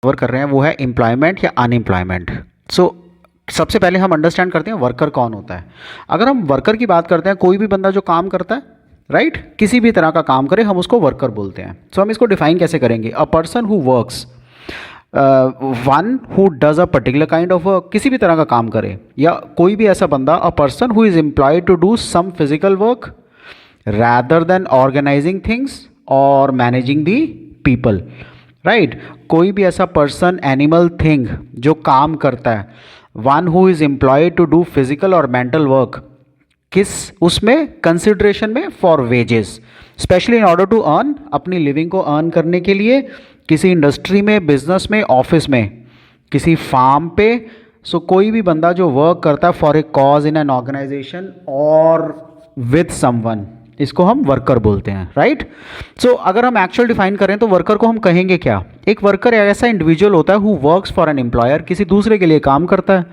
Cover कर रहे हैं वो है एम्प्लॉयमेंट या अनएम्प्लॉयमेंट। सो सबसे पहले हम अंडरस्टैंड करते हैं वर्कर कौन होता है। अगर हम वर्कर की बात करते हैं, कोई भी बंदा जो काम करता है, राइट, किसी भी तरह का काम करे, हम उसको वर्कर बोलते हैं। सो हम इसको डिफाइन कैसे करेंगे? अ person who works, one who does a particular kind of work, किसी भी तरह का काम करे, या कोई भी ऐसा बंदा, a person who is employed to do some physical work rather than organizing things or managing the people, right. कोई भी ऐसा पर्सन, एनिमल, थिंग जो काम करता है, one who is employed to do physical और मेंटल वर्क, किस उसमें कंसिडरेशन में, for wages, specially in order to earn, अपनी लिविंग को अर्न करने के लिए, किसी इंडस्ट्री में, बिजनेस में, ऑफिस में, किसी फार्म पे। सो कोई भी बंदा जो वर्क करता है for a cause in an organisation और विद समवन, इसको हम वर्कर बोलते हैं, राइट। सो अगर हम एक्चुअल डिफाइन करें तो वर्कर को हम कहेंगे क्या? एक वर्कर ऐसा इंडिविजुअल होता है who works for an employer, किसी दूसरे के लिए काम करता है,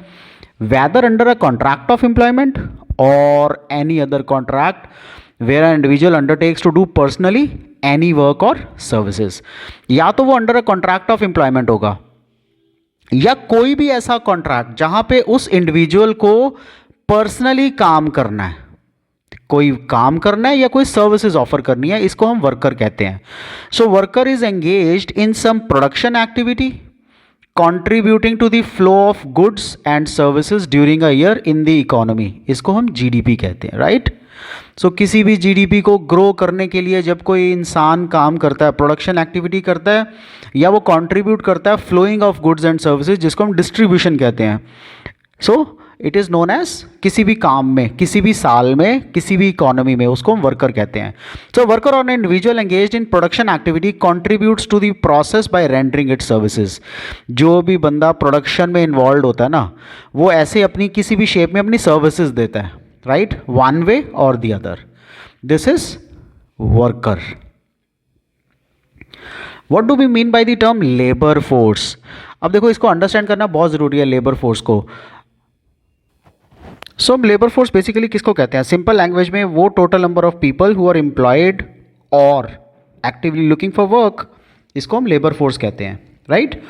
whether under a contract of employment or any other contract where an individual undertakes to do personally any work or services. या तो वो under a contract of employment होगा, या कोई भी ऐसा कॉन्ट्रैक्ट जहां पे उस इंडिविजुअल को पर्सनली काम करना है, कोई काम करना है या कोई सर्विसेज ऑफर करनी है, इसको हम वर्कर कहते हैं। So worker is engaged in some production activity contributing to the flow of goods and services during a year in the economy, इसको हम जीडीपी कहते हैं, राइट। सो किसी भी जीडीपी को ग्रो करने के लिए जब कोई इंसान काम करता है, प्रोडक्शन एक्टिविटी करता है, या वो कंट्रीब्यूट करता है flowing of goods and services, जिसको हम डिस्ट्रीब्यूशन कहते हैं। So it is known as, किसी भी काम में, किसी भी साल में, किसी भी इकोनॉमी में, उसको हम वर्कर कहते हैं। सो वर्कर और individual engaged in production activity contributes to the process by rendering it services. जो भी बंदा प्रोडक्शन में इन्वॉल्व होता है ना, वो ऐसे अपनी किसी भी शेप में अपनी सर्विसेज देता है, right, one way or the other. This is worker. What do we mean by the term labour force? अब देखो, इसको अंडरस्टैंड करना बहुत ज़रूरी है, लेबर फोर्स को। सो लेबर फोर्स बेसिकली किसको कहते हैं? सिंपल लैंग्वेज में वो total number of people who are employed और एक्टिवली लुकिंग फॉर वर्क, इसको हम लेबर फोर्स कहते हैं, राइट।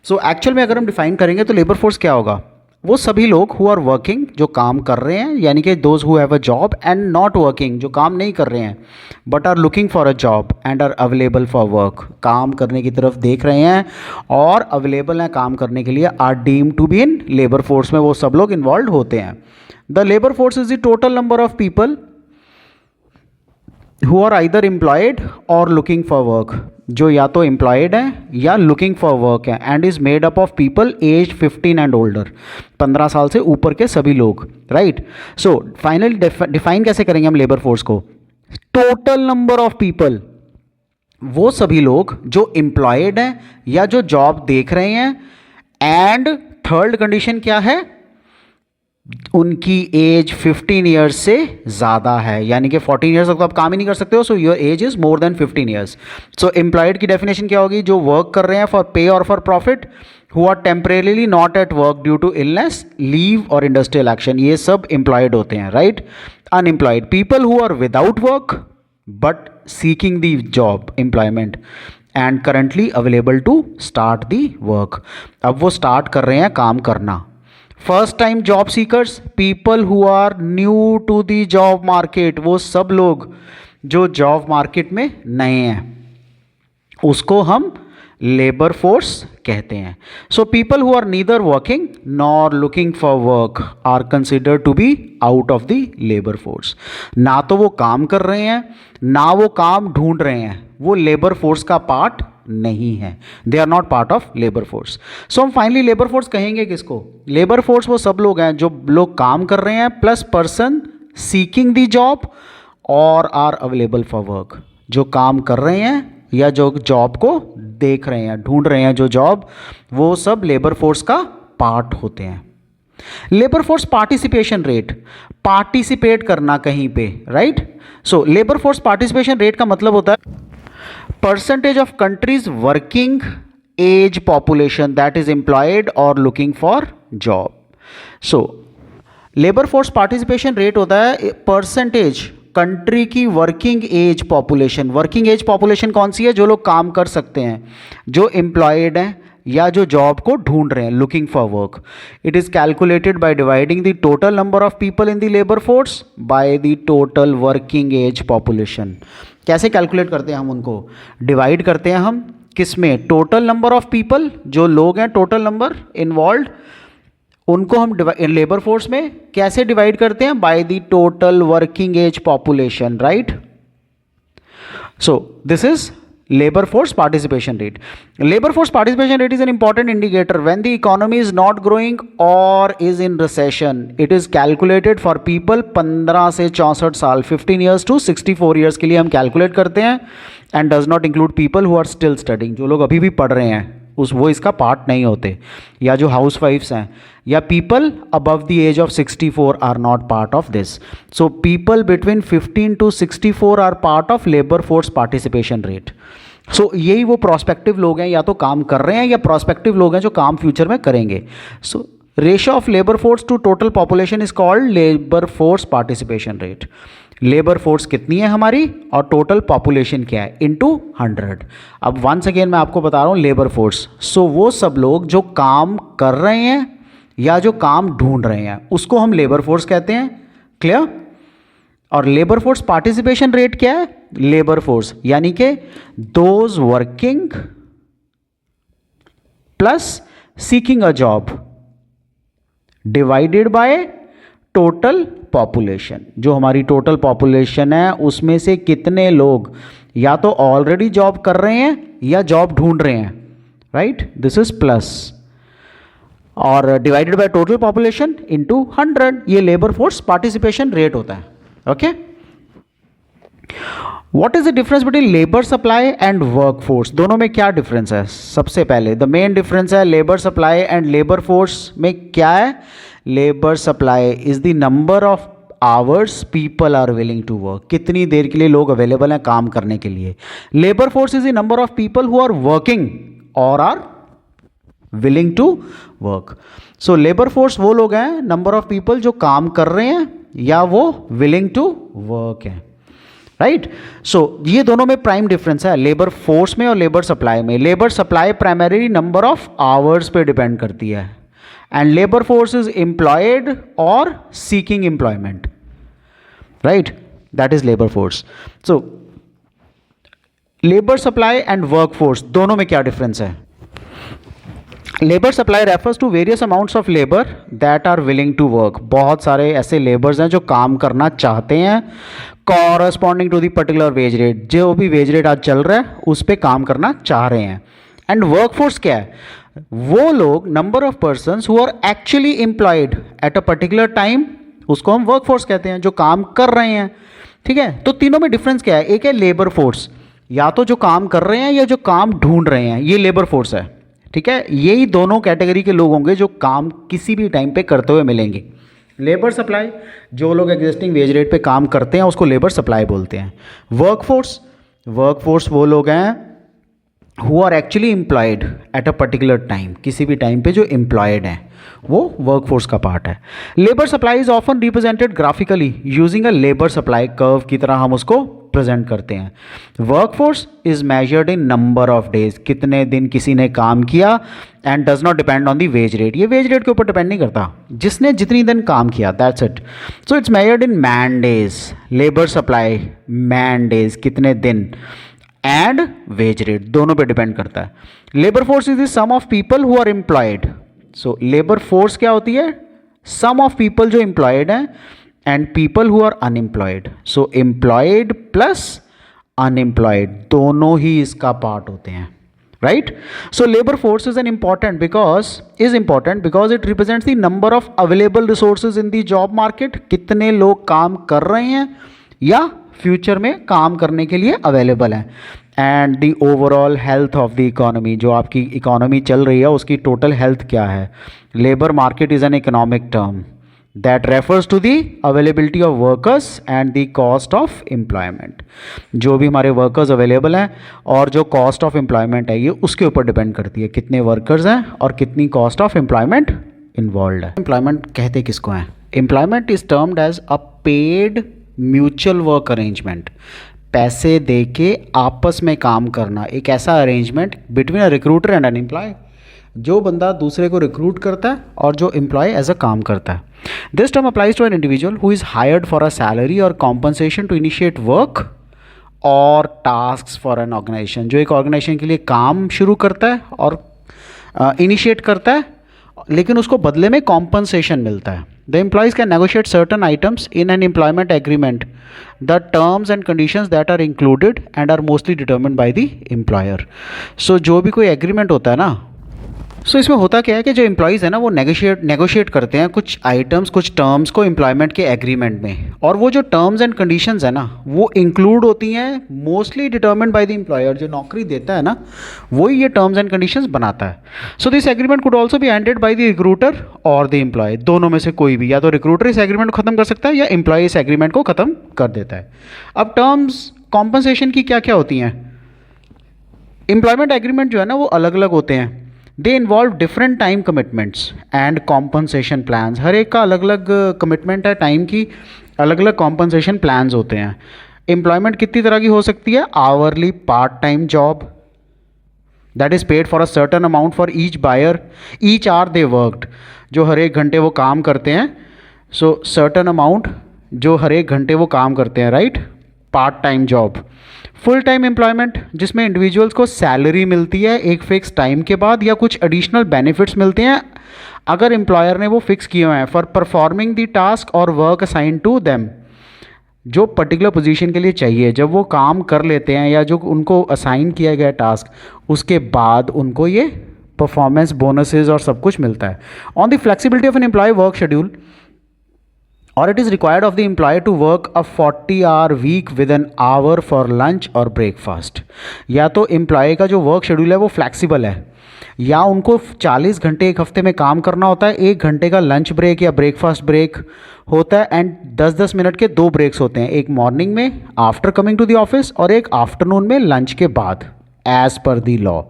सो एक्चुअल में अगर हम डिफाइन करेंगे तो लेबर फोर्स क्या होगा? वो सभी लोग हु आर वर्किंग, जो काम कर रहे हैं, यानी कि those who have a job, and not working, जो काम नहीं कर रहे हैं but are looking for a job and are available for work, काम करने की तरफ देख रहे हैं और अवेलेबल हैं काम करने के लिए, are deemed to be in labour force में वो सब लोग इन्वॉल्व होते हैं। The labor force is the total number of people who are either employed or looking for work, जो या तो employed हैं या looking for work हैं, and is made up of people aged 15 and older, 15 साल से ऊपर के सभी लोग, right। So फाइनल डिफाइन कैसे करेंगे हम लेबर फोर्स को? टोटल नंबर ऑफ पीपल, वो सभी लोग जो एम्प्लॉयड हैं या जो जॉब देख रहे हैं, एंड थर्ड कंडीशन क्या है? उनकी एज 15 ईयर्स से ज़्यादा है, यानी कि 14 ईयर्स तक तो आप काम ही नहीं कर सकते हो, so your age is more than 15 years. So employed की डेफिनेशन क्या होगी? जो वर्क कर रहे हैं फॉर पे और for profit, who are temporarily not at work due to illness, leave और इंडस्ट्रियल एक्शन, ये सब एम्प्लॉयड होते हैं, right. Unemployed people who are without work but seeking the job, employment, and currently available to start the work, अब वो start कर रहे हैं काम करना। First time job seekers, people who are new to the job market, वो सब लोग जो जॉब मार्केट में नए हैं, उसको हम लेबर फोर्स कहते हैं। So people who are neither working nor looking for work are considered to be out of the labour force. ना तो वो काम कर रहे हैं, ना वो काम ढूंढ रहे हैं, वो लेबर फोर्स का पार्ट नहीं है, they are not part of labour force. So हम फाइनली लेबर फोर्स कहेंगे किसको? लेबर फोर्स वो सब लोग हैं जो लोग काम कर रहे हैं plus person seeking the job और आर अवेलेबल फॉर वर्क, जो काम कर रहे हैं या जो जॉब को देख रहे हैं, ढूंढ रहे हैं जो जॉब, वो सब लेबर फोर्स का पार्ट होते हैं। Labour force participation rate, participate करना कहीं पे, right. So labour force participation rate का मतलब होता है percentage of country's working age population that is employed or looking for job. So labour force participation rate होता है परसेंटेज कंट्री की working age population. Working age population कौन सी है? जो लोग काम कर सकते हैं, जो एम्प्लॉयड हैं या जो जॉब को ढूंढ रहे हैं, looking for work. It is calculated by dividing the total number of people in the labour force by the total working age population. कैसे कैलकुलेट करते हैं हम उनको? डिवाइड करते हैं हम किस में? टोटल नंबर ऑफ पीपल, जो लोग हैं टोटल नंबर इन्वॉल्व, उनको हम लेबर फोर्स में कैसे डिवाइड करते हैं? By the total working age population, right? So this is labor force participation rate. Labor force participation rate is an important indicator when the economy is not growing or is in recession. It is calculated for people 15 से 64 साल, 15 years to 64 years के लिए हम calculate करते हैं, and does not include people who are still studying. जो लोग अभी भी पढ़ रहे हैं वो इसका पार्ट नहीं होते, या जो हाउस वाइफ्स हैं, या people above the age of 64 are not part of this. So people between 15 to 64 are part of labour force participation rate. So यही वो प्रोस्पेक्टिव लोग हैं, या तो काम कर रहे हैं, या प्रोस्पेक्टिव लोग हैं जो काम फ्यूचर में करेंगे. So ratio of labour force to total population is called labour force participation rate. Labour force कितनी है हमारी और टोटल पॉपुलेशन क्या है, इनटू 100. अब वंस अगेन मैं आपको बता रहा हूँ लेबर फोर्स. सो वो सब लोग जो काम कर रहे हैं या जो काम ढूंढ रहे हैं उसको हम लेबर फोर्स कहते हैं. क्लियर? और लेबर फोर्स पार्टिसिपेशन रेट क्या है? लेबर फोर्स यानी कि those working plus seeking a job divided by total population. जो हमारी टोटल पॉपुलेशन है उसमें से कितने लोग या तो ऑलरेडी जॉब कर रहे हैं या जॉब ढूंढ रहे हैं, राइट? दिस इज प्लस और divided by total population into 100. ये लेबर फोर्स पार्टिसिपेशन रेट होता है. Okay, what is the difference between labour supply and work force? दोनों में क्या डिफरेंस है? सबसे पहले द मेन डिफरेंस है labour supply and labour force में क्या है? Labour supply is the number of hours people are willing to work. कितनी देर के लिए लोग अवेलेबल हैं काम करने के लिए. Labour force is the number of people who are working or are willing to work. So labour force वो लोग हैं, नंबर ऑफ पीपल जो काम कर रहे हैं या वो विलिंग टू वर्क हैं, राइट? सो ये दोनों में प्राइम डिफरेंस है, लेबर फोर्स में और लेबर सप्लाई में. Labour supply primary number of hours पे डिपेंड करती है, and labour force is employed or seeking employment, right? That is labour force. So labour supply and work force दोनों में क्या डिफरेंस है? Labour supply refers to various amounts of labour that are willing to work. बहुत सारे ऐसे labours हैं जो काम करना चाहते हैं corresponding to the particular wage rate. जो भी वेज रेट आज चल रहा है उस पर काम करना चाह रहे हैं. एंड वर्क फोर्स क्या है? वो लोग, number of persons who are actually employed at a particular time, उसको हम वर्क फोर्स कहते हैं, जो काम कर रहे हैं. ठीक है, तो तीनों में डिफरेंस क्या है? एक है लेबर फोर्स, या तो जो काम कर रहे हैं या जो काम ढूंढ रहे हैं, ये लेबर फोर्स है. ठीक है, यही दोनों कैटेगरी के लोग होंगे जो काम किसी भी टाइम पे करते हुए मिलेंगे. लेबर सप्लाई, जो लोग एग्जिस्टिंग वेज रेट पे काम करते हैं उसको लेबर सप्लाई बोलते हैं. वर्क फोर्स वो लोग हैं who are actually employed at a particular time, किसी भी टाइम पे जो एम्प्लॉयड हैं वो वर्क फोर्स का पार्ट है. Labour supply is often represented graphically using a labour supply curve की तरह हम उसको प्रेजेंट करते हैं. Work force is measured in number of days, कितने दिन किसी ने काम किया, and does not depend on the wage rate. ये वेज रेट के ऊपर डिपेंड नहीं करता, जिसने जितनी दिन काम किया, that's it. So it's measured in man days. Labour supply man days, कितने दिन, एंड वेज रेट दोनों पे डिपेंड करता है. Labour force is the sum of people who are employed. So labour force क्या होती है? सम ऑफ पीपल जो एम्प्लॉयड हैं and people who are unemployed. So employed plus unemployed दोनों ही इसका पार्ट होते हैं, right? So labour force is important because it represents the number of available resources in the job market. कितने लोग काम कर रहे हैं या फ्यूचर में काम करने के लिए अवेलेबल हैं. And the overall health of the economy, जो आपकी इकोनॉमी चल रही है उसकी टोटल हेल्थ क्या है. Labour market is an economic term that refers to the availability of workers and the cost of employment. जो भी हमारे वर्कर्स अवेलेबल हैं और जो कॉस्ट ऑफ एम्प्लॉयमेंट है ये उसके ऊपर डिपेंड करती है, कितने वर्कर्स हैं और कितनी कॉस्ट ऑफ एम्प्लॉयमेंट इन्वॉल्व है. एम्प्लॉयमेंट कहते किसको हैं? Employment is termed as a paid mutual work arrangement. पैसे दे के आपस में काम करना, एक ऐसा arrangement between a recruiter and an employee. जो बंदा दूसरे को रिक्रूट करता है और जो एम्प्लॉय एज अ काम करता है. This term applies to an individual who is hired for a salary और कॉम्पनसेशन टू इनिशिएट वर्क और टास्क फॉर एन ऑर्गेनाइजेशन. जो एक ऑर्गेनाइजेशन के लिए काम शुरू करता है और इनिशिएट करता है, लेकिन उसको बदले में कॉम्पनसेशन मिलता है. The employees can negotiate certain items in an employment agreement. The terms and conditions that are included and are mostly determined by the employer. So जो भी कोई एग्रीमेंट होता है ना, सो इसमें होता क्या है कि जो एम्प्लॉयज़ है ना वो नेगोशिएट करते हैं कुछ आइटम्स, कुछ टर्म्स को एम्प्लॉयमेंट के एग्रीमेंट में, और वो जो टर्म्स एंड कंडीशंस है ना वो इंक्लूड होती हैं mostly determined by the employer. जो नौकरी देता है ना वही ये टर्म्स एंड कंडीशंस बनाता है. So this agreement could also be ended by the recruiter और द एम्प्लॉय. दोनों में से कोई भी, या तो रिक्रूटर इस एग्रीमेंट को ख़त्म कर सकता है या एम्प्लॉय इस एग्रीमेंट को ख़त्म कर देता है. अब टर्म्स कॉम्पनसेशन की क्या क्या होती हैं. एम्प्लॉयमेंट एग्रीमेंट जो है ना वो अलग अलग होते हैं. They involve different time commitments and compensation plans. हर एक का अलग अलग कमिटमेंट है टाइम की, अलग अलग कॉम्पनसेशन प्लान्स होते हैं. एम्प्लॉयमेंट कितनी तरह की हो सकती है. Hourly part time job that is paid for a certain amount for each buyer each hour they worked. जो हर एक घंटे वो काम करते हैं, सो सर्टन अमाउंट जो हर एक घंटे वो काम करते हैं, right. Part time job. Full time employment जिसमें इंडिविजुअल्स को सैलरी मिलती है एक फ़िक्स टाइम के बाद, या कुछ एडिशनल बेनिफिट्स मिलते हैं अगर एम्प्लॉयर ने वो फिक्स किए हुए हैं फॉर परफॉर्मिंग द टास्क और वर्क असाइन टू देम. जो पर्टिकुलर पोजीशन के लिए चाहिए, जब वो काम कर लेते हैं या जो उनको असाइन किया गया टास्क, उसके बाद उनको ये परफॉर्मेंस बोनसेस और सब कुछ मिलता है. On the flexibility of an employee work schedule, or it is required of the employer to work a 40-hour week with an hour for lunch or breakfast. या तो एम्प्लॉय का जो वर्क शेड्यूल है वो फ्लैक्सीबल है, या उनको 40 घंटे एक हफ्ते में काम करना होता है, 1 घंटे का लंच ब्रेक या ब्रेकफास्ट ब्रेक होता है, एंड 10-10 मिनट के 2 ब्रेक्स होते हैं, एक मॉर्निंग में after coming to the office और एक आफ्टरनून में लंच के बाद, एज पर द लॉ.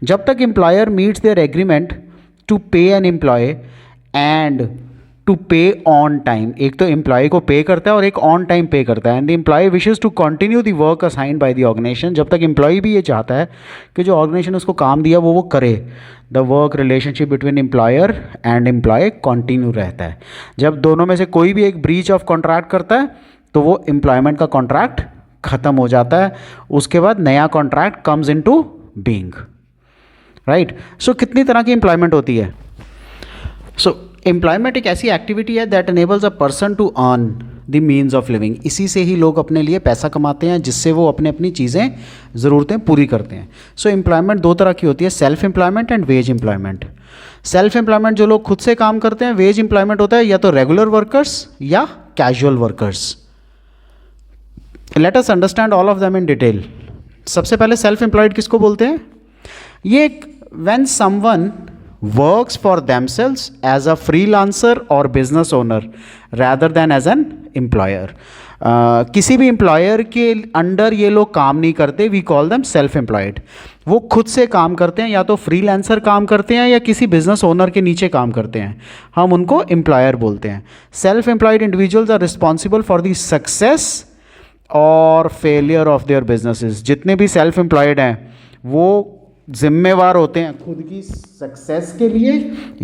जब तक employer meets their agreement to pay an employee and to pay on time. एक तो एम्प्लॉय को पे करता है और एक ऑन टाइम पे करता है, and the employee wishes to continue the work assigned by the organisation. जब तक एम्प्लॉय भी ये चाहता है कि जो ऑर्गेनाइजेशन उसको काम दिया वो करे, the work relationship between employer and employee continue रहता है. जब दोनों में से कोई भी एक ब्रीच ऑफ कॉन्ट्रैक्ट करता है तो वो एम्प्लॉयमेंट का कॉन्ट्रैक्ट ख़त्म हो जाता है. उसके बाद नया contract comes into being, right. So कितनी तरह की एम्प्लॉयमेंट होती है. सो एम्प्लॉयमेंट एक ऐसी एक्टिविटी है that enables a person to earn the means of living. इसी से ही लोग अपने लिए पैसा कमाते हैं, जिससे वो अपने अपनी चीज़ें, ज़रूरतें पूरी करते हैं. सो एम्प्लॉयमेंट 2 तरह की होती है, self employment and veg employment. Self employment जो लोग खुद से काम करते हैं. वेज एम्प्लॉयमेंट होता है या तो रेगुलर वर्कर्स या casual workers. Let us understand all of them in detail. सबसे पहले सेल्फ एम्प्लॉयड किसको बोलते हैं. ये when someone works for themselves as a freelancer or business owner rather than as an employer. किसी भी एम्प्लॉयर के अंडर ये लोग काम नहीं करते. We call them self employed. वो खुद से काम करते हैं, या तो फ्रीलांसर काम करते हैं या किसी बिजनेस ओनर के नीचे काम करते हैं, हम उनको एम्प्लॉयर बोलते हैं. Self employed individuals are responsible for the success और फेलियर ऑफ देयर बिजनेसेस. जितने भी सेल्फ एम्प्लॉयड हैं वो जिम्मेवार होते हैं खुद की सक्सेस के लिए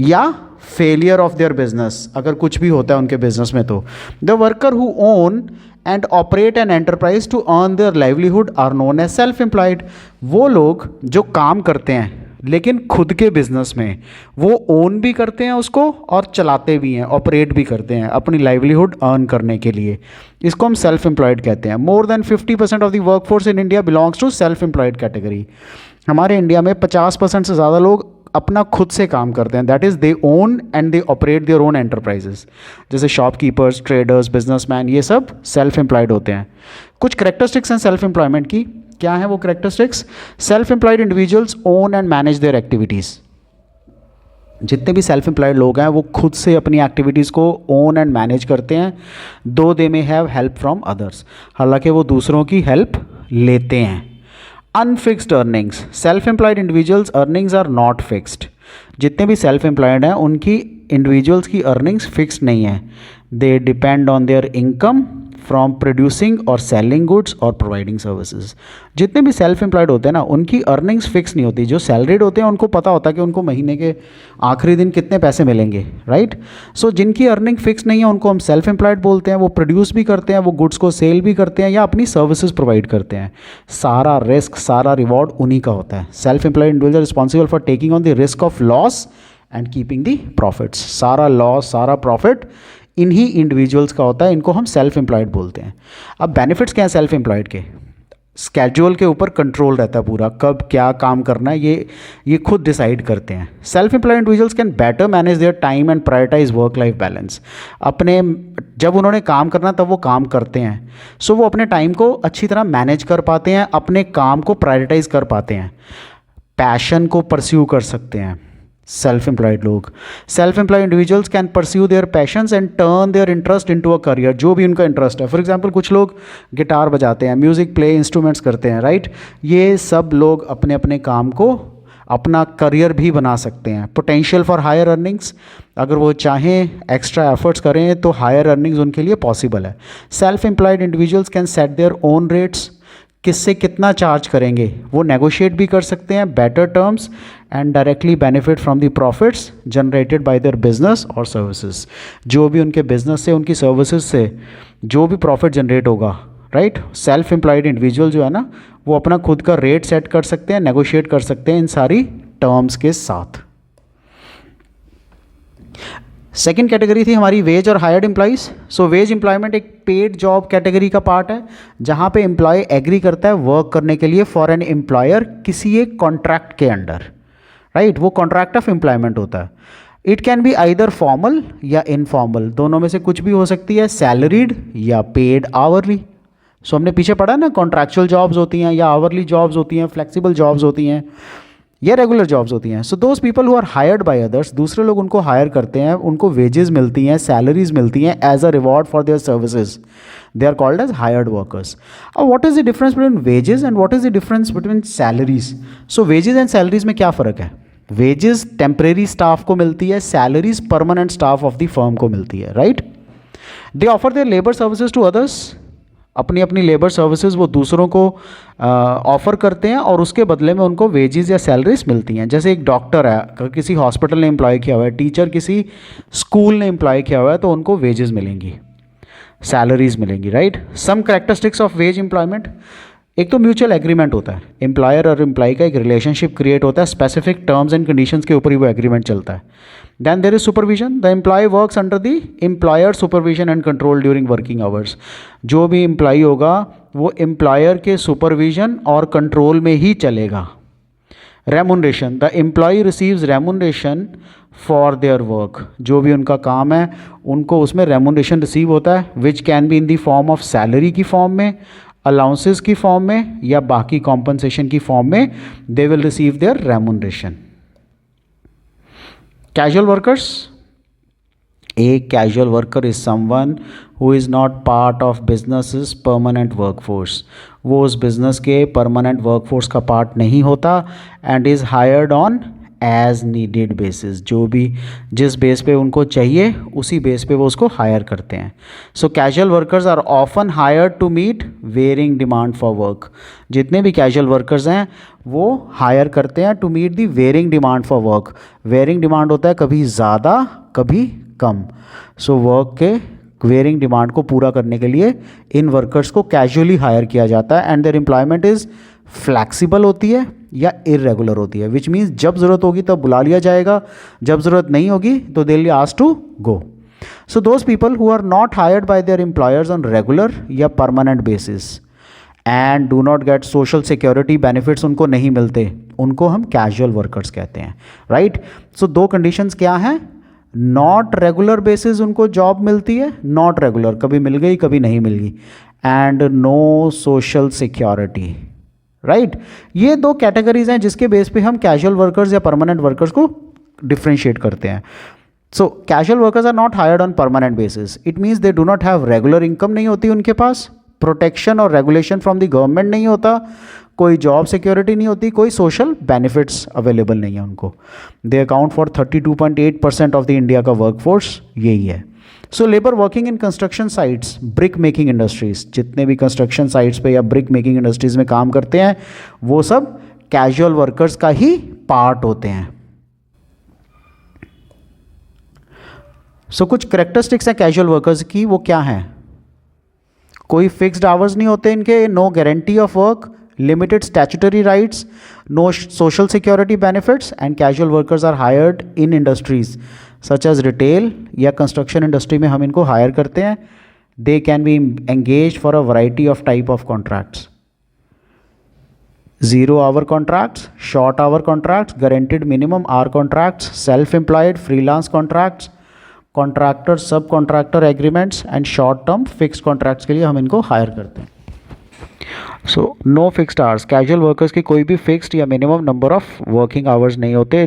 या फेलियर ऑफ देयर बिजनेस, अगर कुछ भी होता है उनके बिजनेस में तो. The worker who own and operate an enterprise to earn their livelihood are known as self employed. वो लोग जो काम करते हैं लेकिन खुद के बिजनेस में, वो ओन भी करते हैं उसको और चलाते भी हैं, ऑपरेट भी करते हैं अपनी लाइवलीहुड अर्न करने के लिए, इसको हम सेल्फ एम्प्लॉयड कहते हैं. More than 50% of the workforce in India belongs to self employed category. हमारे इंडिया में 50% से ज़्यादा लोग अपना खुद से काम करते हैं, that is they own and they operate their own enterprises. जैसे शॉपकीपर्स, ट्रेडर्स, बिजनेसमैन, ये सब सेल्फ एम्प्लॉयड होते हैं. कुछ करेक्टरिस्टिक्स हैं सेल्फ एम्प्लॉयमेंट की. क्या है वो characteristics. Self employed individuals own and manage there activities. जितने भी सेल्फ एम्प्लॉयड लोग हैं वो खुद से अपनी एक्टिविटीज़ को ओन एंड मैनेज करते हैं, though they may have help from others. हालांकि वो दूसरों की हेल्प लेते हैं. Unfixed earnings. Self employed individuals earnings are not fixed. जितने भी सेल्फ एम्प्लॉयड हैं उनकी इंडिविजुअल्स की अर्निंग्स फिक्स्ड नहीं है. They depend on their income from producing और सेलिंग गुड्स और प्रोवाइडिंग सर्विसेज। जितने भी सेल्फ एम्प्लॉयड होते हैं ना, उनकी अर्निंग्स फिक्स नहीं होती। जो सैलरीड होते हैं उनको पता होता है कि उनको महीने के आखिरी दिन कितने पैसे मिलेंगे, राइट। सो जिनकी अर्निंग फिक्स नहीं है उनको हम सेल्फ एम्प्लॉयड बोलते हैं। वो प्रोड्यूस भी करते हैं, वो गुड्स को सेल भी करते हैं या अपनी सर्विसेज प्रोवाइड करते हैं। सारा रिस्क, सारा रिवॉर्ड उन्हीं का होता है। Self employed individual responsible for taking on the risk of loss and keeping the profits. सारा लॉस, सारा प्रॉफिट इन्हीं इंडिविजुअल्स का होता है। इनको हम सेल्फ एम्प्लॉयड बोलते हैं। अब बेनिफिट्स क्या हैं सेल्फ एम्प्लॉयड के? स्केड्यूल के ऊपर कंट्रोल रहता है पूरा, कब क्या काम करना है ये खुद डिसाइड करते हैं। Self employed individuals can better manage their time and prioritise work life balance. अपने जब उन्होंने काम करना तब वो काम करते हैं। सो वो अपने टाइम को अच्छी तरह मैनेज कर पाते हैं, अपने काम को प्रायोरिटाइज कर पाते हैं, पैशन को परस्यू कर सकते हैं। सेल्फ एम्प्लॉयड लोग, self employed individuals can pursue there patience and turn their interest into a career. जो भी उनका इंटरेस्ट है, फॉर एग्जांपल कुछ लोग गिटार बजाते हैं, म्यूजिक प्ले इंस्ट्रूमेंट्स करते हैं, राइट। ये सब लोग अपने अपने काम को अपना करियर भी बना सकते हैं। पोटेंशियल फॉर हायर अर्निंग्स, अगर वो चाहें एक्स्ट्रा एफर्ट्स करें तो हायर अर्निंग्स उनके लिए पॉसिबल है। Self employed individuals can set their own rates, किससे कितना चार्ज करेंगे वो नेगोशिएट भी कर सकते हैं, better terms, and directly benefit from the profits generated by their business और सर्विसेज। जो भी उनके बिजनेस से, उनकी सर्विसेज से जो भी प्रॉफिट जनरेट होगा, राइट। सेल्फ एम्प्लॉयड इंडिविजुअल जो है ना, वो अपना खुद का रेट सेट कर सकते हैं, नेगोशिएट कर सकते हैं इन सारी टर्म्स के साथ। सेकेंड कैटेगरी थी हमारी वेज और हायर्ड एम्प्लॉइज। सो वेज एम्प्लॉयमेंट एक पेड जॉब कैटेगरी का पार्ट है, जहाँ पे एम्प्लॉय एग्री करता है वर्क करने के लिए फॉर एन एम्प्लॉयर किसी एक कॉन्ट्रैक्ट के अंडर, राइट। वो कॉन्ट्रैक्ट ऑफ एम्प्लॉयमेंट होता है। It can be either formal या इनफॉर्मल, दोनों में से कुछ भी हो सकती है, सैलरीड या पेड आवरली। सो हमने पीछे पढ़ा ना, कॉन्ट्रैक्चुअल जॉब्स होती हैं या आवरली जॉब्स होती हैं, फ्लेक्सिबल जॉब्स होती हैं या रेगुलर जॉब्स होती हैं। So those people who are hired by others, दूसरे लोग उनको हायर करते हैं, उनको वेजेस मिलती हैं, सैलरीज मिलती हैं as a reward for their services, they are called as hired workers. अब what is the difference between wages and what is the difference between salaries? So wages and salaries में क्या फ़र्क है? Wages temporary staff को मिलती है, salaries permanent staff of the firm को मिलती है, right. They offer their labour services to others, अपनी अपनी लेबर सर्विसेज वो दूसरों को ऑफ़र करते हैं और उसके बदले में उनको वेजेस या सैलरीज मिलती हैं। जैसे एक डॉक्टर है, अगर किसी हॉस्पिटल ने एम्प्लॉय किया हुआ है, टीचर किसी स्कूल ने एम्प्लॉय किया हुआ है, तो उनको वेजेस मिलेंगी, सैलरीज मिलेंगी, right. Some characteristics of wage employment, एक तो म्यूचुअल एग्रीमेंट होता है, एम्प्लॉयर और एम्प्लॉय का एक रिलेशनशिप क्रिएट होता है, स्पेसिफिक टर्म्स एंड कंडीशंस के ऊपर ही वो एग्रीमेंट चलता है। Then there is supervision, the employee works under the employer supervision and control during working hours. जो भी एम्प्लॉय होगा वो एम्प्लॉयर के सुपरविजन और कंट्रोल में ही चलेगा। Remuneration, the employee receives remuneration for their work, जो भी उनका काम है उनको उसमें रेमुनरेशन रिसीव होता है, which can be in the form of salary की फॉर्म में, अलाउंसेस की फॉर्म में या बाकी कॉम्पनसेशन की फॉर्म में they will receive there remuneration. Casual workers, a casual worker is someone who is not part of business's permanent workforce, वो उस बिजनेस के परमानेंट वर्कफोर्स का पार्ट नहीं होता, and is hired on as needed basis, जो भी जिस base पे उनको चाहिए उसी बेस पे वो उसको हायर करते हैं। So casual workers are often hired to meet varying demand for work, जितने भी कैजुअल वर्कर्स हैं वो हायर करते हैं to meet the varying demand for work. Varying demand होता है कभी ज़्यादा कभी कम। सो वर्क के वेरिंग डिमांड को पूरा करने के लिए इन वर्कर्स को कैजुअली हायर किया जाता है, and their employment is flexible होती है या इरेगुलर होती है, विच मीन्स जब ज़रूरत होगी तब बुला लिया जाएगा, जब ज़रूरत नहीं होगी तो they will be asked to go. So those people who are not hired by their employers on regular या permanent basis and do not get social security benefits, उनको नहीं मिलते, उनको हम कैजुअल वर्कर्स कहते हैं, राइट। सो दो कंडीशंस क्या हैं? नॉट रेगुलर बेसिस उनको जॉब मिलती है, नॉट रेगुलर कभी मिल गई कभी नहीं मिल गई, and no social security, right. ये दो कैटेगरीज हैं जिसके बेस पे हम कैजुअल वर्कर्स या परमानेंट वर्कर्स को डिफ्रेंशिएट करते हैं। So casual workers are not hired on permanent basis, it means they do not have regular income, नहीं होती उनके पास, प्रोटेक्शन और रेगुलेशन फ्रॉम द गवर्नमेंट नहीं होता, कोई जॉब सिक्योरिटी नहीं होती, कोई सोशल बेनिफिट्स अवेलेबल नहीं है उनको। They account for 32.8% of the India का वर्कफोर्स, यही है। So labour working in construction sites, brick making industries, जितने भी कंस्ट्रक्शन साइट्स पे या ब्रिक मेकिंग इंडस्ट्रीज में काम करते हैं वो सब कैजुअल वर्कर्स का ही पार्ट होते हैं। सो कुछ करेक्टरिस्टिक्स हैं कैजुअल वर्कर्स की, वो क्या हैं? कोई फिक्स्ड आवर्स नहीं होते इनके, no guarantee of work, limited statutory rights, no social security benefits, and casual workers are hired in industries such as retail या कंस्ट्रक्शन इंडस्ट्री में हम इनको हायर करते हैं। They can be engage for a variety of type of contracts, 0 hour contracts, short hour contracts, guaranteed minimum hour contracts, self-employed, freelance contracts, contractor sub contractor agreements and short term fix contracts के लिए हम इनको hire करते हैं। So no fixed hours, casual workers की कोई भी fixed या minimum number of working hours नहीं होते।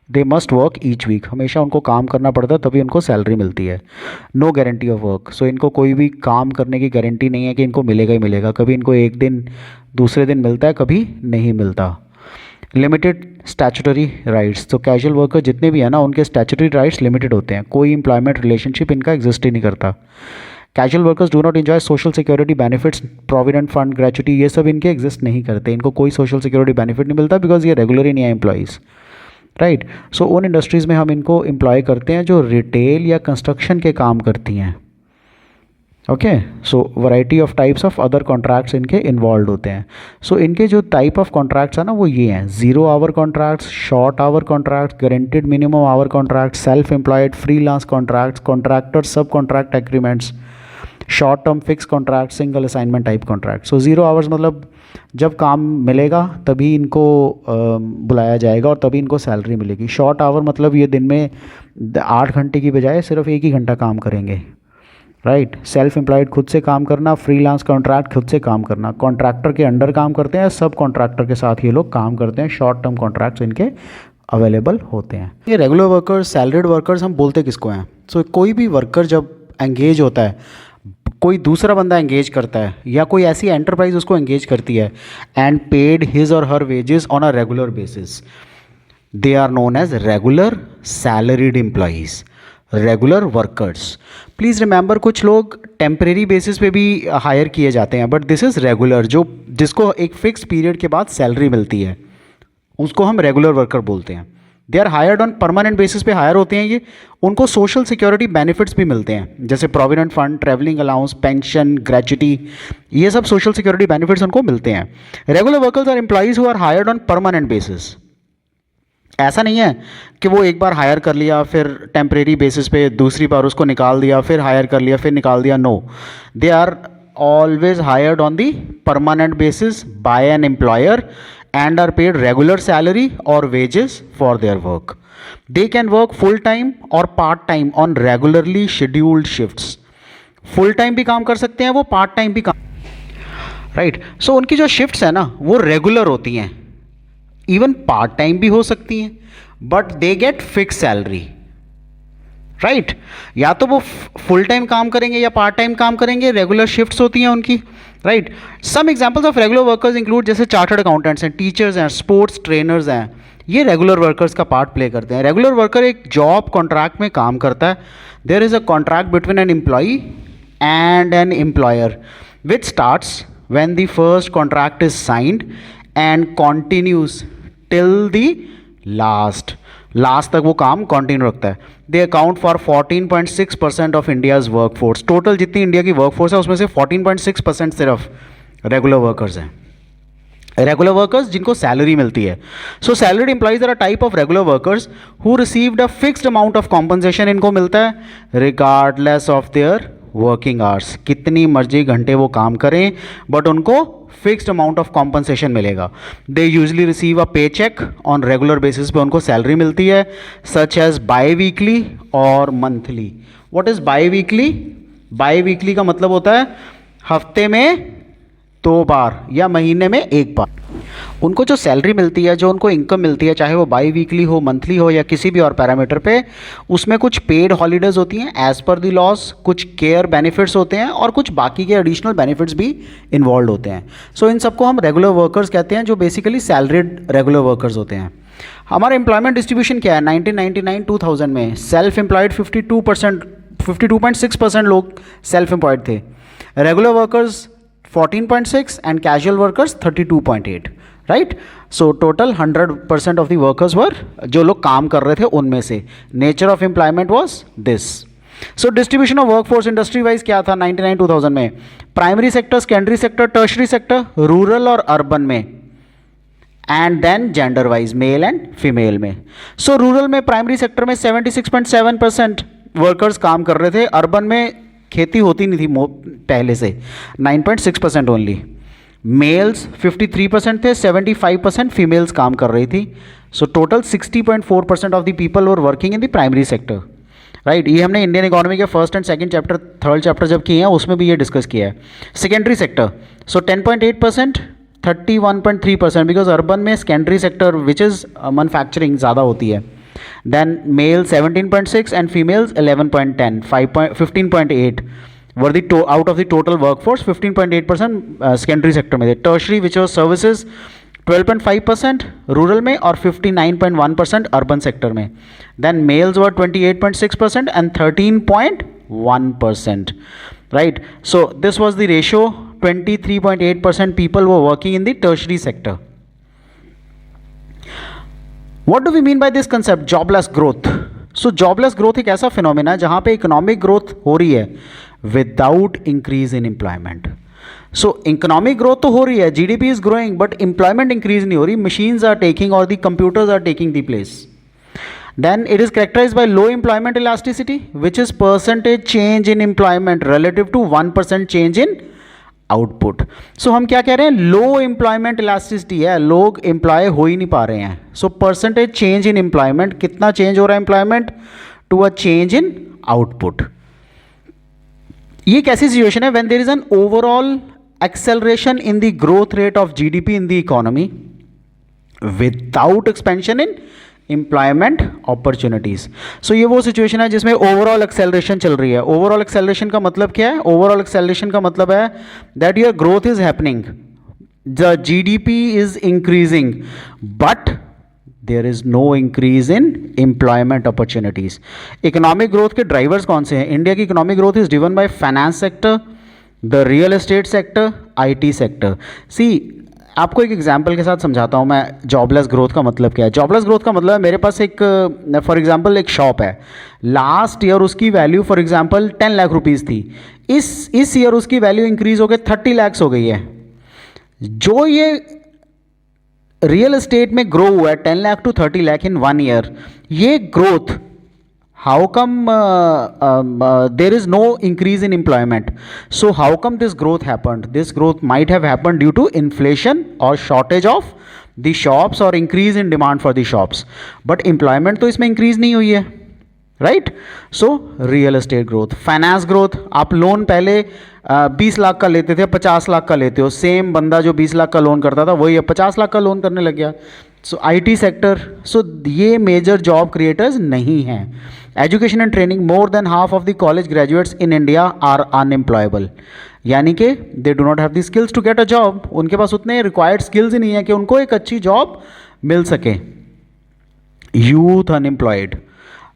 They must work each week, हमेशा उनको काम करना पड़ता है तभी उनको सैलरी मिलती है। नो गारंटी ऑफ वर्क, सो इनको कोई भी काम करने की गारंटी नहीं है कि इनको मिलेगा ही मिलेगा, कभी इनको एक दिन दूसरे दिन मिलता है, कभी नहीं मिलता। लिमिटेड स्टैट्यूटरी राइट्स, तो कैजुअल वर्कर जितने भी हैं ना उनके स्टैट्यूटरी राइट्स लिमिटेड होते हैं, कोई एम्प्लॉयमेंट रिलेशनशिप इनका एग्जिस्ट ही नहीं करता। Casual workers do not enjoy social security benefits, provident fund, gratuity, ये सब इनके एग्जिस्ट नहीं करते, इनको कोई सोशल सिक्योरिटी बेनिफिट नहीं मिलता बिकॉज ये रेगुलर ही नहीं है एम्प्लॉयज़, राइट। सो उन इंडस्ट्रीज़ में हम इनको एम्प्लॉय करते हैं जो रिटेल या कंस्ट्रक्शन के काम करती हैं। Okay, so variety of types of other contracts इनके इन्वॉल्व होते हैं। सो इनके जो टाइप ऑफ कॉन्ट्रैक्ट्स हैं ना वो ये हैं: 0 hour contracts, short hour contracts, guaranteed minimum hour contract, self employed, freelance contracts, contractor sub contract agreements, short term fix contract, single assignment type contract. So 0 hours मतलब जब काम मिलेगा तभी इनको बुलाया जाएगा और तभी इनको सैलरी मिलेगी। शॉर्ट आवर मतलब ये दिन में 8 घंटे की बजाय सिर्फ 1 ही घंटा काम करेंगे, राइट। सेल्फ एम्प्लॉयड खुद से काम करना, फ्रीलांस कॉन्ट्रैक्ट खुद से काम करना, कॉन्ट्रैक्टर के अंडर काम करते हैं, सब कॉन्ट्रैक्टर के साथ ये लोग काम करते हैं। शॉर्ट टर्म कॉन्ट्रैक्ट्स इनके अवेलेबल होते हैं। ये रेगुलर वर्कर्स, सैलरीड वर्कर्स हम बोलते किसको हैं? सो कोई भी वर्कर जब एंगेज होता है, कोई दूसरा बंदा एंगेज करता है या कोई ऐसी एंटरप्राइज उसको एंगेज करती है and paid his or her wages on a regular basis, they are known as regular salaried employees, regular workers. Please remember, कुछ लोग टेम्परेरी बेसिस पे भी हायर किए जाते हैं, बट दिस इज़ रेगुलर, जो जिसको एक फिक्स पीरियड के बाद सैलरी मिलती है उसको हम रेगुलर वर्कर बोलते हैं। They are hired on permanent basis पे हायर होते हैं ये, उनको सोशल सिक्योरिटी बेनिफिट्स भी मिलते हैं जैसे provident fund, travelling allowance, pension, gratuity, ये सब सोशल सिक्योरिटी बेनिफिट्स उनको मिलते हैं। Regular workers are employees who are hired on permanent basis. ऐसा नहीं है कि वो एक बार हायर कर लिया फिर टेम्परेरी बेसिस पे दूसरी बार उसको निकाल दिया, फिर हायर कर लिया फिर निकाल दिया। No, they are always hired on the permanent basis by an employer and are paid regular salary or wages for their work. They can work full time or part time on regularly scheduled shifts. Full time भी काम कर सकते हैं वो, part time भी काम, right. सो उनकी जो शिफ्ट्स है ना वो रेगुलर होती हैं, इवन पार्ट टाइम भी हो सकती हैं, but they get fix salary, right. या तो वो फुल टाइम काम करेंगे या पार्ट टाइम काम करेंगे, रेगुलर शिफ्ट्स होती हैं उनकी, right. Some examples of regular workers include जैसे चार्टर्ड अकाउंटेंट्स हैं, टीचर्स हैं, स्पोर्ट्स ट्रेनर्स हैं, ये रेगुलर वर्कर्स का पार्ट प्ले करते हैं। रेगुलर वर्कर एक जॉब कॉन्ट्रैक्ट में काम करता है। There is a contract between an employee and an employer which starts when the first contract is signed and continues till the last तक वो काम कंटिन्यू रखता है। They account for 14.6% of India's workforce. Total जितनी India की workforce है उसमें से 14.6% सिर्फ रेगुलर वर्कर्स हैं, रेगुलर वर्कर्स जिनको सैलरी मिलती है। So salaried employees are a type of regular workers who received a fixed amount of compensation, इनको मिलता है regardless of their working hours, कितनी मर्जी घंटे वो काम करें बट उनको फिक्स्ड अमाउंट ऑफ कॉम्पनसेशन मिलेगा। दे यूजली रिसीव अ पे चेक ऑन रेगुलर बेसिस पे उनको सैलरी मिलती है, सच एज बाई वीकली और monthly. What is by weekly? By weekly का मतलब होता है हफ्ते में 2 बार या महीने में 1 बार उनको जो सैलरी मिलती है, जो उनको इनकम मिलती है, चाहे वो बाई वीकली हो, मंथली हो या किसी भी और पैरामीटर पे, उसमें कुछ पेड हॉलीडेज होती हैं एज पर द लॉस, कुछ केयर बेनिफिट्स होते हैं और कुछ बाकी के एडिशनल बेनिफिट्स भी इन्वॉल्व होते हैं। सो इन सबको हम रेगुलर वर्कर्स कहते हैं, जो बेसिकली सैलरीड रेगुलर वर्कर्स होते हैं। हमारा एम्प्लॉयमेंट डिस्ट्रीब्यूशन क्या है 1999-2000 में? सेल्फ एम्प्लॉयड 52.6% लोग सेल्फ एम्प्लॉयड थे, regular workers 14.6 and casual workers 32.8, right. So total 100% of the workers were, जो लोग काम कर रहे थे उनमें से. Nature of employment was this. So distribution of workforce industry wise क्या था 99-2000 में? Primary sector, secondary sector, tertiary sector, rural और अर्बन में, and then gender wise male and female में. सो रूरल में प्राइमरी सेक्टर में 76.7% वर्कर्स काम कर रहे थे. अर्बन में खेती होती नहीं थी पहले से, 9.6% ओनली. मेल्स 53% थे, 75% फीमेल्स काम कर रही थी. So total 60.4% of the people were working in the primary sector, right. ये हमने इंडियन इकोनॉमी के first and second chapter, third chapter जब किए हैं उसमें भी ये डिस्कस किया है. Secondary sector, so 10.8%, 31.3%, because urban में secondary sector which is manufacturing ज़्यादा होती है. Then male 17.6 and females 11.10, 15.8 were the out of the total workforce. 15.8% secondary sector में थे. Tertiary which was services 12.5% rural में और 59.1% अर्बन सेक्टर में. Then males were 28.6% and 13.1%, right. So this was the ratio. 23.8% people were working in the tertiary sector. What do we mean by this concept? Jobless growth. So jobless growth एक ऐसा phenomena है जहाँ पे economic growth हो रही है without increase in employment. So economic growth तो हो रही है, GDP is growing, but employment increase नहीं हो रही. Machines are taking or the computers are taking the place. Then it is characterized by low employment elasticity, which is percentage change in employment relative to 1% change in output. So हम क्या कह रहे हैं? लो employment elasticity है, लोग employ हो ही नहीं पा रहे हैं. So percentage change in employment, कितना चेंज हो रहा है employment to a change in output. ये कैसी सिचुएशन है? When there is an overall acceleration in the growth rate of GDP in the economy without expansion in employment opportunities. So ये वो situation है जिसमें ओवरऑल एक्सेलरेशन चल रही है. ओवरऑल एक्सेलरेशन का मतलब क्या है? ओवरऑल एक्सेलरेशन का मतलब है that your growth is happening, the GDP is increasing, but there is no increase in employment opportunities. Economic growth के ड्राइवर्स कौन से हैं? इंडिया की economic growth is driven by finance sector, the real estate sector, IT sector. See आपको एक example के साथ समझाता हूँ मैं जॉबलेस ग्रोथ का मतलब क्या है. जॉबलेस ग्रोथ का मतलब है मेरे पास एक फॉर एग्जांपल एक शॉप है, लास्ट ईयर उसकी value for example 10 lakh rupees थी. इस ईयर उसकी वैल्यू इंक्रीज होकर 30 लाख हो गई है. जो ये रियल एस्टेट में ग्रो हुआ है 10 lakh to 30 lakh in 1 year, ये growth how come there is no increase in employment? So how come this growth happened? This growth might have happened due to inflation or shortage of the shops or increase in demand for the shops, but employment तो इसमें increase नहीं हुई है, right? So real estate growth, finance growth. आप loan पहले 20 लाख का लेते थे, 50 लाख का लेते हो. सेम बंदा जो 20 लाख का लोन करता था वही अब 50 लाख का लोन करने लग गया. सो आईटी सेक्टर, सो ये मेजर जॉब क्रिएटर्स नहीं हैं. Education and training, more than half of the college graduates in India are unemployable, यानी कि they do not have the skills to get a job. उनके पास उतने रिक्वायर्ड स्किल्स ही नहीं है कि उनको एक अच्छी जॉब मिल सके. यूथ अनएम्प्लॉयड,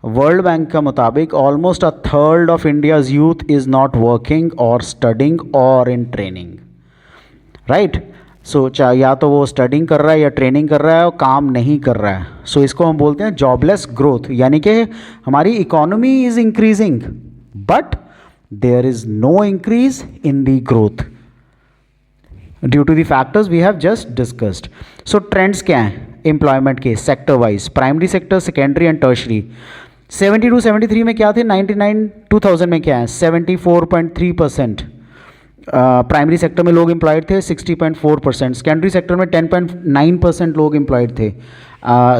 वर्ल्ड बैंक का मुताबिक almost a third of India's youth is not working और स्टडिंग और इन ट्रेनिंग, राइट. सो या तो वो स्टडिंग कर रहा है या ट्रेनिंग कर रहा है और काम नहीं कर रहा है. सो इसको हम बोलते हैं जॉबलेस ग्रोथ, यानी कि हमारी economy is increasing but there is no increase in the growth due to the factors we have just discussed. So trends क्या हैं एम्प्लॉयमेंट के sector wise? Primary sector, secondary and tertiary. 72-73 में क्या थे? 99-2000 में क्या है? 74.3% प्राइमरी सेक्टर में लोग एम्प्लॉयड थे, 60.4%. सेकेंडरी सेक्टर में 10.9% लोग एम्प्लॉयड थे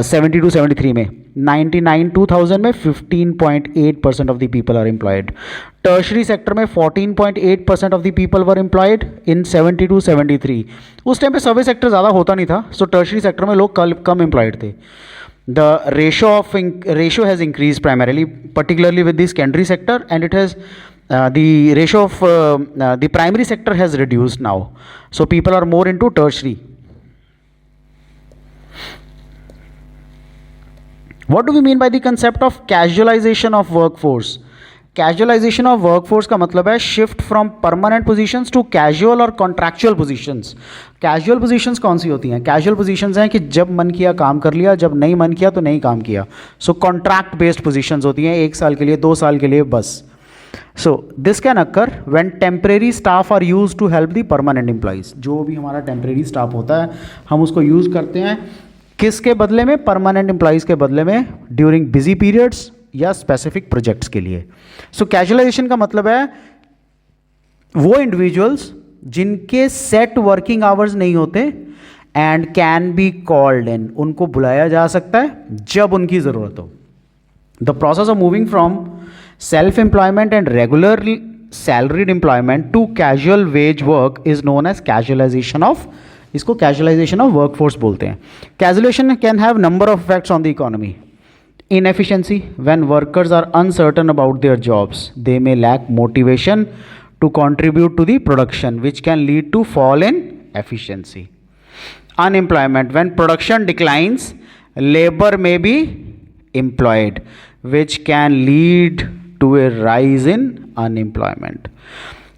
72-73 में. 99-2000 में 15.8% of the people are employed. Tertiary sector में 14.8% of the people were employed in 72-73. उस टाइम पे सर्विस सेक्टर ज़्यादा होता नहीं था, सो टर्शरी सेक्टर में लोग कम एम्प्लॉयड थे. The ratio has increased primarily, particularly with the secondary sector, and it has the ratio of the primary sector has reduced now. So people are more into tertiary. What do we mean by the concept of casualisation of workforce? Casualisation of workforce का मतलब है shift from permanent positions to casual और contractual positions. Casual positions कौन सी होती हैं? Casual positions हैं कि जब मन किया काम कर लिया, जब नहीं मन किया तो नहीं काम किया। सो कॉन्ट्रैक्ट बेस्ड पोजीशंस होती हैं, 1 साल के लिए, 2 साल के लिए बस। So this can occur when temporary staff are use to help the permanent employees. जो भी हमारा टेम्परेरी स्टाफ होता है हम उसको यूज़ करते हैं किसके बदले में? परमानेंट एम्प्लॉइज़ के बदले में, ड्यूरिंग बिजी पीरियड्स या स्पेसिफिक प्रोजेक्ट्स के लिए। सो कैजुअलाइजेशन का मतलब है वो इंडिविजुअल्स जिनके सेट वर्किंग आवर्स नहीं होते and can be called in, उनको बुलाया जा सकता है जब उनकी ज़रूरत हो। The process of moving from self employment and regular salaried employment to casual wage work is known as casualisation of, इसको कैजुअलाइजेशन ऑफ वर्कफोर्स बोलते हैं। Casualisation can have number of effects on the economy. Inefficiency, when workers are uncertain about their jobs, they may lack motivation to contribute to the production, which can lead to fall in efficiency. Unemployment, when production declines, labor may be employed, which can lead to a rise in unemployment.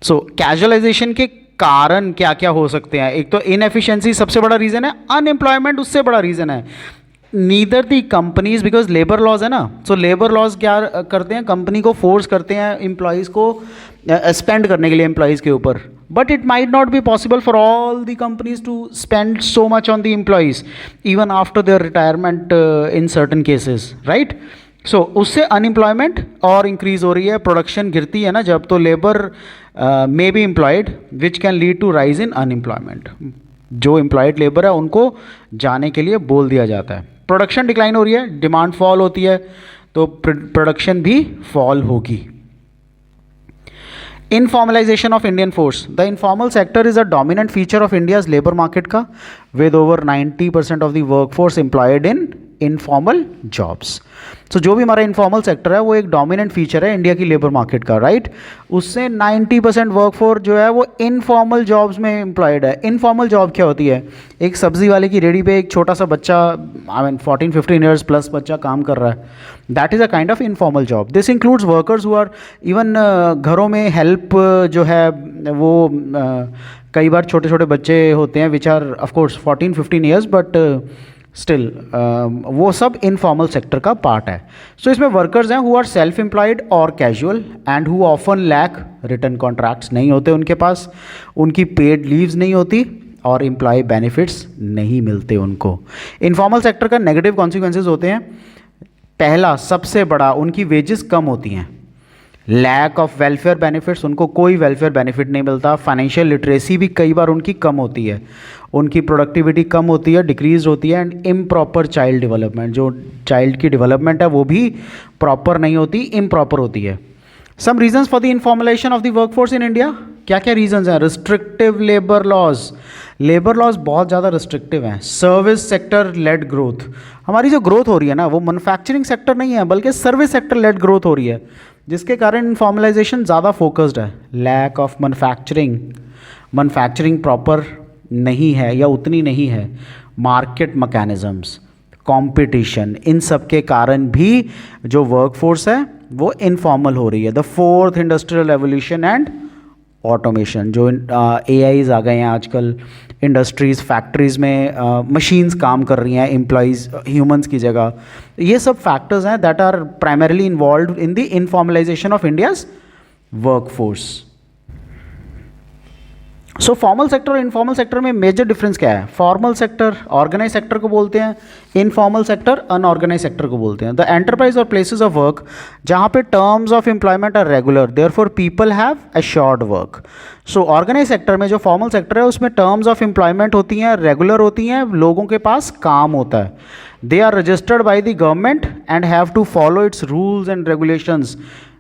So casualization के कारण क्या क्या हो सकते हैं? एक तो inefficiency सबसे बड़ा रीज़न है, अनएम्प्लॉयमेंट उससे बड़ा रीज़न है। Neither the companies, because labour laws है ना, सो लेबर लॉज क्या करते हैं? कंपनी को फोर्स करते हैं एम्प्लॉयज़ को स्पेंड करने के लिए एम्प्लॉयज़ के ऊपर, but it might not be possible for all the companies to spend so much on the employees even after their retirement in certain cases, right? So उससे अनएम्प्लॉयमेंट और इंक्रीज हो रही है, प्रोडक्शन गिरती है ना जब, तो labour may be employed which can lead to rise in unemployment. जो एम्प्लॉयड लेबर है उनको जाने के लिए बोल दिया जाता है। प्रोडक्शन डिक्लाइन हो रही है, डिमांड फॉल होती है, तो प्रोडक्शन भी फॉल होगी। Informalisation of Indian force, the informal sector is a dominant feature of India's labour market का, with over 90% of the workforce employed in informal jobs. So जो भी हमारा इनफॉर्मल सेक्टर है वो एक डोमिनेंट फीचर है इंडिया की लेबर मार्केट का, राइट? उससे 90% वर्कफोर्स जो है वो इनफॉर्मल जॉब्स में एम्प्लॉयड है। इनफॉर्मल जॉब क्या होती है? एक सब्जी वाले की रेडी पे एक छोटा सा बच्चा, आई मीन 14-15 ईयर्स प्लस बच्चा काम कर रहा है, that is a kind of informal job. This includes workers who are even घरों में हेल्प जो है वो कई बार छोटे छोटे बच्चे होते हैं which are of course 14-15 years, but still वो सब इनफॉर्मल सेक्टर का पार्ट है। सो इसमें वर्कर्स हैं हु आर सेल्फ एम्प्लॉयड और casual and who often lack written contracts, नहीं होते उनके पास, उनकी पेड लीव्स नहीं होती और एम्प्लॉय बेनिफिट्स नहीं मिलते उनको। इनफॉर्मल सेक्टर का नेगेटिव कॉन्सिक्वेंसेज होते हैं। पहला सबसे बड़ा, उनकी वेजेस कम होती हैं, लैक ऑफ वेलफेयर बेनिफिट्स, उनको कोई वेलफेयर बेनिफिट नहीं मिलता। फाइनेंशियल लिटरेसी भी कई बार उनकी कम होती है, उनकी प्रोडक्टिविटी कम होती है, डिक्रीज होती है। एंड इम्प्रॉपर चाइल्ड डेवलपमेंट, जो चाइल्ड की डेवलपमेंट है वो भी प्रॉपर नहीं होती, इम्प्रॉपर होती है। Some reasons for the informalisation of the workforce in India, क्या क्या रीजन्स हैं? Restrictive labour laws, labour laws बहुत ज़्यादा रिस्ट्रिक्टिव हैं। सर्विस सेक्टर लेड ग्रोथ, हमारी जो ग्रोथ हो रही है ना वो मैन्युफैक्चरिंग सेक्टर नहीं है बल्कि सर्विस सेक्टर लेड ग्रोथ हो रही है, जिसके कारण इनफॉर्मलाइजेशन ज़्यादा फोकस्ड है। Lack of manufacturing, manufacturing proper नहीं है या उतनी नहीं है। मार्केट मैकेनिज़म्स, कंपटीशन, इन सब के कारण भी जो वर्कफोर्स है वो इनफॉर्मल हो रही है। The fourth industrial revolution and automation, जो AIs आ गए हैं आजकल, इंडस्ट्रीज़ फैक्ट्रीज़ में मशीन्स काम कर रही हैं एम्प्लॉयज़ ह्यूमंस की जगह, ये सब फैक्टर्स हैं that are primarily involve in the informalisation of India's workforce. So formal sector और इनफॉर्मल सेक्टर में मेजर डिफरेंस क्या है? फॉर्मल सेक्टर ऑर्गेनाइज सेक्टर को बोलते हैं, इनफॉर्मल सेक्टर अनऑर्गेनाइज सेक्टर को बोलते हैं। द एंटरप्राइज और प्लेसेस ऑफ वर्क जहाँ पे terms of employment are regular, therefore people have assured work. So organise sector में जो फॉर्मल सेक्टर है उसमें टर्म्स ऑफ एम्प्लॉयमेंट होती हैं, रेगुलर होती हैं, लोगों के पास काम होता है। They are registered by the government and have to follow its rules and regulations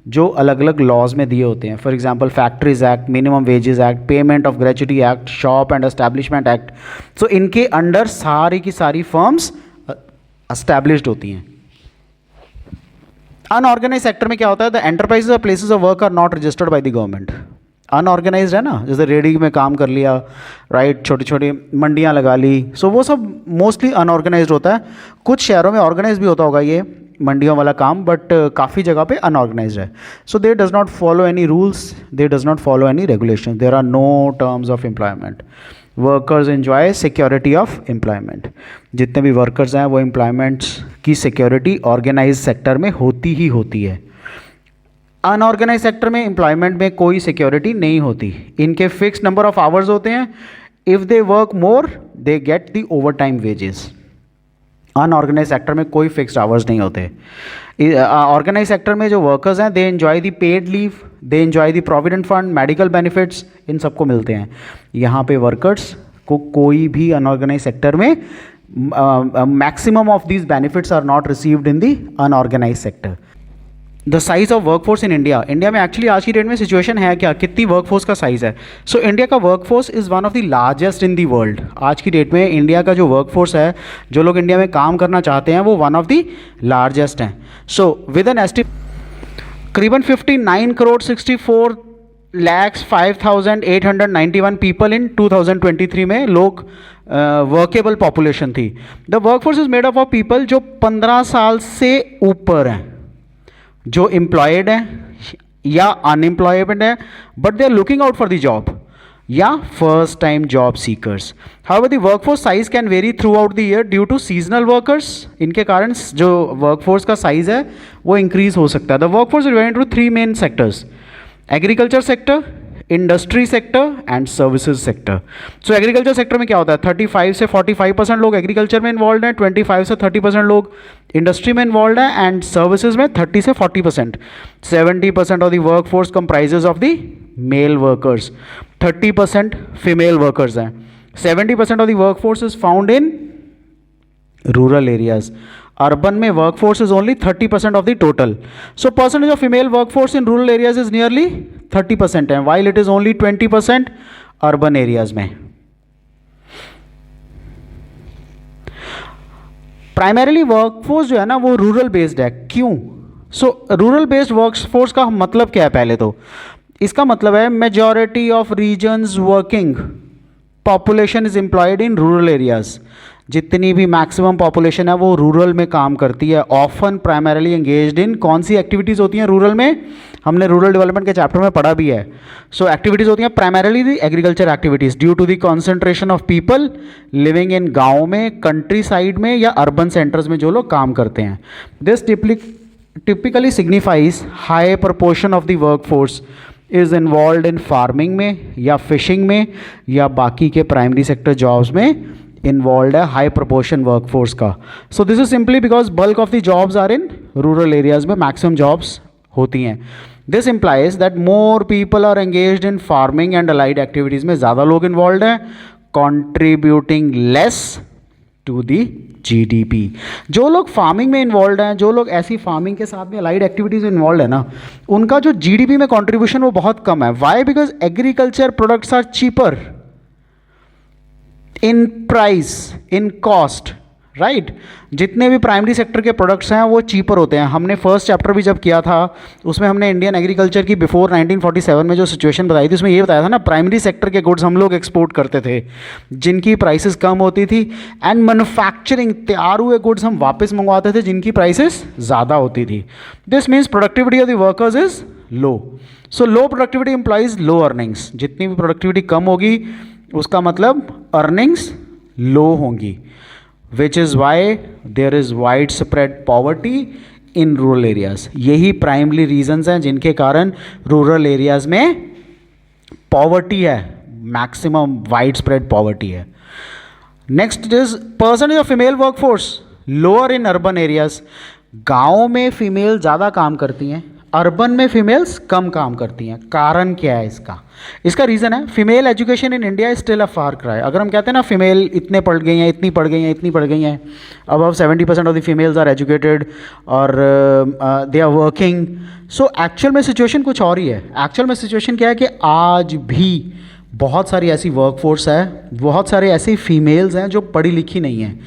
जो अलग अलग लॉज में दिए होते हैं। For example factories act, minimum wages act, payment of gratuity act, shop and establishment act. So इनके under सारी की सारी फर्म्स एस्टैब्लिश्ड होती हैं। अनऑर्गेनाइज सेक्टर में क्या होता है? द एंटरप्राइजेज और places of work are not registered by the government. Unorganised है ना, जैसे रेडी में काम कर लिया, राइट, छोटी छोटी मंडियाँ लगा ली, सो वो सब मोस्टली अनऑर्गेनाइज्ड होता है। कुछ शहरों में ऑर्गेनाइज भी होता होगा ये, मंडियों वाला काम, बट काफ़ी जगह पे अनऑर्गेनाइज्ड है. So they does not follow any rules, they does not follow any regulation, there are no terms of employment. Workers enjoy security of employment. जितने भी वर्कर्स हैं वो एम्प्लॉयमेंट्स की सिक्योरिटी ऑर्गेनाइज सेक्टर में होती ही होती है. अनऑर्गेनाइज सेक्टर में एम्प्लॉयमेंट में कोई सिक्योरिटी नहीं होती. इनके फिक्स नंबर ऑफ आवर्स होते हैं. If they work more they get the overtime wages. Unorganise sector में कोई फिक्स्ड आवर्स नहीं होते. ऑर्गेनाइज सेक्टर में जो वर्कर्स हैं they enjoy the paid leave, they enjoy the provident fund, medical benefits, इन सबको मिलते हैं. यहाँ पे वर्कर्स को कोई भी अनऑर्गेनाइज सेक्टर में maximum of these benefits are not received in the unorganized sector. The size of workforce in India. India में एक्चुअली आज की डेट में सिचुएशन है क्या, कितनी वर्कफोर्स का साइज़ है. सो इंडिया का workforce is one of the largest in the world. आज की डेट में इंडिया का जो वर्कफोर्स है, जो लोग इंडिया में काम करना चाहते हैं, वो वन ऑफ द लार्जेस्ट हैं. सो विद एन करीबन 59 करोड़ 64 लैक्स 5,891 पीपल इन 2023 में लोग वर्केबल पॉपुलेशन थी. The workforce is made up of people जो 15 साल से ऊपर हैं, जो एम्प्लॉयड हैं या अनएम्प्लॉयड हैं, but they are looking out for the job, या first time job seekers. However the workforce size can vary throughout the year due to seasonal workers. इनके कारण जो वर्कफोर्स का साइज है वो इंक्रीज हो सकता है. The workforce is divided into 3 main sectors: agriculture sector, industry sector and services sector. So agriculture sector में क्या होता है, 35 से 45% लोग एग्रीकल्चर में इन्वॉल्व हैं, 25 से 30% लोग इंडस्ट्री में इन्वॉल्व हैं, एंड सर्विसेज में 30 से 40%. 70% of the work force comprises of the male workers, 30% female workers हैं. 70% of the work force is found in rural areas. Urban में workforce is only 30% of the total. So percentage of female workforce in rural areas is nearly 30% है, while it is only 20% urban areas में. Primarily workforce जो है ना वो rural based है. क्यों? सो rural based workforce का मतलब क्या है? पहले तो इसका मतलब है majority of reasons working population is employed in rural areas. जितनी भी मैक्सिमम पॉपुलेशन है वो रूरल में काम करती है. ऑफन प्राइमरीली एंगेज्ड इन कौन सी एक्टिविटीज़ होती हैं रूरल में? हमने रूरल डेवलपमेंट के चैप्टर में पढ़ा भी है. सो एक्टिविटीज़ होती हैं primarily the agriculture activities due to the concentration of people living in गाँव में, कंट्री साइड में या अर्बन सेंटर्स में जो लोग काम करते हैं. This typically signifies high proportion of the work force is involve in farming में या फिशिंग में या बाकी के प्राइमरी सेक्टर जॉब्स में इन्वॉल्व है हाई प्रपोर्शन वर्कफोर्स का. So this is simply because bulk of the jobs are in rural areas में मैक्सिमम जॉब्स होती हैं. This implies that more people are engaged in farming and allied activities में ज़्यादा लोग involve हैं, contributing less to the GDP. जो लोग farming में इन्वॉल्व हैं, जो लोग ऐसी फार्मिंग के साथ में अलाइड एक्टिविटीज़ में इन्वॉल्व है ना, उनका जो GDP में कॉन्ट्रीब्यूशन वो बहुत कम है. Why? Because agriculture products are cheaper in price, in cost, right. जितने भी प्राइमरी सेक्टर के प्रोडक्ट्स हैं वो चीपर होते हैं. हमने फर्स्ट चैप्टर भी जब किया था उसमें हमने इंडियन एग्रीकल्चर की बिफोर 1947 में जो सिचुएशन बताई थी उसमें ये बताया था ना, प्राइमरी सेक्टर के गुड्स हम लोग एक्सपोर्ट करते थे जिनकी प्राइसेस कम होती थी, एंड मैन्युफैक्चरिंग तैयार हुए गुड्स हम वापस मंगवाते थे जिनकी प्राइसेस ज़्यादा होती थी. This means productivity of the workers is low. So low productivity implies low earnings. जितनी भी प्रोडक्टिविटी कम होगी उसका मतलब अर्निंग्स लो होंगी, which is why there is wide spread poverty in rural areas. यही प्राइमरी रीजंस हैं जिनके कारण रूरल एरियाज में पॉवर्टी है, मैक्सिमम वाइड स्प्रेड पॉवर्टी है. Next is percentage of female workforce lower in urban areas. गाँव में फीमेल ज़्यादा काम करती हैं, अर्बन में फीमेल्स कम काम करती हैं. कारण क्या है इसका? इसका रीज़न है female education in India is still a far cry. अगर हम कहते हैं ना फीमेल इतने पढ़ गई हैं, इतनी पढ़ गई हैं, इतनी पढ़ गई हैं, above 70% of the females are educated और they are working. So actual में सिचुएशन कुछ और ही है. एक्चुअल में सिचुएशन क्या है कि आज भी बहुत सारी ऐसी वर्कफोर्स है, बहुत सारे ऐसी फीमेल्स हैं जो पढ़ी लिखी नहीं हैं,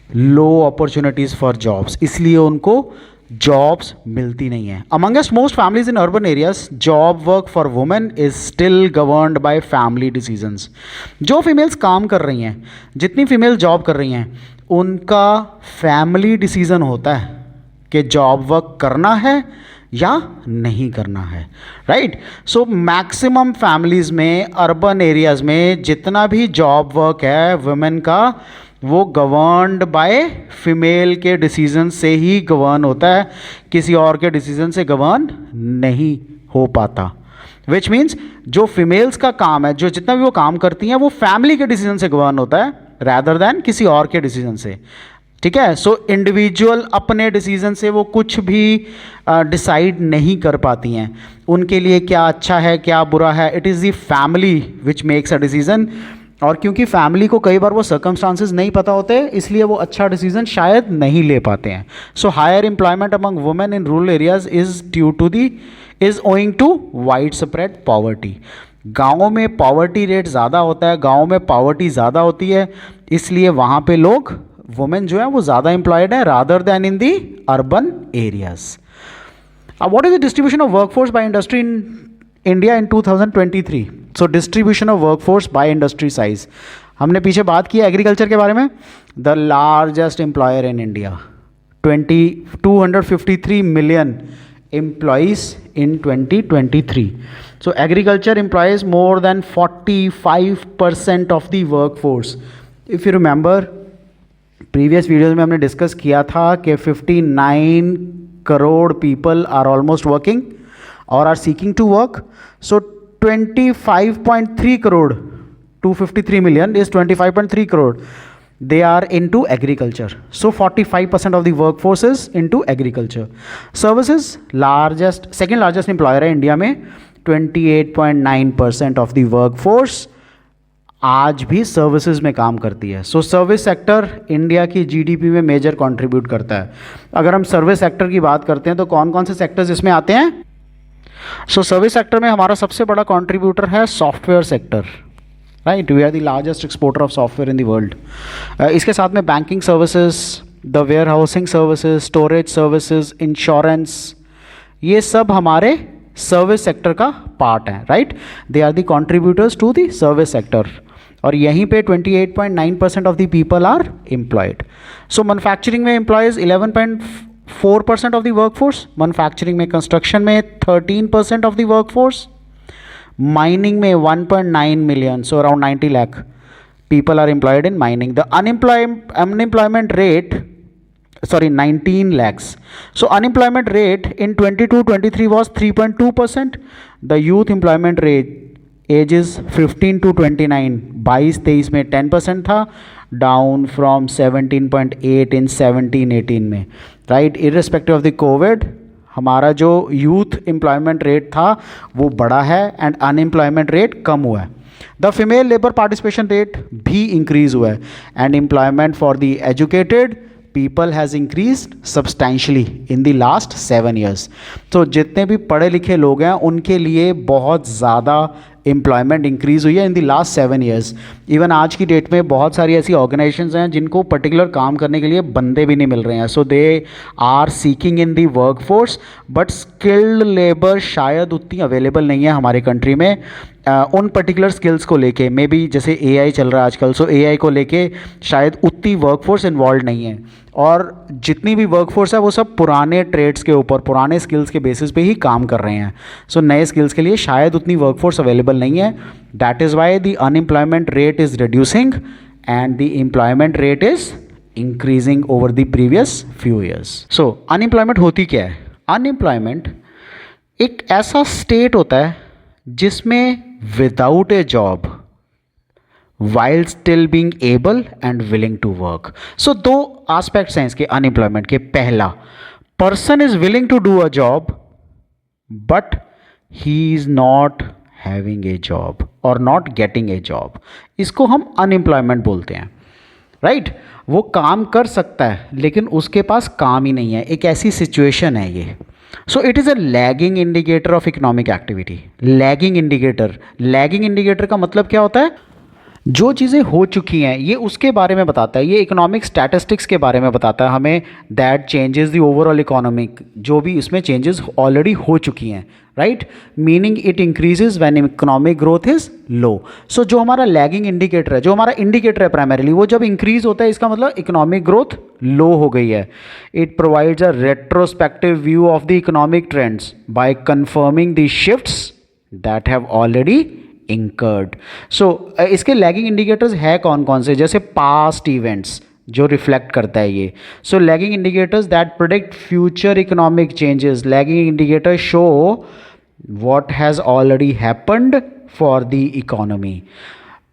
लो अपॉर्चुनिटीज़ फॉर जॉब्स, इसलिए उनको जॉब्स मिलती नहीं है. Amongst most families in urban areas job work for women is still governed bye family decisions. जो फीमेल्स काम कर रही हैं, जितनी फीमेल जॉब कर रही हैं, उनका फैमिली डिसीजन होता है कि जॉब वर्क करना है या नहीं करना है, राइट। सो मैक्सिमम फैमिलीज़ में, अर्बन एरियाज़ में जितना भी जॉब वर्क है वुमेन का, वो गवर्नड बाय फीमेल के डिसीजन से ही गवर्न होता है, किसी और के डिसीजन से गवर्न नहीं हो पाता। विच मीन्स जो फीमेल्स का काम है, जो जितना भी वो काम करती हैं, वो फैमिली के डिसीजन से गवर्न होता है रैदर दैन किसी और के डिसीजन से, ठीक है। सो इंडिविजुअल अपने डिसीजन से वो कुछ भी डिसाइड नहीं कर पाती हैं, उनके लिए क्या अच्छा है क्या बुरा है, it is the family which makes a decision. और क्योंकि फैमिली को कई बार वो सर्कमस्टांसेस नहीं पता होते, इसलिए वो अच्छा डिसीजन शायद नहीं ले पाते हैं। So higher employment among women in rural areas is owing to wide spread poverty. गाँवों में पॉवर्टी रेट ज़्यादा होता है, गाँवों में पॉवर्टी ज़्यादा होती है, इसलिए वहाँ पे लोग, वुमेन जो है वो ज़्यादा एम्प्लॉयड है rather than in the urban areas. What is the distribution of workforce by industry in India in 2023? So distribution of workforce by industry size, हमने पीछे बात की एग्रीकल्चर के बारे में। The largest employer in India, 253 million employees in 2023. So agriculture employs more than 45% of the workforce. If you remember, previous videos में हमने discuss किया था कि 59 crore people are almost working or are seeking to work. So 25.3 crore, 253 million is 25.3 crore. They are into agriculture. So 45% of the workforce is into agriculture. Services, second largest employer है India में, 28.9% of the workforce आज भी services में काम करती है। So service sector India की GDP में मेजर कंट्रीब्यूट करता है। अगर हम सर्विस सेक्टर की बात करते हैं तो कौन कौन से सेक्टर्स इसमें आते हैं? सो सर्विस सेक्टर में हमारा सबसे बड़ा कंट्रीब्यूटर है software sector, right. We are the largest exporter of software in the world. इसके साथ में banking services, the warehousing services, storage services, insurance, ये सब हमारे सर्विस सेक्टर का पार्ट है, right. They are the contributors to the service sector, और यहीं पे 28.9% of the people are employed. So manufacturing में employs 11.4% of the workforce, manufacturing में, कंस्ट्रक्शन में 13% ऑफ द वर्कफोर्स, माइनिंग में 1.9 million, so around 90 lakh people are employed in mining. The unemployment rate, 19 lakhs. So unemployment rate in 22-23 was 3.2%. The youth employment rate ages 15 to 29, 22-23 में 10% था, down from 17.8 in 17-18 में, right. Irrespective of the COVID, हमारा जो youth employment rate था वो बढ़ा है and unemployment rate कम हुआ है। The female labour participation rate भी इंक्रीज हुआ है and employment for the educated people has increased substantially in the last 7 years. तो जितने भी पढ़े लिखे लोग हैं उनके लिए बहुत ज़्यादा एम्प्लॉयमेंट इंक्रीज़ हुई है in the last 7 years. Even आज की डेट में बहुत सारी ऐसी ऑर्गेनाइजेशंस हैं जिनको पर्टिकुलर काम करने के लिए बंदे भी नहीं मिल रहे हैं. So they are seeking in the work force, but skilled labour शायद उतनी अवेलेबल नहीं है हमारे कंट्री में उन पर्टिकुलर स्किल्स को लेके. मे बी जैसे AI चल रहा है आजकल, सो AI को लेके शायद उतनी वर्कफोर्स इन्वॉल्व नहीं है, और जितनी भी वर्कफोर्स है वो सब पुराने ट्रेड्स के ऊपर, पुराने स्किल्स के बेसिस पे ही काम कर रहे हैं. सो नए स्किल्स के लिए शायद उतनी वर्कफोर्स अवेलेबल नहीं है. That is why the unemployment rate is reducing and the employment rate is increasing over the previous few years. So unemployment होती क्या है? अनएम्प्लॉयमेंट एक ऐसा स्टेट होता है जिसमें without A job while still being able and willing to work. So दो aspects हैं इसके अनएम्प्लॉयमेंट के. पहला, person is willing to do a job but he is not having a job or not getting a job. इसको हम unemployment बोलते हैं, right. वो काम कर सकता है लेकिन उसके पास काम ही नहीं है, एक ऐसी सिचुएशन है ये. सो it is a lagging indicator of economic activity. Lagging indicator का मतलब क्या होता है? जो चीज़ें हो चुकी हैं ये उसके बारे में बताता है, ये इकोनॉमिक स्टैटिस्टिक्स के बारे में बताता है हमें, that changes the overall economic, जो भी इसमें चेंजेस ऑलरेडी हो चुकी हैं, right, meaning it increases when economic growth is low. So जो हमारा लैगिंग इंडिकेटर है, जो हमारा इंडिकेटर है प्राइमरीली, वो जब इंक्रीज होता है इसका मतलब इकोनॉमिक ग्रोथ लो हो गई है। It provides a retrospective view of the economic trends by confirming the shifts that have already incurred. So इसके लैगिंग इंडिकेटर्स है कौन कौन से, जैसे पास्ट इवेंट्स जो रिफ्लेक्ट करता है ये। So lagging indicators that predict future economic changes, lagging indicators show what has already happened for the economy.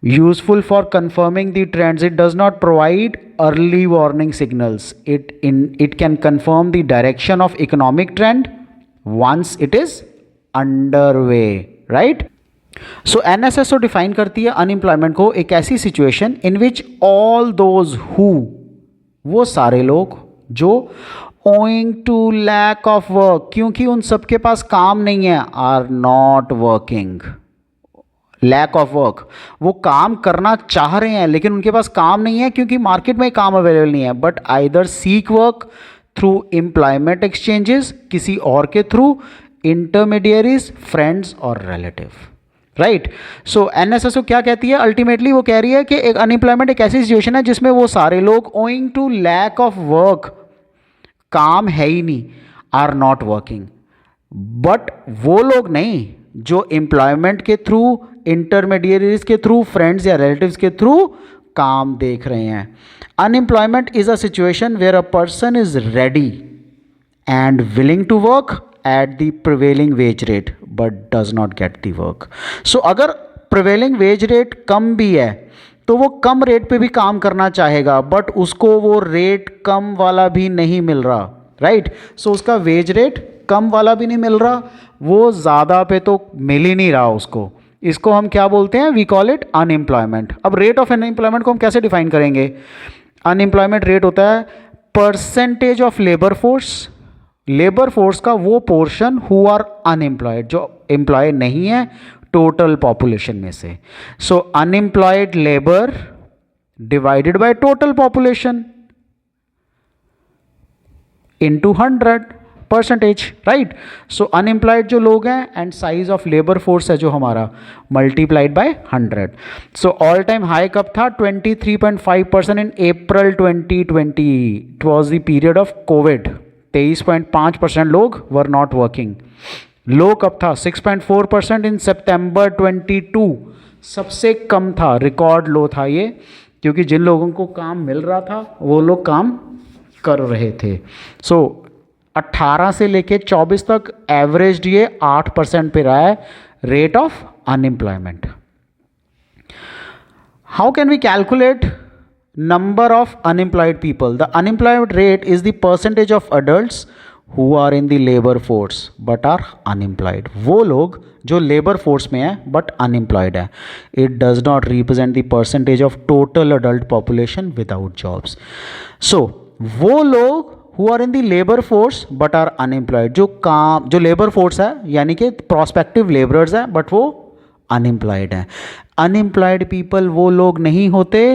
Useful for confirming the trends. It does not provide early warning signals. It can confirm the direction of economic trend once it is underway, right? So NSSO define करती है unemployment को एक ऐसी situation in which all those who, वो सारे लोग जो owing to lack of work, क्योंकि उन सबके पास काम नहीं है, are not working. Lack of work, वो काम करना चाह रहे हैं लेकिन उनके पास काम नहीं है क्योंकि मार्केट में काम अवेलेबल नहीं है, but either seek work through employment exchanges, किसी और के थ्रू, इंटरमीडियरीज, फ्रेंड्स और रिलेटिव, राइट। सो एनएसएसओ क्या कहती है अल्टीमेटली, वो कह रही है कि एक अनएम्प्लॉयमेंट एक ऐसी सिचुएशन है जिसमें वो सारे लोग owing to lack of work, काम है ही नहीं, आर नॉट वर्किंग। बट वो लोग नहीं जो एम्प्लॉयमेंट के थ्रू, इंटरमीडियरीज के थ्रू, फ्रेंड्स या रिलेटिव्स के थ्रू काम देख रहे हैं। Unemployment is a situation where a person is ready and willing to work at the prevailing wage rate but does not get the work. So अगर prevailing wage rate कम भी है तो वो कम रेट पे भी काम करना चाहेगा, बट उसको वो रेट कम वाला भी नहीं मिल रहा, राइट। सो उसका वेज रेट कम वाला भी नहीं मिल रहा, वो ज़्यादा पे तो मिल ही नहीं रहा उसको। इसको हम क्या बोलते हैं, वी कॉल इट अनएम्प्लॉयमेंट। अब रेट ऑफ अनएम्प्लॉयमेंट को हम कैसे डिफाइन करेंगे? अनएम्प्लॉयमेंट रेट होता है percentage of labour force, labour force का वो पोर्शन हु आर अनएम्प्लॉयड, जो एम्प्लॉय नहीं है टोटल पॉपुलेशन में से। So unemployed labour divided by total population into 100 percentage, right. So unemployed जो लोग हैं and size of labour force है जो हमारा, multiplied by 100। So all time high कब था? 23.5% इन अप्रैल 2020। It was the period of Covid. 23.5% लोग वर नॉट वर्किंग। लो कब था? 6.4% इन सितंबर 22। सबसे कम था, रिकॉर्ड लो था ये, क्योंकि जिन लोगों को काम मिल रहा था वो लोग काम कर रहे थे। सो 18 से लेके 24 तक एवरेज ये 8% पे रहा है rate of unemployment. How can we calculate number of unemployed people? The unemployment rate is the percentage of adults who are in the labor force but are unemployed. वो लोग जो labor force में है but unemployed है. It does not represent the percentage of total adult population without jobs. So वो लोग who are in the labor force but are unemployed, जो labor force है यानी कि prospective laborers है but वो unemployed है. Unemployed people वो लोग नहीं होते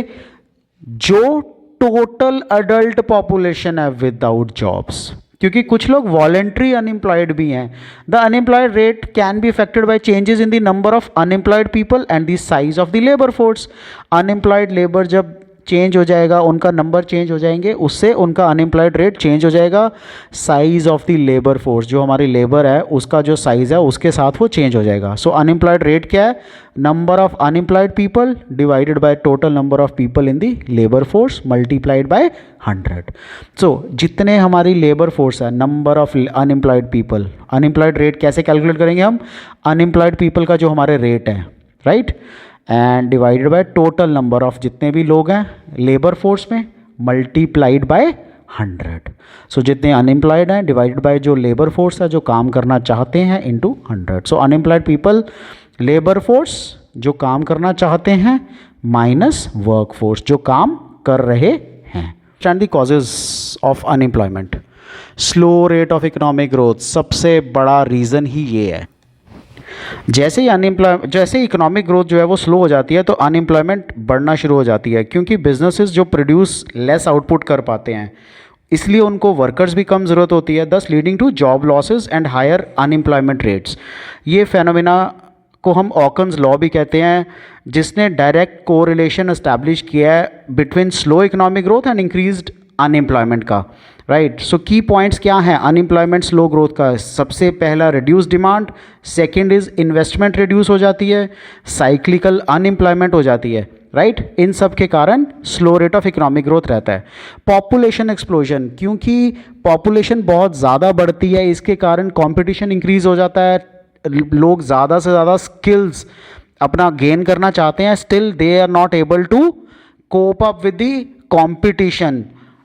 जो टोटल अडल्ट पॉपुलेशन है विदाउट जॉब्स, क्योंकि कुछ लोग वॉलेंट्री अनएम्प्लॉयड भी हैं. The unemployed rate can be affected by changes in the number of unemployed people and the size of the labour force. Unemployed labour जब चेंज हो जाएगा, उनका नंबर चेंज हो जाएंगे, उससे उनका अनएम्प्लॉयड रेट चेंज हो जाएगा. Size of the labour force, जो हमारी लेबर है उसका जो साइज़ है उसके साथ वो चेंज हो जाएगा. सो अनएम्प्लॉयड रेट क्या है? Number of unemployed people divided by total number of people in the labour force multiplied by 100. सो जितने हमारी लेबर फोर्स है, number of unemployed people, unemployed rate कैसे कैलकुलेट करेंगे हम? अनएम्प्लॉयड पीपल का जो हमारे रेट है, right, and divided by total number of जितने भी लोग हैं लेबर फोर्स में मल्टीप्लाइड बाय 100. सो जितने अनएम्प्लॉयड हैं डिवाइडेड बाय जो लेबर फोर्स है जो काम करना चाहते हैं इनटू 100. सो अनएम्प्लॉयड पीपल, लेबर फोर्स जो काम करना चाहते हैं, माइनस वर्क फोर्स जो काम कर रहे हैं. Understand the causes of unemployment. Slow rate of economic growth, सबसे बड़ा रीज़न ही ये है. जैसे ही इकोनॉमिक ग्रोथ जो है वो स्लो हो जाती है तो अनएम्प्लॉयमेंट बढ़ना शुरू हो जाती है, क्योंकि बिजनेसेस जो प्रोड्यूस लेस आउटपुट कर पाते हैं इसलिए उनको वर्कर्स भी कम ज़रूरत होती है, thus leading to job losses and higher unemployment rates. ये फेनोमेना को हम ऑकन्स लॉ भी कहते हैं, जिसने डायरेक्ट कोरिलेशन एस्टैब्लिश किया है between slow economic growth and increased unemployment का। राइट, सो की पॉइंट्स क्या हैं अनएम्प्लॉयमेंट स्लो ग्रोथ का? सबसे पहला reduce demand, second is investment reduce हो जाती है, साइक्लिकल अनएम्प्लॉयमेंट हो जाती है। राइट, इन सब के कारण slow rate of economic growth रहता है। पॉपुलेशन एक्सप्लोजन, क्योंकि पॉपुलेशन बहुत ज़्यादा बढ़ती है इसके कारण कंपटीशन इंक्रीज हो जाता है, लोग ज़्यादा से ज़्यादा स्किल्स अपना गेन करना चाहते हैं, still they are not able to cope up with the competition.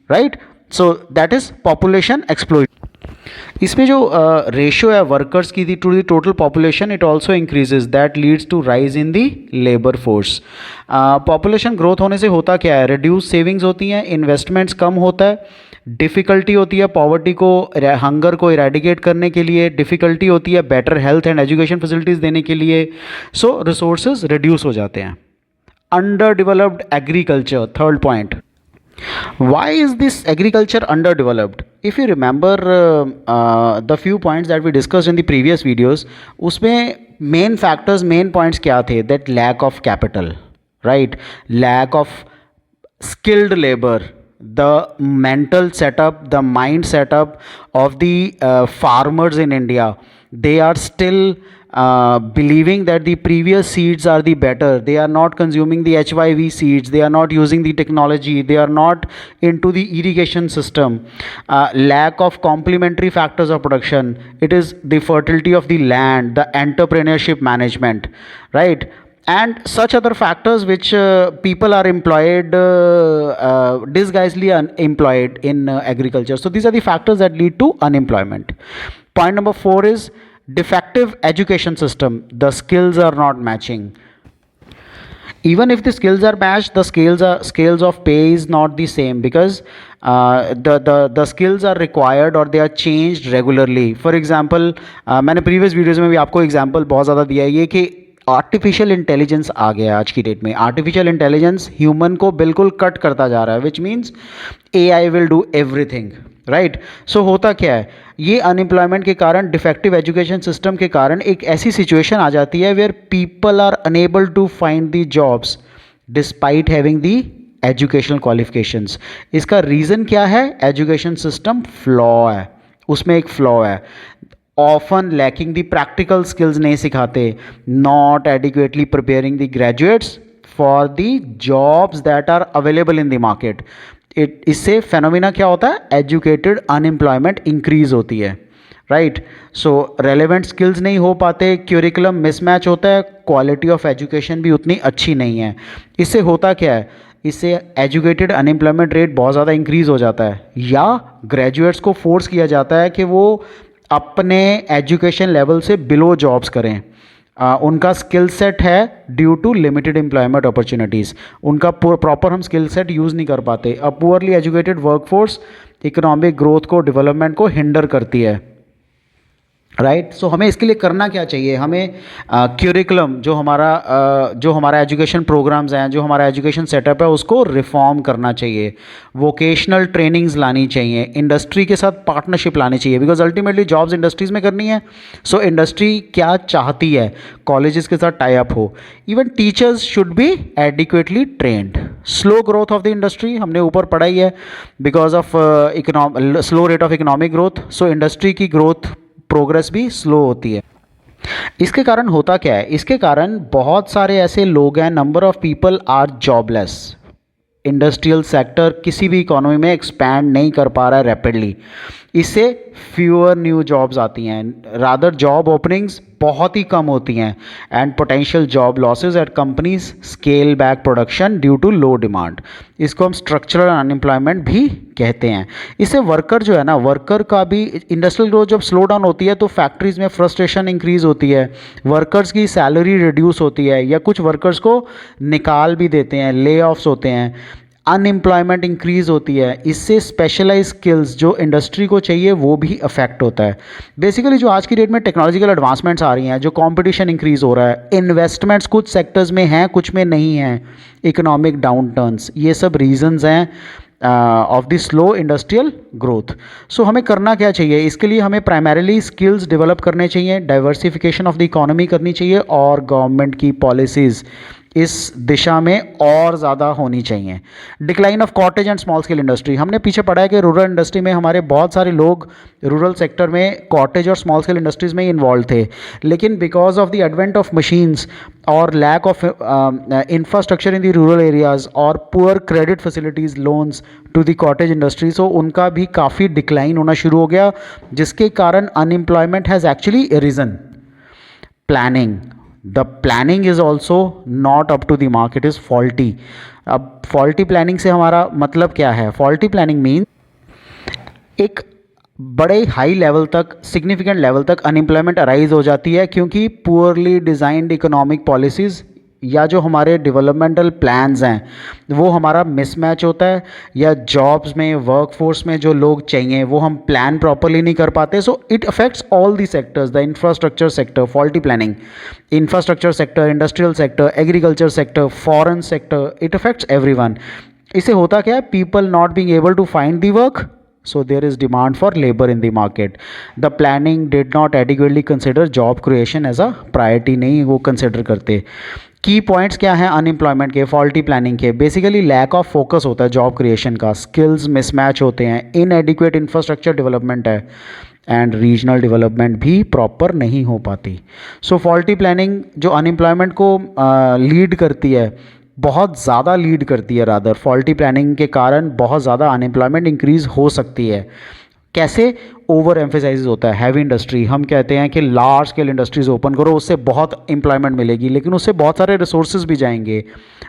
Right, so that is population explosion. इसमें जो रेशियो है वर्कर्स की to the total population, it also increases, that leads to rise in the labour force. Population growth होने से होता क्या है? Reduce savings होती हैं, इन्वेस्टमेंट्स कम होता है, डिफ़िकल्टी होती है पॉवर्टी को, हंगर को इरेडिकेट करने के लिए, डिफ़िकल्टी होती है better health and education facilities देने के लिए, सो रिसोर्सेज रिड्यूस हो जाते हैं। Under developed agriculture, third point. Why is this agriculture underdeveloped? If you remember the few points that we discussed in the previous videos, उसमें main factors, main points क्या थे? That lack of capital, right? Lack of skilled labor, the mental setup, the mind setup of the farmers in India. They are still believing that the previous seeds are the better. They are not consuming the HYV seeds. They are not using the technology. They are not into the irrigation system. Lack of complementary factors of production. It is the fertility of the land, the entrepreneurship management, right? And such other factors which people are employed, disguisedly unemployed in agriculture. So these are the factors that lead to unemployment. Point number 4 is defective education system. The skills are not matching. Even if the skills are matched, the scales of pay is not the same, because the skills are required or they are changed regularly. For example, मैंने previous videos में भी आपको example बहुत ज़्यादा दिया है, ये कि आर्टिफिशियल इंटेलिजेंस आ गया आज की डेट में। आर्टिफिशियल इंटेलिजेंस ह्यूमन को बिल्कुल कट करता जा रहा है, which means AI will do everything. Right, so होता क्या है, ये अनएम्प्लॉयमेंट के कारण, डिफेक्टिव एजुकेशन सिस्टम के कारण एक ऐसी सिचुएशन आ जाती है where people are unable to find the jobs despite having the educational qualifications. इसका रीज़न क्या है? एजुकेशन सिस्टम फ्लॉ है, उसमें एक फ्लॉ है। Often lacking the practical skills नहीं सिखाते, not adequately preparing the graduates for the jobs that are available in the market. इससे फेनोमिना क्या होता है? एजुकेटेड अनएम्प्लॉयमेंट इंक्रीज होती है। राइट, सो रेलेवेंट स्किल्स नहीं हो पाते, क्यूरिकुलम मिसमैच होता है, क्वालिटी ऑफ एजुकेशन भी उतनी अच्छी नहीं है। इससे होता क्या है? इससे एजुकेटेड अनएम्प्लॉयमेंट रेट बहुत ज़्यादा इंक्रीज हो जाता है, या ग्रेजुएट्स को फोर्स किया जाता है कि वो अपने एजुकेशन लेवल से बिलो जॉब्स करें। उनका स्किल सेट है due to limited employment opportunities, उनका प्रॉपर हम स्किल सेट यूज़ नहीं कर पाते। A poorly educated workforce economic growth को, डेवलपमेंट को हिंडर करती है। राइट, सो हमें इसके लिए करना क्या चाहिए? हमें क्यूरिकुलम जो हमारा एजुकेशन प्रोग्राम्स हैं, जो हमारा एजुकेशन सेटअप है, उसको रिफॉर्म करना चाहिए। वोकेशनल ट्रेनिंग्स लानी चाहिए, इंडस्ट्री के साथ पार्टनरशिप लानी चाहिए, बिकॉज अल्टीमेटली जॉब्स इंडस्ट्रीज़ में करनी है। सो इंडस्ट्री क्या चाहती है? कॉलेजेस के साथ टाई अप हो। Even teachers should be adequately trend. Slow growth of the industry हमने ऊपर पढ़ा ही है, because of slow rate of economic growth, so industry की ग्रोथ प्रोग्रेस भी स्लो होती है। इसके कारण होता क्या है? इसके कारण बहुत सारे ऐसे लोग हैं, number of people are jobless. Industrial sector किसी भी इकोनॉमी में एक्सपैंड नहीं कर पा रहा है रैपिडली, इससे फ्यूअर न्यू जॉब्स आती हैं, रादर जॉब ओपनिंग्स बहुत ही कम होती हैं, and potential job losses at companies scale back production due to low demand. इसको हम स्ट्रक्चरल अनएम्प्लॉयमेंट भी कहते हैं। इससे वर्कर जो है ना, वर्कर का भी, इंडस्ट्रियल ग्रोथ जब स्लो डाउन होती है तो फैक्ट्रीज में फ्रस्ट्रेशन इंक्रीज होती है, वर्कर्स की सैलरी रिड्यूस होती है, या कुछ वर्कर्स को निकाल भी देते हैं, ले ऑफ्स होते हैं। अनएम्प्लॉयमेंट इंक्रीज़ होती है, इससे स्पेशलाइज स्किल्स जो इंडस्ट्री को चाहिए वो भी अफेक्ट होता है। बेसिकली जो आज की डेट में टेक्नोलॉजिकल एडवांसमेंट्स आ रही हैं, जो कंपटीशन इंक्रीज़ हो रहा है, इन्वेस्टमेंट्स कुछ सेक्टर्स में हैं कुछ में नहीं हैं, इकोनॉमिक डाउन टर्न्स, ये सब रीजंस हैं of the slow industrial growth. So हमें करना क्या चाहिए, इसके लिए हमें प्राइमरीली स्किल्स डेवलप करने चाहिए, डाइवर्सिफिकेशन ऑफ द इकोनॉमी करनी चाहिए, और गवर्नमेंट की पॉलिसीज़ इस दिशा में और ज़्यादा होनी चाहिए। Decline of cottage and small scale industry, हमने पीछे पढ़ा है कि रूरल इंडस्ट्री में हमारे बहुत सारे लोग रूरल सेक्टर में कॉटेज और स्मॉल स्केल इंडस्ट्रीज़ में इन्वॉल्व थे, लेकिन because of the advent of machines और lack of infrastructure in the rural areas और poor credit facilities loans to the cottage industry, so उनका भी काफ़ी डिक्लाइन होना शुरू हो गया, जिसके कारण unemployment has actually risen. Planning, the planning is also not up to the mark, it is faulty। अब faulty planning से हमारा मतलब क्या है? faulty planning means एक बड़े हाई लेवल तक, सिग्निफिकेंट लेवल तक अनएम्प्लॉयमेंट अराइज हो जाती है क्योंकि पुअरली डिज़ाइंड इकोनॉमिक पॉलिसीज़ या जो हमारे डेवलपमेंटल प्लान्स हैं वो हमारा मिसमैच होता है, या जॉब्स में, वर्कफोर्स में जो लोग चाहिए वो हम प्लान प्रॉपरली नहीं कर पाते। So it affects all the sectors, the infrastructure sector, faulty planning, infrastructure sector, industrial sector, agriculture sector, foreign sector, it affects everyone. इससे होता क्या है, people not being able to find the work, so there is demand for labor in the market। the planning did not adequately consider job creation as a priority, नहीं वो consider करते। की points क्या हैं अनएम्प्लॉयमेंट के, faulty planning के? Basically lack of focus होता है जॉब क्रिएशन का, स्किल्स मिसमैच होते हैं, इनएडिक्वेट इंफ्रास्ट्रक्चर डेवलपमेंट है, एंड रीजनल डेवलपमेंट भी प्रॉपर नहीं हो पाती। सो फॉल्टी प्लानिंग जो अनएम्प्लॉयमेंट को लीड करती है, बहुत ज़्यादा लीड करती है, रादर फॉल्टी प्लानिंग के कारण बहुत ज़्यादा अनएम्प्लॉयमेंट इंक्रीज़ हो सकती है। कैसे? ओवर एम्फेसाइज होता है हैवी इंडस्ट्री, हम कहते हैं कि लार्ज स्केल इंडस्ट्रीज़ ओपन करो, उससे बहुत एम्प्लॉयमेंट मिलेगी, लेकिन उससे बहुत सारे रिसोर्सेज भी जाएंगे,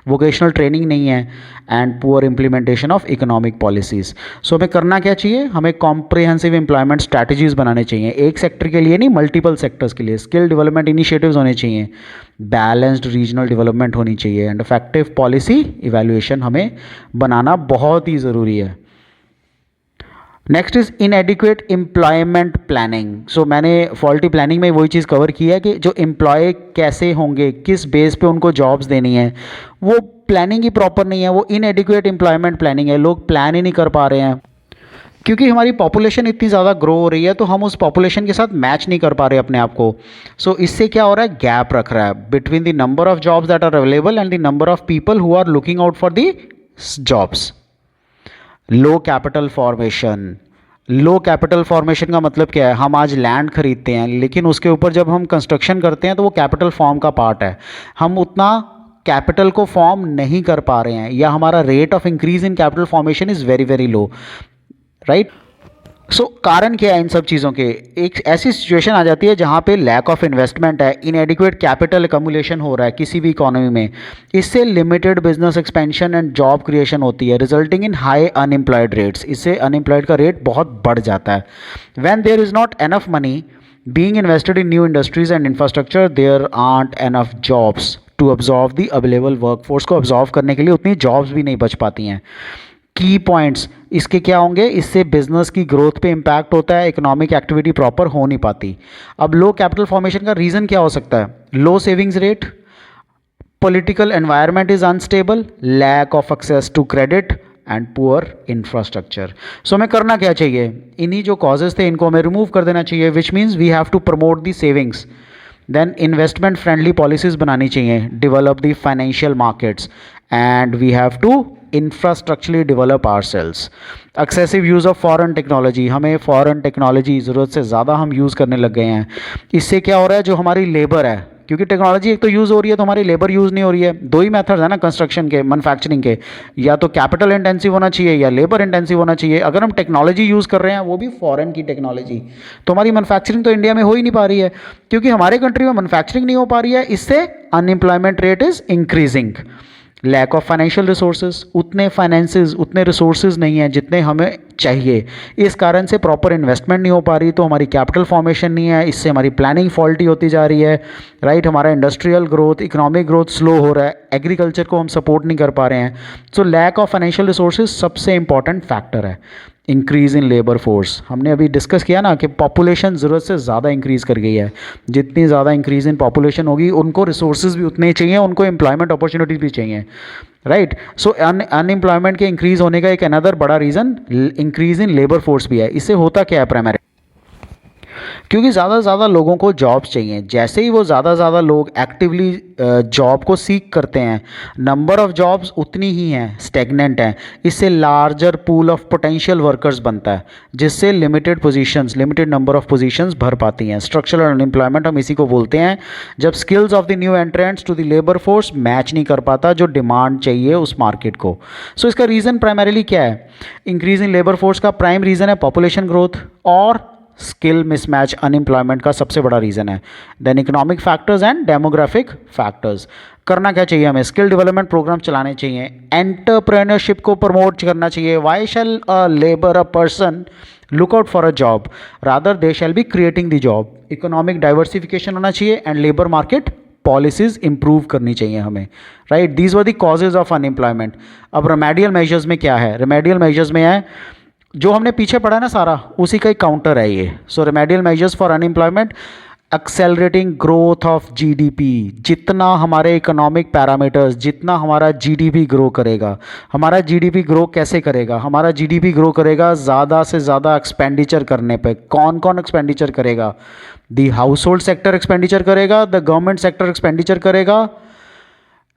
वोकेशनल ट्रेनिंग नहीं है, and poor implementation of economic policies. So हमें करना क्या चाहिए, हमें कॉम्प्रिहेंसिव एम्प्लॉयमेंट स्ट्रैटेजीज़ बनाने चाहिए, एक सेक्टर के लिए नहीं, मल्टीपल सेक्टर्स के लिए। स्किल डेवलपमेंट इनिशिएटिव्स होने चाहिए, बैलेंस्ड रीजनल डेवलपमेंट होनी चाहिए, एंड इफेक्टिव पॉलिसी इवैल्यूएशन हमें बनाना बहुत ही ज़रूरी है। Next is inadequate employment planning. So मैंने फॉल्टी प्लानिंग में वही चीज़ कवर की है कि जो एम्प्लॉय कैसे होंगे, किस बेस पे उनको जॉब्स देनी है, वो प्लानिंग ही प्रॉपर नहीं है, वो इनएडिक्वेट एम्प्लॉयमेंट प्लानिंग है। लोग प्लान ही नहीं कर पा रहे हैं क्योंकि हमारी पॉपुलेशन इतनी ज़्यादा ग्रो हो रही है, तो हम उस पॉपुलेशन के साथ मैच नहीं कर पा रहे अपने आप को। सो इससे क्या हो रहा है, गैप रख रहा है between the number of jobs that are available and the number of people who are looking out for the jobs. Low capital formation, low capital formation का मतलब क्या है, हम आज लैंड खरीदते हैं लेकिन उसके ऊपर जब हम कंस्ट्रक्शन करते हैं तो वो कैपिटल फॉर्म का पार्ट है, हम उतना कैपिटल को फॉर्म नहीं कर पा रहे हैं, या हमारा rate of increase in capital formation is very very low, right. So कारण क्या है इन सब चीज़ों के, एक ऐसी सिचुएशन आ जाती है जहाँ पे लैक ऑफ इन्वेस्टमेंट है, इनएडिक्वेट कैपिटल एकमुलेशन हो रहा है किसी भी इकोनॉमी में, इससे limited business expansion and job creation होती है, resulting in high unemployed rates, इससे अनएम्प्लॉयड का रेट बहुत बढ़ जाता है। When there is not enough money being invested in new industries and infrastructure, there aren't enough jobs to absorb the available workforce, को absorb करने के लिए उतनी जॉब्स भी नहीं बच पाती हैं। की पॉइंट्स इसके क्या होंगे, इससे बिजनेस की ग्रोथ पे इम्पैक्ट होता है, इकोनॉमिक एक्टिविटी प्रॉपर हो नहीं पाती। अब लो कैपिटल फॉर्मेशन का रीज़न क्या हो सकता है, low savings rate, political environment is unstable, lack of access to credit and poor infrastructure. So हमें करना क्या चाहिए, इन्हीं जो कॉजेज़ थे इनको हमें रिमूव कर देना चाहिए, which means we have to promote the savings, then investment friendly policies बनानी चाहिए, develop the financial markets, and we have to infrastructurally develop ourselves. Excessive use of foreign technology, हमें फॉरेन टेक्नोलॉजी ज़रूरत से ज़्यादा हम यूज़ करने लग गए हैं, इससे क्या हो रहा है, जो हमारी लेबर है, क्योंकि टेक्नोलॉजी एक तो यूज़ हो रही है तो हमारी लेबर यूज़ नहीं हो रही है। दो ही मेथड है ना कंस्ट्रक्शन के, मैन्युफैक्चरिंग के, या तो कैपिटल इंटेंसिव होना चाहिए या लेबर इंटेंसिव होना चाहिए। अगर हम टेक्नोलॉजी यूज़ कर रहे हैं वो भी फॉरेन की टेक्नोलॉजी, तो हमारी मैन्युफैक्चरिंग तो इंडिया में हो ही नहीं पा रही है, क्योंकि हमारे कंट्री में मैन्युफैक्चरिंग नहीं हो पा रही है, इससे unemployment rate is increasing. Lack of financial resources, उतने फाइनेंसेस, उतने रिसोर्सेज नहीं हैं जितने हमें चाहिए। इस कारण से प्रॉपर इन्वेस्टमेंट नहीं हो पा रही, तो हमारी कैपिटल फॉर्मेशन नहीं है, इससे हमारी प्लानिंग फॉल्टी होती जा रही है, राइट। हमारा industrial growth, economic growth slow हो रहा है, एग्रीकल्चर को हम सपोर्ट नहीं कर पा रहे हैं। So lack of financial resources सबसे इंपॉर्टेंट फैक्टर है। इंक्रीज़ इन लेबर फोर्स, हमने अभी डिस्कस किया ना कि पॉपुलेशन ज़रूरत से ज़्यादा इंक्रीज़ कर गई है। जितनी ज़्यादा इंक्रीज़ इन पॉपुलेशन होगी, उनको रिसोर्सेज भी उतने ही चाहिए, उनको एम्प्लॉयमेंट अपॉर्चुनिटीज़ भी चाहिए, राइट। सो अनएम्प्लॉयमेंट के इंक्रीज़ होने का एक अनदर बड़ा reason increase in labour force भी है। इससे होता क्या है प्राइमरी, क्योंकि ज़्यादा से ज़्यादा लोगों को जॉब्स चाहिए। जैसे ही वो ज़्यादा से ज़्यादा लोग एक्टिवली जॉब को सीख करते हैं, नंबर ऑफ़ जॉब्स उतनी ही हैं, स्टेगनेंट हैं। इससे larger pool of potential workers बनता है, जिससे limited positions, limited number of positions भर पाती हैं। स्ट्रक्चरल अनएम्प्लॉयमेंट हम इसी को बोलते हैं, जब skills of the new entrants to the labour force match नहीं कर पाता जो डिमांड चाहिए उस मार्केट को। सो इसका रीज़न प्राइमरीली क्या है? इंक्रीज इन लेबर फोर्स का प्राइम रीज़न है पॉपुलेशन ग्रोथ, और स्किल मिसमैच अनएम्प्लॉयमेंट का सबसे बड़ा रीज़न है। Then economic factors and demographic factors. करना क्या चाहिए हमें? स्किल डेवलपमेंट प्रोग्राम चलाने चाहिए, एंटरप्रेन्योरशिप को प्रमोट करना चाहिए। Why shall a labour a person look out for a job, rather they shall be creating the job. Economic diversification होना चाहिए and labour market policies improve करनी चाहिए हमें, right. These were the causes of unemployment. अब remedial measures में क्या है? Remedial measures में है जो हमने पीछे पढ़ा ना सारा, उसी का एक काउंटर है ये। So remedial measures for unemployment, accelerating growth of GDP. जितना हमारे इकोनॉमिक पैरामीटर्स, जितना हमारा जीडीपी ग्रो करेगा, हमारा जीडीपी ग्रो कैसे करेगा? हमारा जीडीपी ग्रो करेगा ज़्यादा से ज़्यादा एक्सपेंडिचर करने पे। कौन कौन एक्सपेंडिचर करेगा? The house hold sector expenditure करेगा, द गवर्नमेंट सेक्टर एक्सपेंडिचर करेगा,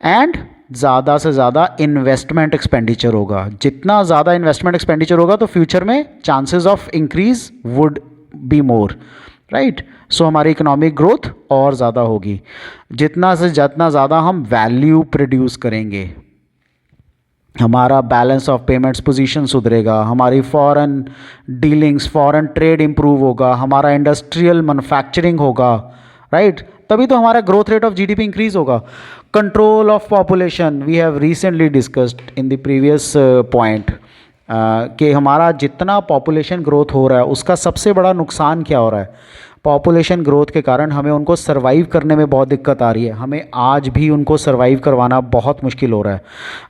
एंड ज़्यादा से ज़्यादा इन्वेस्टमेंट एक्सपेंडिचर होगा। जितना ज़्यादा इन्वेस्टमेंट एक्सपेंडिचर होगा तो फ्यूचर में chances of increase would be more, right. So हमारी इकोनॉमिक ग्रोथ और ज़्यादा होगी। जितना से जितना ज़्यादा हम वैल्यू प्रोड्यूस करेंगे, हमारा बैलेंस ऑफ पेमेंट्स पोजीशन सुधरेगा, हमारी foreign dealings, foreign trade improve होगा, हमारा इंडस्ट्रियल मैन्युफैक्चरिंग होगा, राइट। तभी तो हमारा growth rate of GDP increase होगा। Control of population, we have recently discussed in the previous point कि हमारा जितना पॉपुलेशन ग्रोथ हो रहा है उसका सबसे बड़ा नुकसान क्या हो रहा है? पॉपुलेशन ग्रोथ के कारण हमें उनको सर्वाइव करने में बहुत दिक्कत आ रही है। हमें आज भी उनको सर्वाइव करवाना बहुत मुश्किल हो रहा है।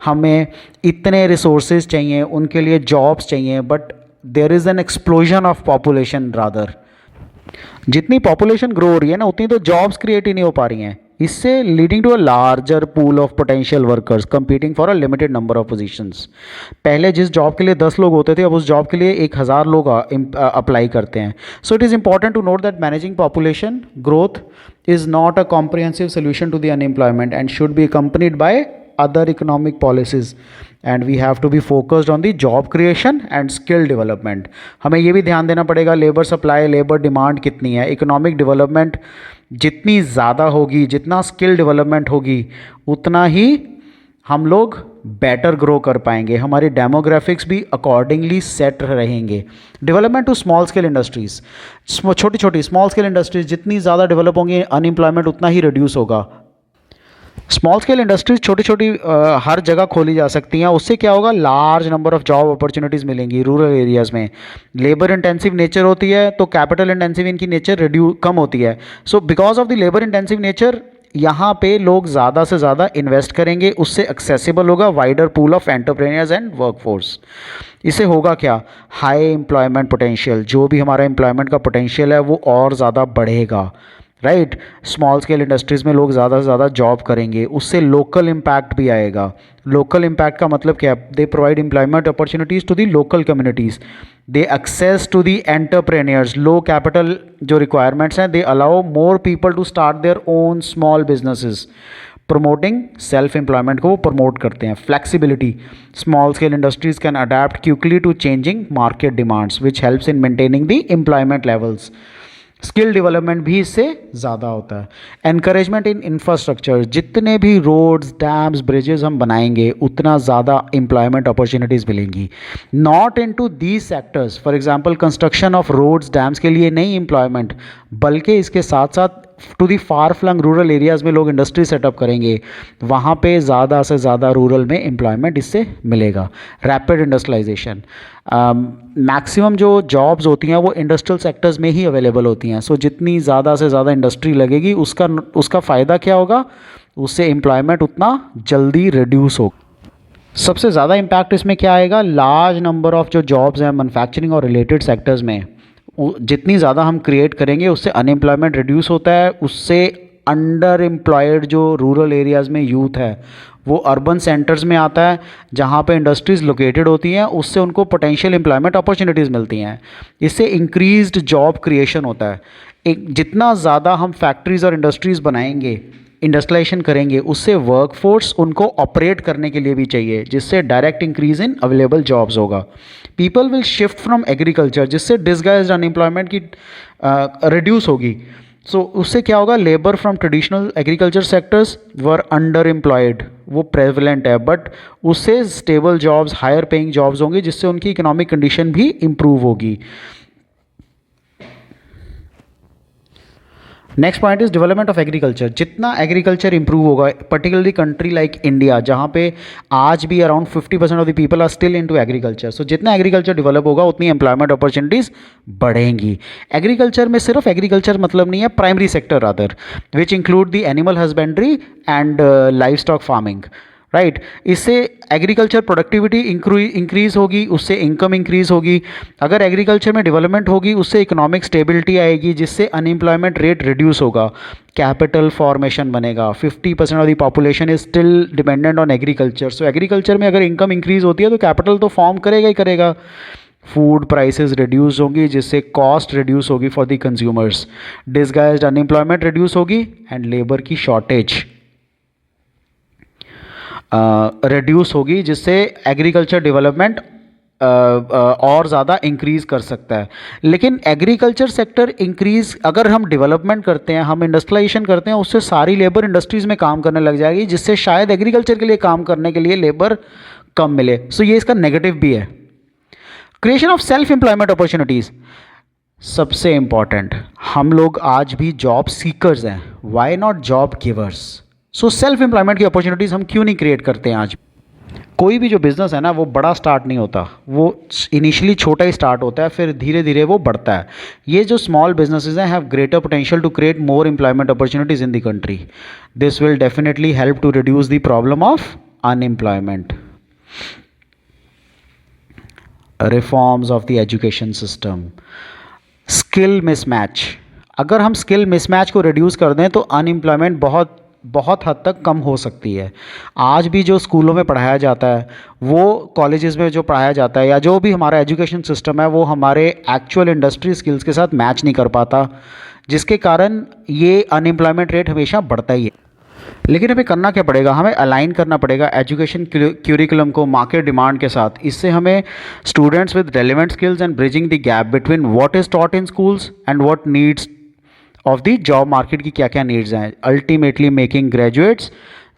हमें इतने रिसोर्सेज चाहिए, उनके लिए जॉब्स चाहिए, but there is an explosion of population rather. जितनी पॉपुलेशन ग्रो हो रही है ना, उतनी तो जॉब्स क्रिएट ही नहीं हो पा रही हैं। इससे leading to a larger pool of potential workers competing for a limited number of positions. पहले जिस जॉब के लिए 10 लोग होते थे, अब उस जॉब के लिए 1000 लोग अप्लाई करते हैं। So it is important to note that managing population growth is not a comprehensive solution to the unemployment and should be accompanied by other economic policies, and we have to be focused on the job creation and skill development. हमें ये भी ध्यान देना पड़ेगा labour supply, labour demand कितनी है। Economic development जितनी ज़्यादा होगी, जितना स्किल डेवलपमेंट होगी, उतना ही हम लोग बेटर ग्रो कर पाएंगे। हमारी डेमोग्राफिक्स भी अकॉर्डिंगली सेट रहेंगे। Development to small scale industries, छोटी छोटी स्मॉल स्केल इंडस्ट्रीज जितनी ज़्यादा डेवलप होंगी, अनएम्प्लॉयमेंट उतना ही रिड्यूस होगा। स्मॉल स्केल इंडस्ट्रीज छोटी छोटी हर जगह खोली जा सकती हैं। उससे क्या होगा? Large number of job opportunities मिलेंगी रूरल एरियाज़ में। लेबर इंटेंसिव नेचर होती है तो कैपिटल इंटेंसिव इनकी नेचर कम होती है। So because of the labour intensive nature यहाँ पे लोग ज़्यादा से ज़्यादा इन्वेस्ट करेंगे, उससे एक्सेसिबल होगा wider pool of entrepreneurs and workforce. इससे होगा क्या? हाई एम्प्लॉयमेंट पोटेंशियल, जो भी हमारा एम्प्लॉयमेंट का पोटेंशियल है वो और ज़्यादा बढ़ेगा, राइट। स्मॉल स्केल इंडस्ट्रीज़ में लोग ज़्यादा से ज़्यादा जॉब करेंगे, उससे लोकल इम्पैक्ट भी आएगा। लोकल इम्पैक्ट का मतलब क्या है? They provide employment opportunities to the local communities, they access to the entrepreneurs, low capital जो रिक्वायरमेंट्स हैं, they allow more people to start their own small businesses. Promoting self employment को वो promote करते हैं। Flexibility, small scale industries can adapt quickly to changing market demands which helps in maintaining the employment levels. Skill development भी इससे ज़्यादा होता है। Encouragement in infrastructure, जितने भी रोड्स, डैम्स, ब्रिजेस हम बनाएंगे उतना ज़्यादा एम्प्लॉयमेंट अपॉर्चुनिटीज़ मिलेंगी। Not in to these sectors, for example construction of roads, dams के लिए नहीं एम्प्लॉयमेंट, बल्कि इसके साथ साथ to the far flung rural areas में लोग इंडस्ट्री सेटअप करेंगे, वहाँ पे ज़्यादा से ज़्यादा रूरल में एम्प्लॉयमेंट इससे मिलेगा। रैपिड इंडस्ट्रियलाइजेशन, मैक्सिमम जो जॉब्स होती हैं वो इंडस्ट्रियल सेक्टर्स में ही अवेलेबल होती हैं। सो जितनी ज़्यादा से ज़्यादा इंडस्ट्री लगेगी उसका फ़ायदा क्या होगा, उससे एम्प्लॉयमेंट उतना जल्दी रिड्यूस होगा। सबसे ज़्यादा इम्पैक्ट इसमें क्या आएगा, लार्ज नंबर ऑफ़ जो जॉब्स हैं मैन्युफैक्चरिंग और रिलेटेड सेक्टर्स में, जितनी ज़्यादा हम क्रिएट करेंगे उससे अनएम्प्लॉयमेंट रिड्यूस होता है, उससे अंडर एम्प्लॉयड जो रूरल एरियाज़ में यूथ है वो अर्बन सेंटर्स में आता है जहाँ पे इंडस्ट्रीज़ लोकेटेड होती हैं, उससे उनको पोटेंशियल एम्प्लॉयमेंट अपॉर्चुनिटीज़ मिलती हैं। इससे इंक्रीज्ड जॉब क्रिएशन होता है। एक जितना ज़्यादा हम फैक्ट्रीज़ और इंडस्ट्रीज़ बनाएंगे, इंडस्ट्रियलाइजेशन करेंगे, उससे वर्कफोर्स उनको ऑपरेट करने के लिए भी चाहिए, जिससे direct increase in available jobs होगा। People will shift from agriculture, जिससे डिसगाइज्ड अनएम्प्लॉयमेंट की रिड्यूस होगी। सो उससे क्या होगा, labour from traditional agriculture sectors were underemployed, वो प्रेवलेंट है, बट उससे stable jobs, higher paying jobs होंगी, जिससे उनकी इकोनॉमिक कंडीशन भी इम्प्रूव होगी। Next point is development of agriculture. जितना एग्रीकल्चर इंप्रूव होगा, पर्टिकुलरली कंट्री लाइक इंडिया जहाँ पे आज भी around 50% of the people are still into agriculture, so जितना एग्रीकल्चर डेवलप होगा उतनी एम्प्लॉयमेंट अपॉर्चुनिटीज़ बढ़ेंगी। एग्रीकल्चर में सिर्फ एग्रीकल्चर मतलब नहीं है, primary sector rather, which include the animal husbandry and live stock farming, right. इससे एग्रीकल्चर प्रोडक्टिविटी इंक्रीज़ होगी, उससे इनकम इंक्रीज़ होगी। अगर एग्रीकल्चर में डेवलपमेंट होगी, उससे इकोनॉमिक स्टेबिलिटी आएगी, जिससे अनएम्प्लॉयमेंट रेट रिड्यूस होगा, कैपिटल फॉर्मेशन बनेगा। 50% of the population is still dependent on agriculture, so agriculture में अगर इनकम इंक्रीज़ होती है तो कैपिटल तो फॉर्म करेगा ही करेगा। फूड प्राइसेस रिड्यूस होंगी, जिससे कॉस्ट रिड्यूस होगी for the consumers. Disguised unemployment reduce होगी एंड लेबर की शॉर्टेज रिड्यूस होगी, जिससे एग्रीकल्चर डेवलपमेंट और ज़्यादा इंक्रीज़ कर सकता है। लेकिन एग्रीकल्चर सेक्टर इंक्रीज़ अगर हम डेवलपमेंट करते हैं, हम इंडस्ट्रियलाइजेशन करते हैं, उससे सारी लेबर इंडस्ट्रीज़ में काम करने लग जाएगी, जिससे शायद एग्रीकल्चर के लिए काम करने के लिए लेबर कम मिले। सो ये इसका नेगेटिव भी है। Creation of self employment opportunities, सबसे इम्पॉर्टेंट, हम लोग आज भी जॉब सीकर्स हैं, why not job givers. So self employment की अपॉर्चुनिटीज़ हम क्यों नहीं क्रिएट करते हैं आज। कोई भी जो बिज़नेस है ना, वो बड़ा स्टार्ट नहीं होता, वो इनिशियली छोटा ही स्टार्ट होता है, फिर धीरे धीरे वो बढ़ता है। ये जो स्मॉल बिजनेसेस हैं have greater potential to create more employment opportunities in the country. This will definitely help to reduce the problem of unemployment. Reforms of the education system, skill mismatch, अगर हम स्किल मिसमैच को reduce कर दें तो unemployment बहुत हद तक कम हो सकती है। आज भी जो स्कूलों में पढ़ाया जाता है, वो कॉलेजेस में जो पढ़ाया जाता है, या जो भी हमारा एजुकेशन सिस्टम है, वो हमारे एक्चुअल इंडस्ट्री स्किल्स के साथ मैच नहीं कर पाता, जिसके कारण ये अनएम्प्लॉयमेंट रेट हमेशा बढ़ता ही है। लेकिन हमें करना क्या पड़ेगा, हमें अलाइन करना पड़ेगा एजुकेशन क्यूरिकुलम को मार्केट डिमांड के साथ। इससे हमें students with relevant skills and bridging the gap between what is taught in schools and what needs of the job market की क्या क्या नीड्स हैं, अल्टीमेटली मेकिंग ग्रेजुएट्स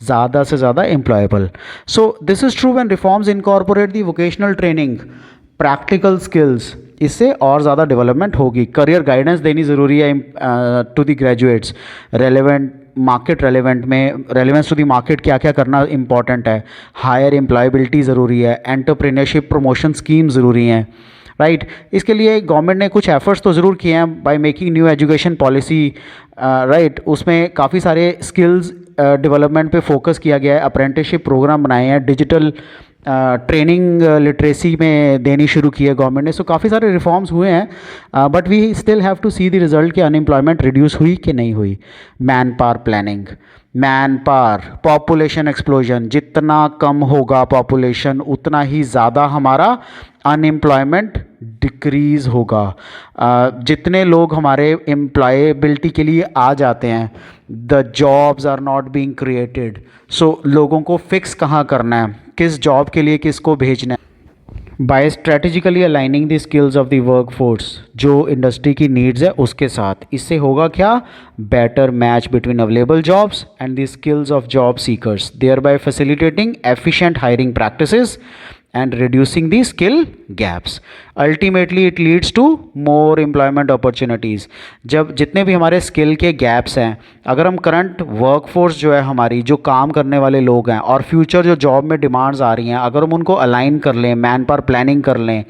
ज़्यादा से ज़्यादा employable. So this is true when reforms incorporate the vocational training, practical skills, इससे और ज़्यादा डेवलपमेंट होगी। करियर गाइडेंस देनी ज़रूरी है to the graduates, relevant market relevant में रेलेवेंस टू दी मार्केट क्या क्या करना इंपॉर्टेंट है, हायर एम्प्लॉयबिलिटी ज़रूरी है, एंटरप्रेन्योरशिप प्रमोशन स्कीम ज़रूरी हैं, राइट। इसके लिए गवर्नमेंट ने कुछ एफर्ट्स तो ज़रूर किए हैं by making new education policy, right. उसमें काफ़ी सारे स्किल्स डेवलपमेंट पे फोकस किया गया है, अप्रेंटिसशिप प्रोग्राम बनाए हैं, डिजिटल ट्रेनिंग लिटरेसी में देनी शुरू की है गवर्नमेंट ने। सो काफ़ी सारे रिफॉर्म्स हुए हैं, but we still have to see the result कि अनएम्प्लॉयमेंट रिड्यूस हुई कि नहीं हुई। Man power planning, man power, population explosion, जितना कम होगा पॉपुलेशन उतना ही ज़्यादा हमारा अनएम्प्लॉयमेंट डिक्रीज़ होगा। जितने लोग हमारे एम्प्लॉयबिलिटी के लिए आ जाते हैं, the jobs are not being created. So लोगों को फिक्स कहाँ करना है, किस जॉब के लिए किसको भेजना है, by strategically aligning the skills of the workforce, जो इंडस्ट्री की नीड्स है उसके साथ। इससे होगा क्या, better match between available jobs and the skills of job seekers, thereby facilitating efficient hiring practices and reducing the skill gaps. Ultimately it leads to more employment opportunities. जब जितने भी हमारे स्किल के गैप्स हैं, अगर हम current workforce जो है हमारी, जो काम करने वाले लोग हैं, और फ्यूचर जो जॉब में डिमांड्स आ रही हैं, अगर हम उनको अलाइन कर लें, मैन पावर प्लानिंग कर लें,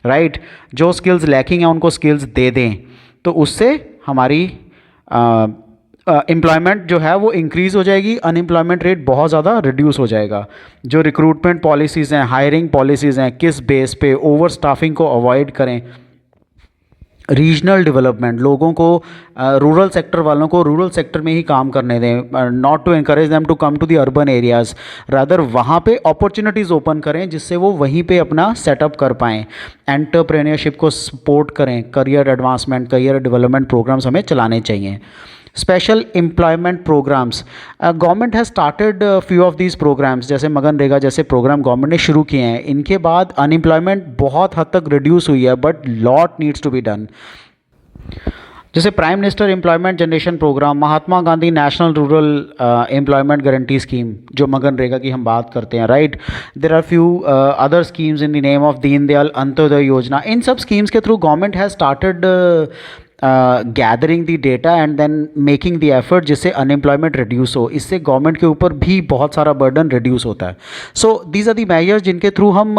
राइट, जो स्किल्स लैकिंग हैं उनको स्किल्स दे दें, तो उससे हमारी एम्प्लॉयमेंट जो है वो इंक्रीज़ हो जाएगी, अनएम्प्लॉयमेंट रेट बहुत ज़्यादा रिड्यूस हो जाएगा. जो रिक्रूटमेंट पॉलिसीज़ हैं, हायरिंग पॉलिसीज़ हैं, किस बेस पे ओवर स्टाफिंग को अवॉइड करें, रीजनल डेवलपमेंट, लोगों को रूरल सेक्टर वालों को रूरल सेक्टर में ही काम करने दें, not to encourage them to come to the urban areas, rather वहाँ पे अपॉर्चुनिटीज़ ओपन करें जिससे वो वहीं पे अपना सेटअप कर पाएँ. एंटरप्रेन्योरशिप को सपोर्ट करें, career advancement, career development programmes हमें चलाने चाहिए. Special employment programmes, government has started few of these programmes, जैसे मनरेगा जैसे प्रोग्राम गवर्नमेंट ने शुरू किए हैं. इनके बाद अनएम्प्लॉयमेंट बहुत हद तक रिड्यूस हुई है, but lot needs to be done. जैसे prime minister employment generation programme, Mahatma Gandhi national rural employment guarantee scheme जो मनरेगा की हम बात करते हैं, right. There are few other schemes in the name of Deen Dayal Antyodaya Yojana. इन सब स्कीम्स के through government has started gathering the data and then making the effort जिससे अनएम्प्लॉयमेंट रिड्यूस हो. इससे गवर्नमेंट के ऊपर भी बहुत सारा बर्डन रिड्यूस होता है. So these are the measures जिनके थ्रू हम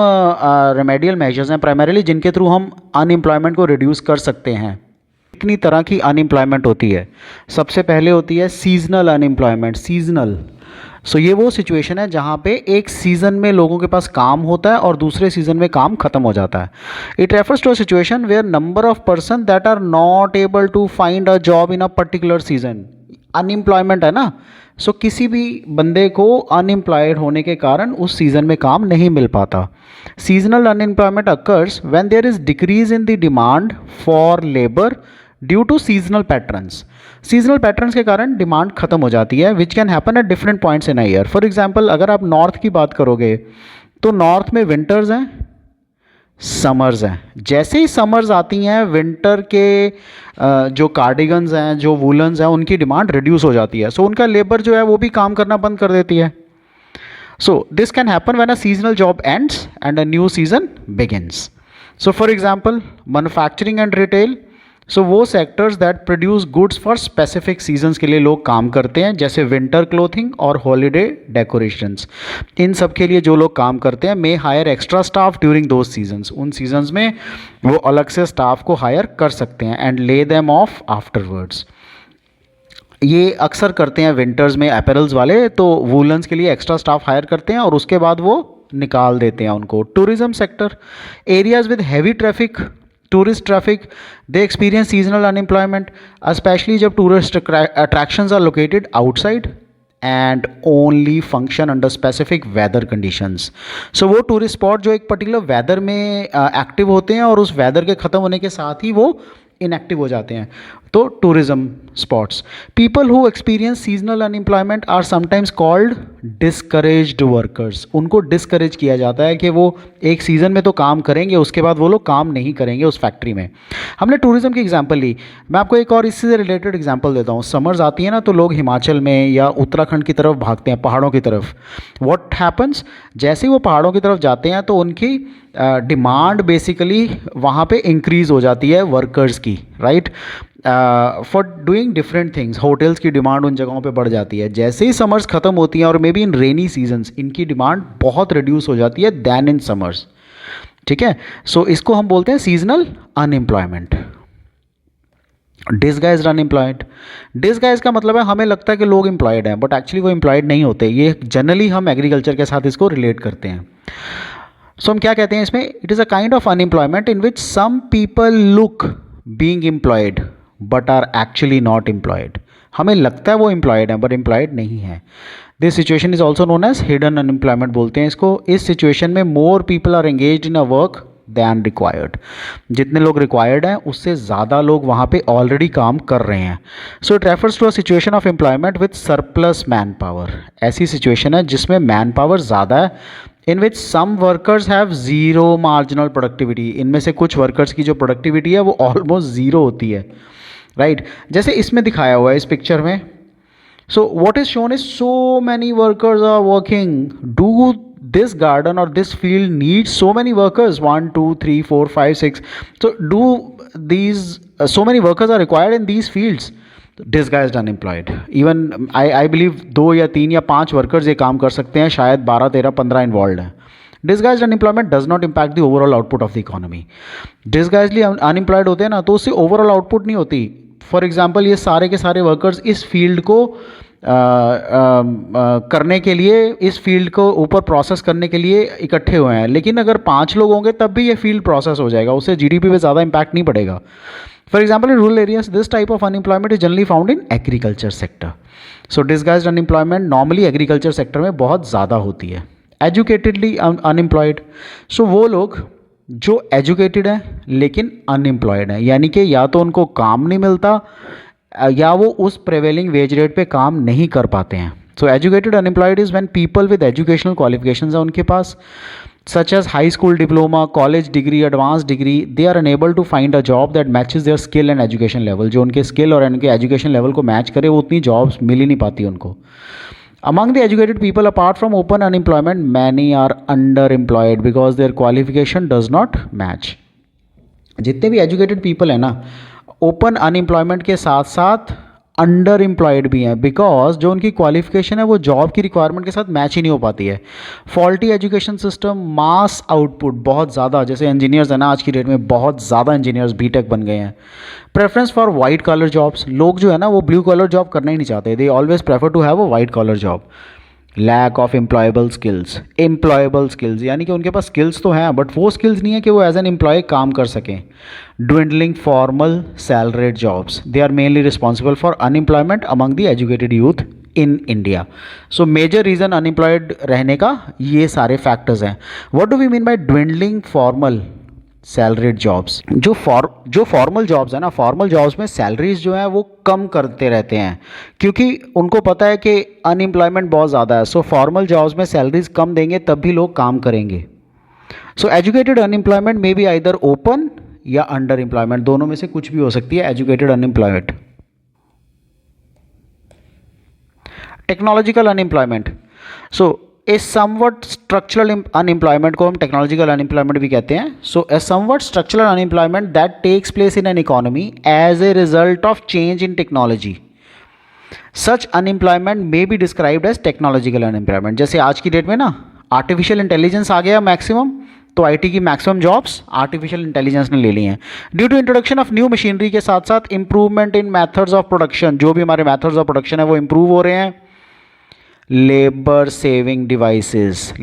रेमेडियल मेजर्स हैं प्राइमरीली, जिनके थ्रू हम अनएम्प्लॉयमेंट को रिड्यूस कर सकते हैं. कितनी तरह की अनएम्प्लॉयमेंट होती है? सबसे पहले होती है सीजनल अनएम्प्लॉयमेंट. सीजनल, सो ये वो सिचुएशन है जहाँ पे एक सीज़न में लोगों के पास काम होता है और दूसरे सीज़न में काम ख़त्म हो जाता है. It refers to a situation where number of person that are not able to find a job in a particular season. Unemployment है ना, सो किसी भी बंदे को अनएम्प्लॉयड होने के कारण उस सीज़न में काम नहीं मिल पाता. Seasonal unemployment occurs when there is decrease in the demand for labour due to seasonal patterns. Seasonal patterns के कारण डिमांड खत्म हो जाती है, which can happen at different points in a year. For example अगर आप नॉर्थ की बात करोगे तो नॉर्थ में विंटर्स हैं, समर्स हैं. जैसे ही समर्स आती हैं, विंटर के जो कार्डिगन्स हैं, जो वूलन्स हैं, उनकी डिमांड रिड्यूस हो जाती है. सो उनका लेबर जो है वो भी काम करना बंद कर देती है. So this can happen when a seasonal job ends and a new season begins. So for example manufacturing and retail, so वो sectors that produce goods for specific seasons के लिए लोग काम करते हैं, जैसे विंटर क्लोथिंग और हॉलीडे डेकोरेशंस. इन सब के लिए जो लोग काम करते हैं may hire extra staff during those seasons. उन सीजन्स में वो अलग से स्टाफ को हायर कर सकते हैं एंड ले देम ऑफ आफ्टरवर्ड्स. ये अक्सर करते हैं विंटर्स में अपैरल्स वाले, तो वूलन्स के लिए एक्स्ट्रा स्टाफ हायर करते हैं और उसके बाद वो निकाल देते हैं उनको. Tourism sector, areas with heavy traffic, tourist traffic, they experience seasonal unemployment, specially जब tourist attractions are located outside and only function under specific weather conditions. So वो टूरिस्ट स्पॉट जो एक पर्टिकुलर वेदर में एक्टिव होते हैं और उस weather के ख़त्म होने के साथ ही वो इनएक्टिव हो जाते हैं, तो tourism spots. People who experience seasonal unemployment are sometimes called discouraged workers. उनको डिस्करेज किया जाता है कि वो एक सीज़न में तो काम करेंगे, उसके बाद वो लोग काम नहीं करेंगे उस फैक्ट्री में. हमने टूरिज्म की एग्जांपल ली, मैं आपको एक और इससे रिलेटेड एग्जांपल देता हूँ. समर्स आती है ना, तो लोग हिमाचल में या उत्तराखंड की तरफ भागते हैं, पहाड़ों की तरफ. व्हाट हैपन्स, जैसे ही वो पहाड़ों की तरफ जाते हैं तो उनकी डिमांड बेसिकली वहाँ पे इंक्रीज़ हो जाती है वर्कर्स की, right, for doing different things. Hotels की डिमांड उन जगहों पे बढ़ जाती है. जैसे ही समर्स ख़त्म होती हैं और may be in rainy seasons इनकी डिमांड बहुत रिड्यूस हो जाती है दैन इन समर्स. ठीक है, सो इसको हम बोलते हैं seasonal unemployment. Disguised unemployed, disguise का मतलब है हमें लगता है कि लोग एम्प्लॉयड हैं बट एक्चुअली वो एम्प्लॉयड नहीं होते. ये जनरली हम एग्रीकल्चर के साथ इसको रिलेट करते हैं. सो हम क्या कहते हैं इसमें, it is a kind of unemployment in which some people look being employed but are actually not employed. हमें लगता है वो एम्प्लॉयड है बट एम्प्लॉयड नहीं है. This situation is also known as hidden unemployment बोलते हैं इसको. इस सिचुएशन में more people are engaged in a work than required. जितने लोग रिक्वायर्ड हैं उससे ज़्यादा लोग वहाँ पे ऑलरेडी काम कर रहे हैं. So it refers to a situation of employment with surplus manpower. ऐसी सिचुएशन है जिसमें मैन पावर ज़्यादा है, in which some workers have zero marginal productivity. इनमें से कुछ वर्कर्स की जो प्रोडक्टिविटी है वो ऑलमोस्ट ज़ीरो होती है, राइट, जैसे इसमें दिखाया हुआ है इस पिक्चर में. So what is shown is so many workers are working. Do this garden or this field needs so many workers, 1 2 3 4 5 6. So do these so many workers are required in these fields? Disguised unemployed. Even I believe 2 या 3 या 5 workers ये काम कर सकते हैं, शायद 12 13 15 involve हैं. Disguised unemployment does not impact the overall output of the economy. Disguisedly unemployed होते हैं ना, तो उससे ओवरऑल आउटपुट नहीं होती. फॉर एग्जाम्पल, ये सारे के सारे वर्कर्स इस फील्ड को करने के लिए, इस फील्ड को ऊपर प्रोसेस करने के लिए इकट्ठे हुए हैं, लेकिन अगर 5 लोग होंगे तब भी ये फील्ड प्रोसेस हो जाएगा, उससे जीडीपी पे ज़्यादा इम्पैक्ट नहीं पड़ेगा. For example, in rural areas this type of unemployment is generally found in agriculture sector. So disguised unemployment normally agriculture sector में बहुत ज़्यादा होती है. एजुकेटेडली अनएम्प्लॉयड, सो वो लोग जो एजुकेटेड हैं लेकिन अनएम्प्लॉयड हैं, यानी कि या तो उनको काम नहीं मिलता या वो उस प्रेवेलिंग वेज रेट पे काम नहीं कर पाते हैं. So educated unemployed is when people with educational qualifications हैं उनके पास, such as high school diploma, college degree, advance degree, they are unable to find a job that matches their skill and education level. जो उनके skill और उनके education level को match करे, वो उतनी जॉब्स मिल ही नहीं पाती उनको. Among the educated people, apart from open unemployment, many are underemployed because their qualification does not match. जितने भी एजुकेटेड पीपल हैं ना, ओपन अनएम्प्लॉयमेंट के साथ साथ अंडर एम्प्लॉयड भी हैं, बिकॉज जो उनकी क्वालिफिकेशन है वो जॉब की रिक्वायरमेंट के साथ मैच ही नहीं हो पाती है. फॉल्टी एजुकेशन सिस्टम, मास आउटपुट बहुत ज़्यादा, जैसे इंजीनियर्स है ना, आज की डेट में बहुत ज़्यादा इंजीनियर्स बीटेक बन गए हैं. Preference for white collar jobs, लोग जो है ना वो ब्लू कॉलर जॉब करना ही नहीं चाहते, they always prefer to have a white collar job. Lack of employable skills, यानी कि उनके पास स्किल्स तो हैं बट वो स्किल्स नहीं है कि वो एज एन एम्प्लॉय काम कर सकें. Dwindling formal salaried jobs, they are mainly responsible for unemployment among the educated youth in India. So major reason unemployed रहने का ये सारे फैक्टर्स हैं. What do we mean by dwindling formal salaried jobs? जो formal jobs है ना, formal jobs में salaries जो है वो कम करते रहते हैं, क्योंकि उनको पता है कि अनएम्प्लॉयमेंट बहुत ज़्यादा है. सो फॉर्मल जॉब्स में सैलरीज कम देंगे तब भी लोग काम करेंगे. सो एजुकेटेड अनएम्प्लॉयमेंट में भी आइदर ओपन या अंडर एम्प्लॉयमेंट, दोनों में से कुछ भी हो सकती है educated unemployment. Technological unemployment, so a somewhat structural unemployment को हम टेक्नोलॉजिकल अनएम्प्लॉयमेंट भी कहते हैं. So a somewhat structural unemployment that takes place in an economy as a result of change in technology. Such unemployment may be described as technological unemployment. जैसे आज की date में ना आर्टिफिशियल इंटेलिजेंस आ गया maximum, तो आईटी की maximum jobs artificial intelligence ने ले ली हैं. Due to introduction of new machinery के साथ साथ improvement in methods of production, जो भी हमारे मेथड्स ऑफ प्रोडक्शन है वो इंप्रूव हो रहे हैं. लेबर सेविंग डिवाइसेस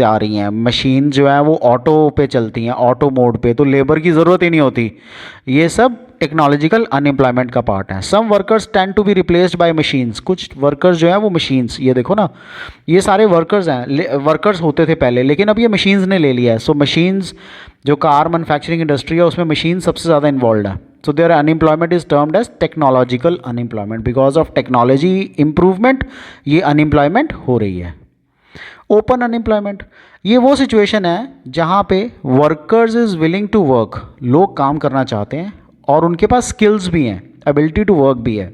आ रही हैं, मशीन जो है वो ऑटो पे चलती हैं, ऑटो मोड पे, तो लेबर की ज़रूरत ही नहीं होती. ये सब टेक्नोलॉजिकल अनएम्प्लॉयमेंट का पार्ट है. Some workers tend to be replaced by machines, कुछ वर्कर्स जो है वो मशीन्स, ये देखो ना, ये सारे वर्कर्स हैं, वर्कर्स होते थे पहले, लेकिन अब ये मशीन्स ने ले लिया है. सो मशीन्स, जो कार मैन्युफैक्चरिंग इंडस्ट्री है उसमें मशीन सबसे ज़्यादा इन्वॉल्व है. So their unemployment is termed as technological unemployment. Because of technology improvement ये unemployment हो रही है. Open unemployment, ये वो सिचुएशन है जहाँ पे workers is willing to work, लोग काम करना चाहते हैं और उनके पास skills भी हैं, ability to work भी है,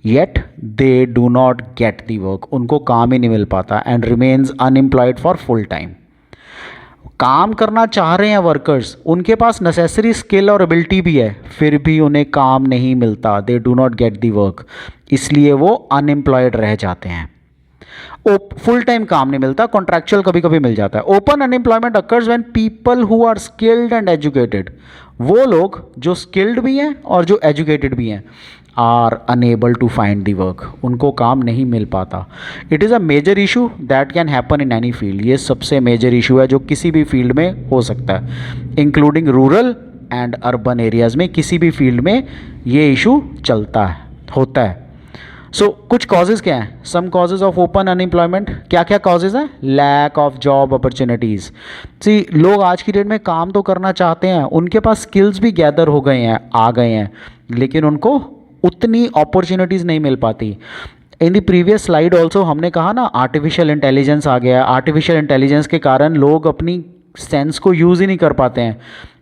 yet they do not get the work, उनको काम ही नहीं मिल पाता, and remains unemployed for full time. काम करना चाह रहे हैं वर्कर्स, उनके पास नेसेसरी स्किल और एबिलिटी भी है, फिर भी उन्हें काम नहीं मिलता, दे do not get the work, इसलिए वो अनएम्प्लॉयड रह जाते हैं. फुल टाइम काम नहीं मिलता, कॉन्ट्रैक्चुअल कभी कभी मिल जाता है. Open unemployment occurs when people who are skilled and educated, वो लोग जो स्किल्ड भी हैं और जो एजुकेटेड भी हैं, are unable to find the work, उनको काम नहीं मिल पाता. It is a major issue that can happen in any field, ये सबसे मेजर इशू है जो किसी भी फील्ड में हो सकता है, including rural and urban areas में, किसी भी फील्ड में ये इशू चलता है, होता है. सो कुछ कॉजेज़ क्या हैं? Some causes of open unemployment, क्या क्या कॉजेज़ हैं? Lack of job opportunities. See, लोग आज की डेट में काम तो करना चाहते हैं, उनके पास स्किल्स भी गैदर हो गए हैं, आ गए हैं, लेकिन उनको उतनी अपॉर्चुनिटीज़ नहीं मिल पाती. इन द प्रीवियस स्लाइड ऑल्सो हमने कहा ना, आर्टिफिशियल इंटेलिजेंस आ गया. आर्टिफिशियल इंटेलिजेंस के कारण लोग अपनी सेंस को यूज़ ही नहीं कर पाते हैं,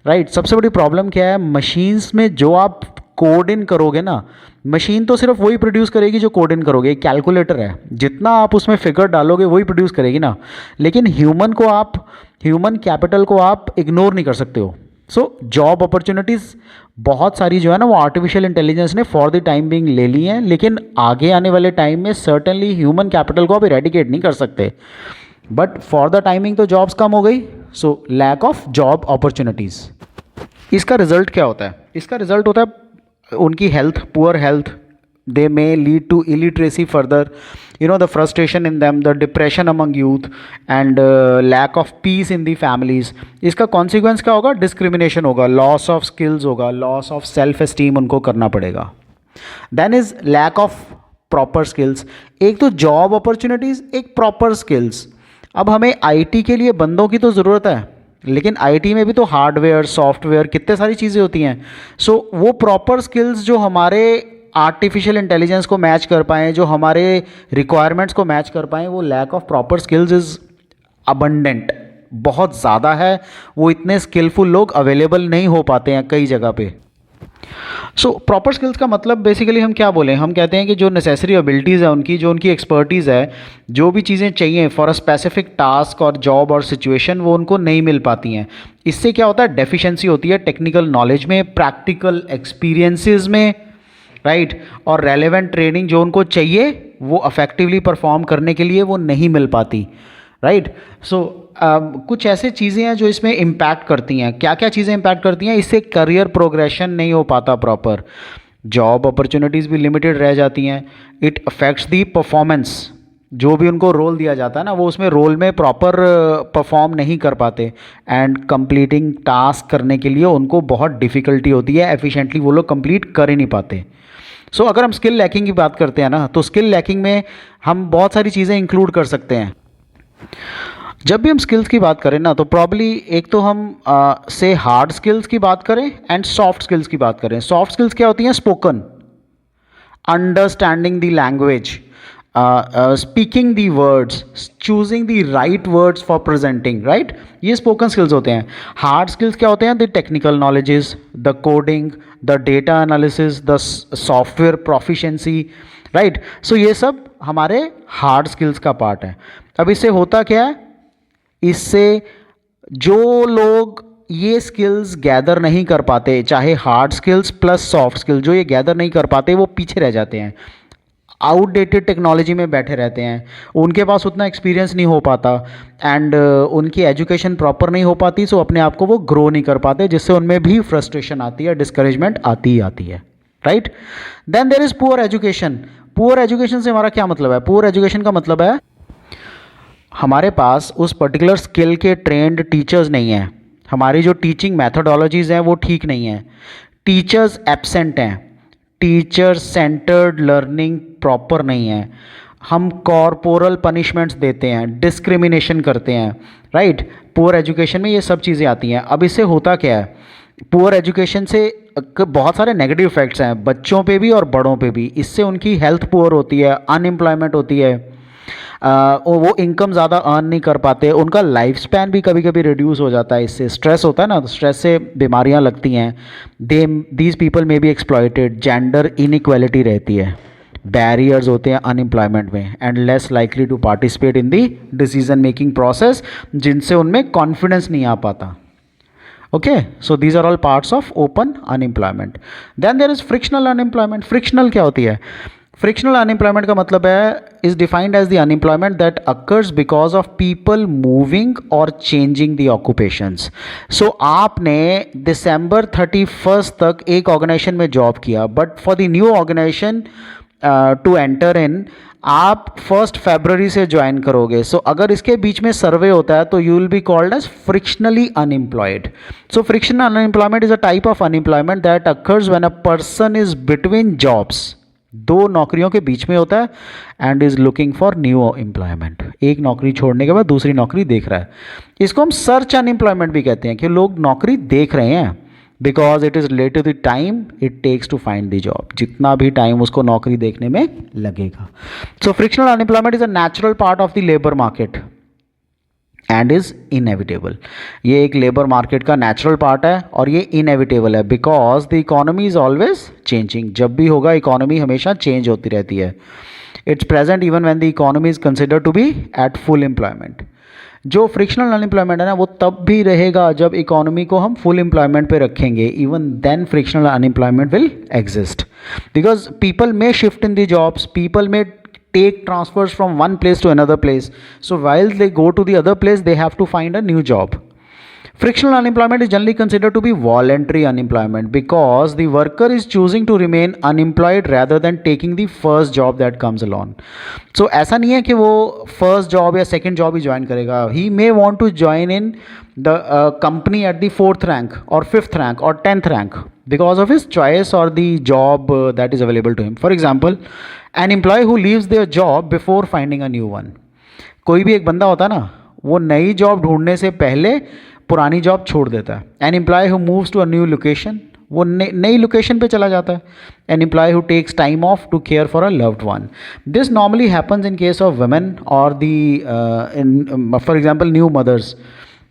राइट. सबसे बड़ी प्रॉब्लम क्या है? मशीन्स में जो आप कोड इन करोगे ना, मशीन तो सिर्फ वही प्रोड्यूस करेगी जो कोड इन करोगे। एक कैलकुलेटर है, जितना आप उसमें फिगर डालोगे वही प्रोड्यूस करेगी ना। लेकिन ह्यूमन कैपिटल को आप इग्नोर नहीं कर सकते हो। सो जॉब अपॉर्चुनिटीज़ बहुत सारी जो है ना वो आर्टिफिशियल इंटेलिजेंस ने फॉर द टाइम बिंग ले ली हैं, लेकिन आगे आने वाले टाइम में सर्टेनली ह्यूमन कैपिटल को आप इरेडिकेट नहीं कर सकते। बट फॉर द टाइमिंग तो जॉब्स कम हो गई, so lack of job opportunities. इसका रिजल्ट क्या होता है? इसका रिजल्ट होता है उनकी health, poor health, they may lead to illiteracy further, the frustration in them, the depression among youth, and lack of peace in the families. इसका consequence क्या होगा? डिस्क्रिमिनेशन होगा, लॉस ऑफ स्किल्स होगा, लॉस ऑफ सेल्फ एस्टीम उनको करना पड़ेगा। Then is lack of proper skills. एक तो जॉब अपॉर्चुनिटीज़, एक प्रॉपर स्किल्स। अब हमें आईटी के लिए बंदों की तो ज़रूरत है, लेकिन आईटी में भी तो हार्डवेयर, सॉफ्टवेयर, कितने सारी चीज़ें होती हैं। सो वो प्रॉपर स्किल्स जो हमारे आर्टिफिशियल इंटेलिजेंस को मैच कर पाएँ, जो हमारे रिक्वायरमेंट्स को मैच कर पाएँ, वो lack of proper skills is abundant, बहुत ज़्यादा है। वो इतने स्किलफुल लोग अवेलेबल नहीं हो पाते हैं कई जगह पे। सो प्रॉपर स्किल्स का मतलब बेसिकली हम क्या बोलें, हम कहते हैं कि जो नेसेसरी एबिलिटीज़ है उनकी, जो उनकी एक्सपर्टीज़ है, जो भी चीज़ें चाहिए फॉर अ स्पेसिफिक टास्क और जॉब और सिचुएशन, वो उनको नहीं मिल पाती हैं। इससे क्या होता है? डेफिशिएंसी होती है टेक्निकल नॉलेज में, प्रैक्टिकल एक्सपीरियंसेस में, राइट, और रेलेवेंट ट्रेनिंग जो उनको चाहिए वो अफेक्टिवली परफॉर्म करने के लिए वो नहीं मिल पाती, राइट। सो कुछ ऐसे चीज़ें हैं जो इसमें इम्पैक्ट करती हैं। क्या क्या चीज़ें इम्पैक्ट करती हैं? इससे करियर प्रोग्रेशन नहीं हो पाता प्रॉपर, जॉब अपॉर्चुनिटीज़ भी लिमिटेड रह जाती हैं, इट अफेक्ट्स दी परफॉर्मेंस। जो भी उनको रोल दिया जाता है ना, वो उसमें रोल में प्रॉपर परफॉर्म नहीं कर पाते, एंड कंप्लीटिंग टास्क करने के लिए उनको बहुत डिफ़िकल्टी होती है, एफिशिएंटली वो लोग कंप्लीट कर ही नहीं पाते। सो अगर हम स्किल लैकिंग की बात करते हैं ना, तो स्किल लैकिंग में हम बहुत सारी चीज़ें इंक्लूड कर सकते हैं। जब भी हम स्किल्स की बात करें ना, तो प्रॉब्ली एक तो हम से हार्ड स्किल्स की बात करें एंड सॉफ्ट स्किल्स की बात करें। सॉफ्ट स्किल्स क्या होती हैं? Spoken, understanding the language, speaking the words, choosing the right words for presenting, right, ये स्पोकन स्किल्स होते हैं। हार्ड स्किल्स क्या होते हैं? The technical knowledges, the coding, the data analysis, the software proficiency, right. So ये सब हमारे hard skills का पार्ट है। अब इससे होता क्या है? इससे जो लोग ये स्किल्स गैदर नहीं कर पाते, चाहे hard skills plus soft skills, जो ये गैदर नहीं कर पाते वो पीछे रह जाते हैं, आउटडेटेड टेक्नोलॉजी में बैठे रहते हैं, उनके पास उतना एक्सपीरियंस नहीं हो पाता, एंड उनकी एजुकेशन प्रॉपर नहीं हो पाती, सो अपने आप को वो ग्रो नहीं कर पाते, जिससे उनमें भी फ्रस्ट्रेशन आती है, डिस्करेजमेंट आती ही आती है, right. Then there is poor education. Poor education से हमारा क्या मतलब है? पुअर एजुकेशन का मतलब है हमारे पास उस पर्टिकुलर स्किल के ट्रेंड टीचर्स नहीं हैं, हमारी जो टीचिंग मैथडोलॉजीज़ हैं वो ठीक नहीं हैं, टीचर्स एब्सेंट हैं, टीचर सेंटर्ड लर्निंग प्रॉपर नहीं है, हम कॉर्पोरल पनिशमेंट्स देते हैं, डिस्क्रिमिनेशन करते हैं, राइट। पुअर एजुकेशन में ये सब चीज़ें आती हैं। अब इससे होता क्या है? पुअर एजुकेशन से बहुत सारे नेगेटिव इफेक्ट्स हैं, बच्चों पे भी और बड़ों पे भी। इससे उनकी हेल्थ पुअर होती है, अनएम्प्लॉयमेंट होती है, वो इनकम ज़्यादा अर्न नहीं कर पाते, उनका लाइफ स्पैन भी कभी कभी रिड्यूस हो जाता है। इससे स्ट्रेस होता है ना, तो स्ट्रेस से बीमारियां लगती हैं। These people may be exploited, gender inequality रहती है, बैरियर्स होते हैं अनएम्प्लॉयमेंट में, and less likely to participate in the decision making process, जिनसे उनमें कॉन्फिडेंस नहीं आ पाता। Okay, so these are all parts of open unemployment. Then there is frictional unemployment. Frictional क्या होती है? फ्रिक्शनल अनएम्प्लॉयमेंट का मतलब है is defined as the unemployment that occurs because of people moving और चेंजिंग द ऑक्यूपेशंस। सो आपने दिसंबर 31 तक एक ऑर्गेनाइजेशन में जॉब किया, but for the new organisation to enter in आप 1 फरवरी से ज्वाइन करोगे। सो अगर इसके बीच में सर्वे होता है तो you will be called as frictionally unemployed. So frictional unemployment is a type of unemployment that occurs when a person is between jobs, दो नौकरियों के बीच में होता है, and is looking for new employment. एक नौकरी छोड़ने के बाद दूसरी नौकरी देख रहा है। इसको हम सर्च अनएम्प्लॉयमेंट भी कहते हैं, कि लोग नौकरी देख रहे हैं, because it is related to the time it takes to find the job, जितना भी टाइम उसको नौकरी देखने में लगेगा। So frictional unemployment is a natural part of the labour market, and is inevitable. ये एक लेबर मार्केट का नेचुरल पार्ट है और ये इनएविटेबल है because the economy is always changing. जब भी होगा इकोनॉमी हमेशा चेंज होती रहती है। It's present even when the economy is consider to be at full employment. जो फ्रिक्शनल अनएम्प्लॉयमेंट है ना वो तब भी रहेगा जब इकोनॉमी को हम फुल एम्प्लॉयमेंट पे रखेंगे। Even then frictional unemployment will exist because people may shift in the jobs, people may take transfers from one place to another place. So while they go to the other place, they have to find a new job. Frictional unemployment is generally considered to be voluntary unemployment because the worker is choosing to remain unemployed rather than taking the first job that comes along. So ऐसा नहीं है कि वो first job या second job ही join करेगा. He may want to join in the company at the 4th rank or 5th rank or 10th rank because of his choice or the job that is available to him. For example, an employee who leaves their job before finding a new one. कोई भी एक बंदा होता है ना, वो नई job ढूंढने से पहले पुरानी जॉब छोड़ देता है. An employee who moves to a new location, वो नई लोकेशन पे चला जाता है. An employee who takes time off to care for a loved one. This normally happens in case of women और the for example new mothers.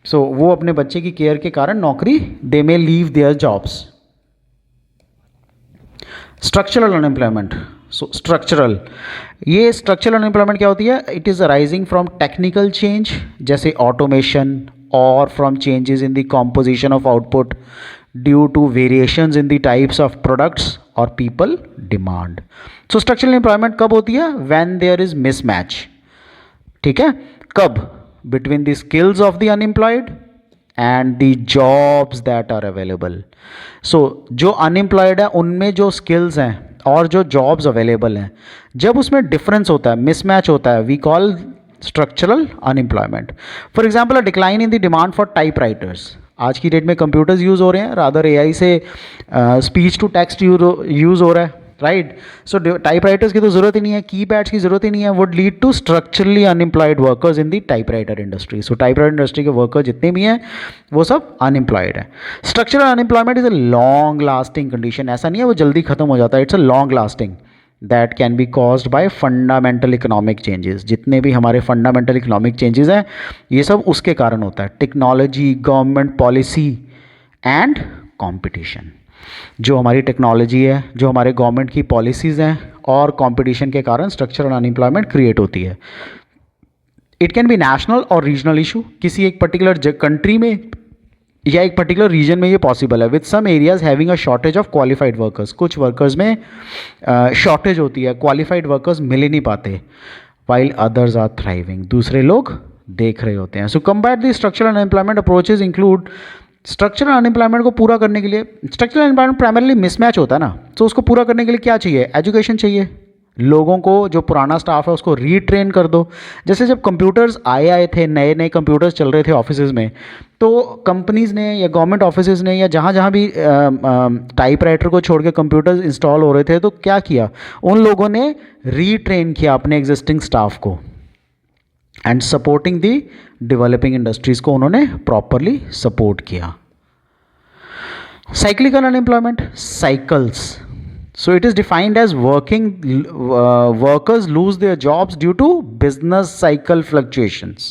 So वो अपने बच्चे की केयर के कारण नौकरी, they may leave their jobs. Structural unemployment. So structural, ये structural unemployment क्या होती है? It is arising from technical change जैसे automation or from changes in the composition of output due to variations in the types of products or people demand. So structural employment कब होती है? When there is mismatch. ठीक है, कब? Between the skills of the unemployed and the jobs that are available. So जो unemployed है उनमें जो skills हैं और जो jobs available हैं, जब उसमें difference होता है, mismatch होता है, we call structural unemployment. For example a decline in the demand for type writers. आज की डेट में कंप्यूटर्स यूज़ हो रहे हैं, रादर एआई से स्पीच टू टेक्स्ट यूज़ हो रहा है, राइट. सो टाइप राइटर्स की तो ज़रूरत ही नहीं है, की पैड्स की ज़रूरत ही नहीं है. Would lead to structurally unemployed workers in the typewriter industry. So typewriter industry के वर्कर जितने भी हैं वो सब अनएम्प्लॉयड है. Structural unemployment is a long lasting condition. ऐसा नहीं है वो जल्दी खत्म हो जाता है, it's a long lasting that can be caused by fundamental economic changes. जितने भी हमारे fundamental economic changes हैं ये सब उसके कारण होता है. Technology, government policy and competition. जो हमारी टेक्नोलॉजी है, जो हमारे गवर्नमेंट की पॉलिसीज़ हैं और कंपटीशन के कारण स्ट्रक्चरल अनएम्प्लॉयमेंट क्रिएट होती है. इट कैन बी नेशनल और रीजनल इशू. किसी एक पर्टिकुलर कंट्री में या एक पर्टिकुलर रीजन में ये पॉसिबल है. With some areas having a shortage of qualified workers. कुछ वर्कर्स में शॉर्टेज होती है, क्वालिफाइड वर्कर्स मिल ही नहीं पाते. While others are thriving. दूसरे लोग देख रहे होते हैं. So combat the structural unemployment approaches include. Structural unemployment को पूरा करने के लिए, स्ट्रक्चरल अनएम्प्लॉयमेंट प्राइमरली मिसमैच होता है ना, तो उसको पूरा करने के लिए क्या चाहिए? एजुकेशन चाहिए. लोगों को, जो पुराना स्टाफ है उसको रीट्रेन कर दो. जैसे जब कंप्यूटर्स आए थे, नए नए कंप्यूटर्स चल रहे थे ऑफिसेज में, तो कंपनीज़ ने या गवर्नमेंट ऑफिसेज ने या जहाँ जहाँ भी टाइप राइटर को छोड़ के कंप्यूटर्स इंस्टॉल हो रहे थे, तो क्या किया? उन लोगों ने रीट्रेन किया अपने एग्जिस्टिंग स्टाफ को and supporting the developing industries को उन्होंने प्रॉपरली सपोर्ट किया. Cyclical unemployment, cycles. So it is defined as workers lose their jobs due to business cycle fluctuations.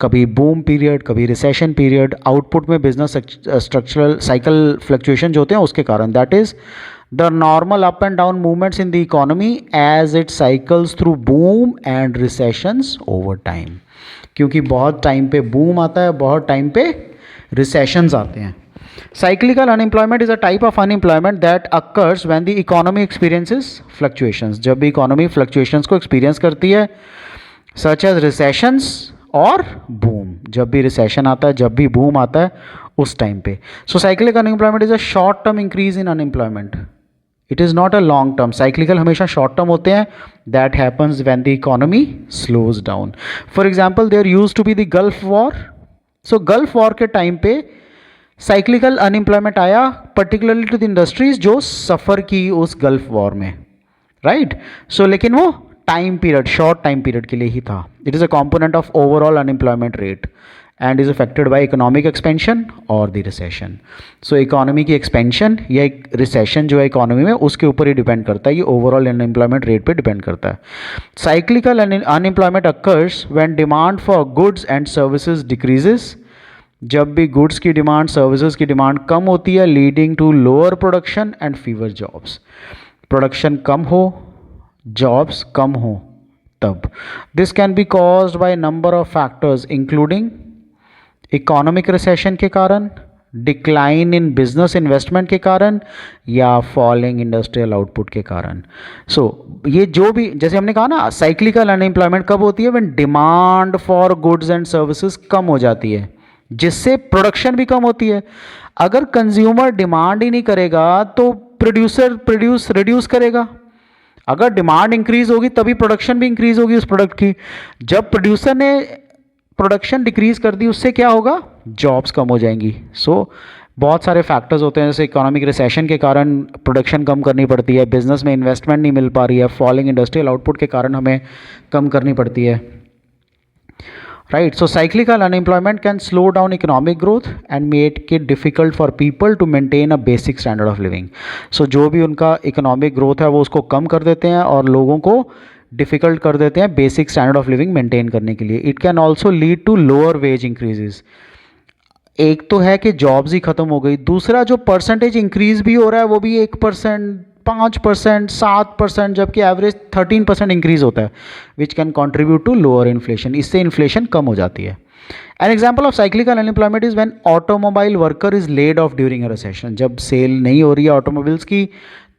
कभी बूम पीरियड, कभी रिसेशन पीरियड. आउटपुट में business structural cycle fluctuation जो होते हैं उसके कारण. That is the normal up and down movements in the economy as it cycles through boom and recessions over time. क्योंकि बहुत टाइम पे बूम आता है, बहुत टाइम पे रिसेशंस आते हैं. Cyclical unemployment is a type of unemployment that occurs when the economy experiences fluctuations. जब भी economy fluctuations को experience करती है, such as recessions और boom. जब भी recession आता है, जब भी boom आता है, उस टाइम पे. So cyclical unemployment is a short term increase in unemployment. It is not a long term. Cyclical हमेशा short term होते हैं. That happens when the economy slows down. For example, there used to be the Gulf War. So Gulf War के time पे cyclical unemployment आया, particularly to the industries जो सफ़र की उस gulf war में, राइट. सो लेकिन वो time period, short time period के लिए ही था. It is a component of overall unemployment rate and is affected by economic expansion और द रिसेशन। सो इकोनॉमी की एक्सपेंशन या एक रिसेशन जो है इकोनॉमी में, उसके ऊपर ही डिपेंड करता है, ये ओवरऑल अनएम्प्लॉयमेंट रेट पे डिपेंड करता है। Cyclical unemployment occurs when demand for goods and services decreases, जब भी गुड्स की डिमांड, सर्विसेज की डिमांड कम होती है, leading to lower production and fewer jobs. Production कम हो, जॉब्स कम हो तब। This can be caused by number of factors including economic recession के कारण, डिक्लाइन इन बिजनेस इन्वेस्टमेंट के कारण, या फॉलिंग इंडस्ट्रियल आउटपुट के कारण। सो ये जो भी, जैसे हमने कहा ना, साइक्लिकल अनएम्प्लॉयमेंट कब होती है? When demand for goods and services कम हो जाती है, जिससे प्रोडक्शन भी कम होती है। अगर कंज्यूमर डिमांड ही नहीं करेगा तो प्रोड्यूसर रिड्यूस करेगा। अगर डिमांड इंक्रीज होगी तभी प्रोडक्शन भी इंक्रीज होगी उस प्रोडक्ट की। जब प्रोड्यूसर ने प्रोडक्शन डिक्रीज कर दी, उससे क्या होगा? जॉब्स कम हो जाएंगी। सो बहुत सारे फैक्टर्स होते हैं, जैसे इकोनॉमिक रिसेशन के कारण प्रोडक्शन कम करनी पड़ती है, बिजनेस में इन्वेस्टमेंट नहीं मिल पा रही है, फॉलिंग इंडस्ट्रियल आउटपुट के कारण हमें कम करनी पड़ती है, right. So cyclical unemployment can slow down economic growth and make it difficult for people to maintain a basic standard of living. So जो भी उनका इकोनॉमिक ग्रोथ है वो उसको कम कर देते हैं और लोगों को डिफ़िकल्ट कर देते हैं basic standard of living maintain करने के लिए। It can also lead to lower wage increases. एक तो है कि जॉब्स ही खत्म हो गई, दूसरा जो परसेंटेज इंक्रीज भी हो रहा है वो भी 1%, 5%, 7%, जबकि एवरेज 13% इंक्रीज होता है, which can contribute to lower inflation. इससे इन्फ्लेशन कम हो जाती है। An example of cyclical unemployment is when automobile worker is laid off during a recession. जब सेल नहीं हो रही है ऑटोमोबाइल्स की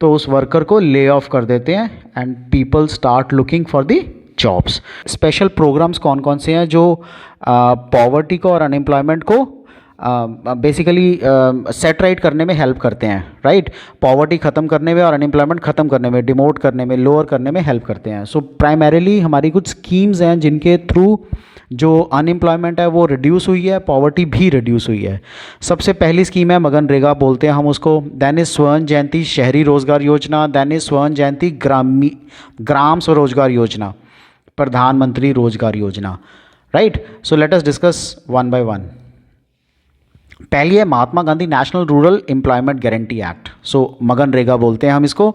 तो उस वर्कर को ले ऑफ कर देते हैं and people start looking for the jobs. Special programmes कौन कौन से हैं जो पॉवर्टी को और अनएम्प्लॉयमेंट को बेसिकली सेट राइट करने में हेल्प करते हैं, राइट। पॉवर्टी ख़त्म करने में और अनएम्प्लॉयमेंट ख़त्म करने में, डिमोट करने में, लोअर करने में हेल्प करते हैं। सो प्राइमरीली हमारी कुछ स्कीम्स हैं जिनके थ्रू जो अनएम्प्लॉयमेंट है वो रिड्यूस हुई है, पॉवर्टी भी रिड्यूस हुई है। सबसे पहली स्कीम है मनरेगा बोलते हैं हम उसको। देन इज स्वर्ण जयंती शहरी रोजगार योजना। देन इज स्वर्ण जयंती ग्राम स्वरोजगार योजना, प्रधानमंत्री रोजगार योजना, right. So let us discuss one by one. पहली है Mahatma Gandhi national rural employment guarantee act. So MNREGA बोलते हैं हम इसको।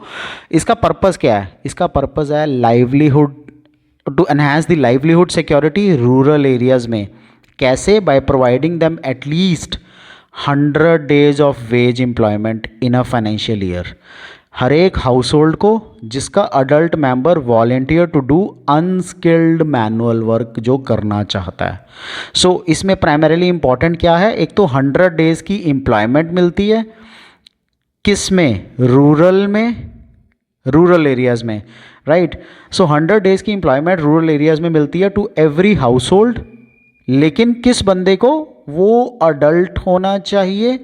इसका पर्पस क्या है? इसका पर्पस है livelihood, to enhance the livelihood security rural areas में। कैसे? By providing them at least 100 days of wage employment in a financial year. हर एक हाउस होल्ड को जिसका adult member volunteer to do unskilled manual work जो करना चाहता है। सो इसमें प्राइमरीली इंपॉर्टेंट क्या है? एक तो 100 days की एम्प्लॉयमेंट मिलती है, किस में? रूरल में, रूरल एरियाज में, राइट। सो 100 days की एम्प्लॉयमेंट रूरल एरियाज में मिलती है टू एवरी हाउस होल्ड। लेकिन किस बंदे को? वो अडल्ट होना चाहिए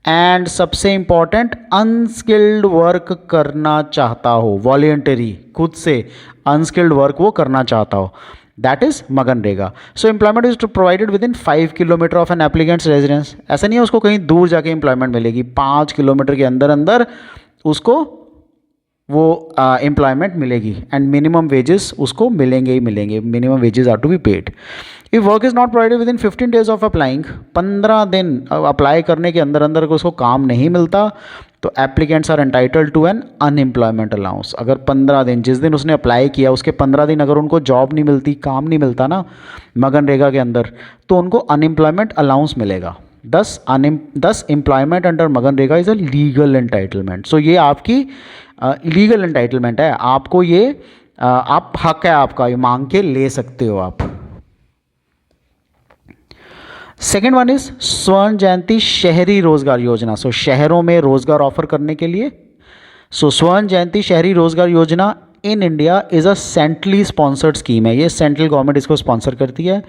एंड सबसे इंपॉर्टेंट अनस्किल्ड वर्क करना चाहता हो, वॉलेंटरी, खुद से अनस्किल्ड वर्क वो करना चाहता हो। दैट इज मनरेगा। So employment is provided within 5 kilometre of an applicant's residence. ऐसा नहीं है उसको कहीं दूर जाके एम्प्लॉयमेंट मिलेगी, 5 किलोमीटर के अंदर अंदर उसको वो एम्प्लॉयमेंट मिलेगी एंड मिनिमम वेजेस उसको मिलेंगे ही मिलेंगे। Minimum wages are to be paid. If work is not provided within 15 days of applying, 15 दिन अप्लाई करने के अंदर अंदर उसको काम नहीं मिलता तो applicants are entitled to an unemployment allowance. अगर 15 दिन, जिस दिन उसने अप्लाई किया उसके 15 दिन अगर उनको जॉब नहीं मिलती, काम नहीं मिलता ना मनरेगा के अंदर, तो उनको अनएम्प्लॉयमेंट अलाउंस मिलेगा। 10 employment under MNREGA is a legal entitlement. So ये आपकी लीगल एंटाइटलमेंट है, आपको ये आप हक है आपका, ये मांग के ले सकते हो आप। सेकेंड वन इज स्वर्ण जयंती शहरी रोजगार योजना। सो शहरों में रोजगार ऑफर करने के लिए। सो स्वर्ण जयंती Shahari Rozgar Yojana in India is a centrally sponsored scheme है। ये सेंट्रल गवर्नमेंट इसको स्पॉन्सर करती है।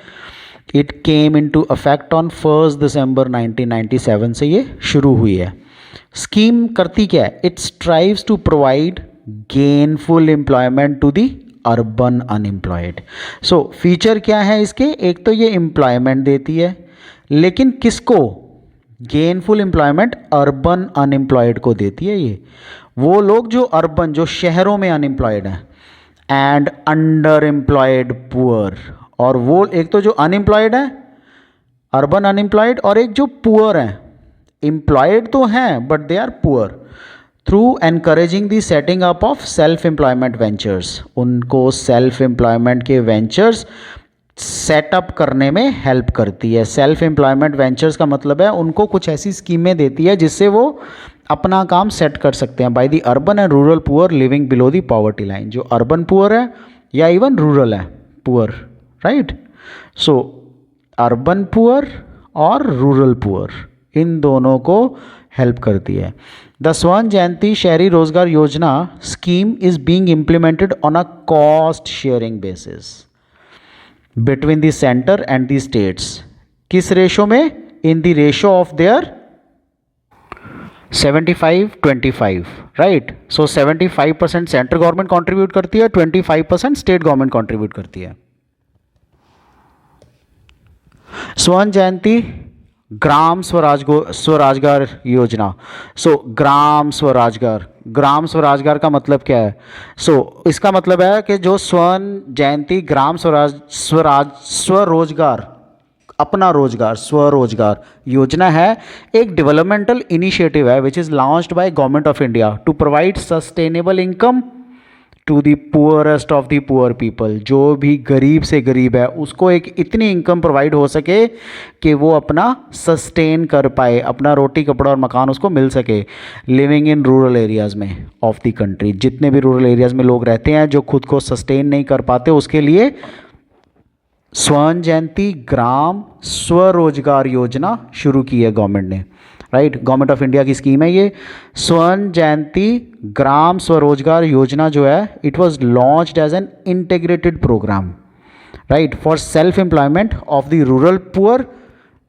It came into affect on 1 दिसंबर 1997 से ये शुरू हुई है। स्कीम करती क्या है? It strives to provide gainful employment to the urban unemployed. So feature क्या है इसके? एक तो ये एम्प्लॉयमेंट देती है, लेकिन किसको? गेनफुल एम्प्लॉयमेंट अर्बन अनएम्प्लॉयड को देती है। ये वो लोग जो अर्बन, जो शहरों में अनएम्प्लॉयड हैं, एंड अंडर एम्प्लॉयड पुअर। और वो एक तो जो अनएम्प्लॉयड है अर्बन अनएम्प्लॉयड और एक जो पुअर हैं, एम्प्लॉयड तो हैं but they are poor, through encouraging the setting up of self employment ventures, उनको सेल्फ एम्प्लॉयमेंट के वेंचर्स सेटअप करने में हेल्प करती है। सेल्फ एम्प्लॉयमेंट वेंचर्स का मतलब है उनको कुछ ऐसी स्कीमें देती है जिससे वो अपना काम सेट कर सकते हैं। By the urban and rural poor leaving below the poverty line, जो अर्बन पुअर है या इवन रूरल है पुअर, राइट। सो अर्बन पुअर और रूरल पुअर, इन दोनों को हेल्प करती है। द स्वर्ण जयंती शहरी रोजगार योजना scheme is being implemented on a cost sharing basis between the centre and the states. किस रेशो में? In the ratio of their 75-25, right. So 75% central government contribute करती है, 25% स्टेट गवर्नमेंट कंट्रीब्यूट करती है। स्वर्ण जयंती ग्राम स्वराजगार योजना। सो ग्राम स्वराजगार का मतलब क्या है? इसका मतलब है कि जो स्वर्ण जयंती ग्राम स्वरोजगार, अपना रोजगार, स्वरोजगार योजना है, एक डेवलपमेंटल इनिशिएटिव है which is launched by government of India to provide sustainable income to the poorest of the poor people. जो भी गरीब से गरीब है उसको एक इतनी इनकम प्रोवाइड हो सके कि वो अपना सस्टेन कर पाए, अपना रोटी कपड़ा और मकान उसको मिल सके। लिविंग इन रूरल एरियाज़ में ऑफ दी कंट्री, जितने भी रूरल एरियाज़ में लोग रहते हैं जो खुद को सस्टेन नहीं कर पाते, उसके लिए स्वर्ण जयंती ग्राम स्वरोजगार योजना शुरू की है गवर्नमेंट ने, राइट। गवर्नमेंट ऑफ इंडिया की स्कीम है ये। स्वर्ण जयंती ग्राम स्वरोजगार योजना जो है, it was launched as an integrated programme, right, for self employment of the rural poor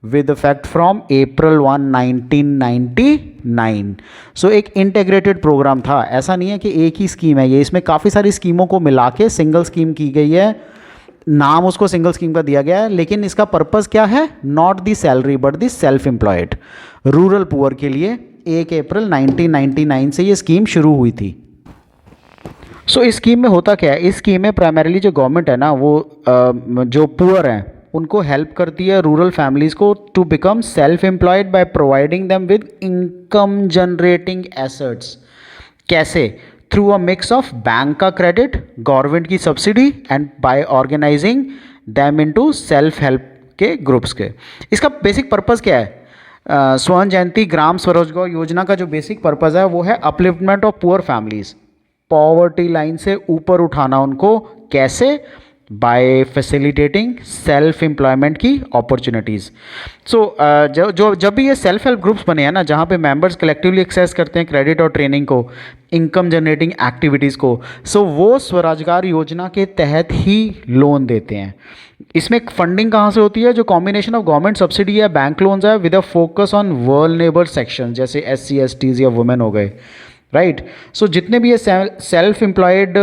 with effect from April 1, 1999। So एक इंटीग्रेटेड प्रोग्राम था, ऐसा नहीं है कि एक ही स्कीम है ये, इसमें काफ़ी सारी स्कीमों को मिला के सिंगल स्कीम की गई है, नाम उसको सिंगल स्कीम का दिया गया है, लेकिन इसका पर्पस क्या है? Not the salary but the self employed rural poor के लिए 1 अप्रैल 1999 से ये स्कीम शुरू हुई थी। सो इस स्कीम में होता क्या है? इस स्कीम में प्राइमरीली जो गवर्नमेंट है ना, वो जो पुअर हैं उनको हेल्प करती है, रूरल फैमिलीज़ को, to become self employed by providing them with income generating assets. कैसे? Through a mix of bank का क्रेडिट, गवर्नमेंट की subsidy and by organising them into self help के ग्रुप्स के। इसका बेसिक पर्पस क्या है? स्वर्ण जयंती ग्राम स्वरोजगार योजना का जो बेसिक पर्पस है वो है upliftment of poor families, poverty line से ऊपर उठाना उनको। कैसे? बाय फैसिलिटेटिंग सेल्फ एम्प्लॉयमेंट की अपॉर्चुनिटीज़। सो जब भी ये सेल्फ हेल्प ग्रुप्स बने हैं ना, जहाँ पे मेंबर्स कलेक्टिवली एक्सेस करते हैं क्रेडिट और ट्रेनिंग को, इनकम जनरेटिंग एक्टिविटीज़ को, सो वो स्वरोजगार योजना के तहत ही लोन देते हैं। इसमें फंडिंग कहाँ से होती है? जो कॉम्बिनेशन ऑफ गवर्नमेंट सब्सिडी है, बैंक लोन्स है, with a focus on vulnerable section जैसे SC STs या वुमेन हो गए, राइट। सो जितने भी ये सेल्फ एम्प्लॉयड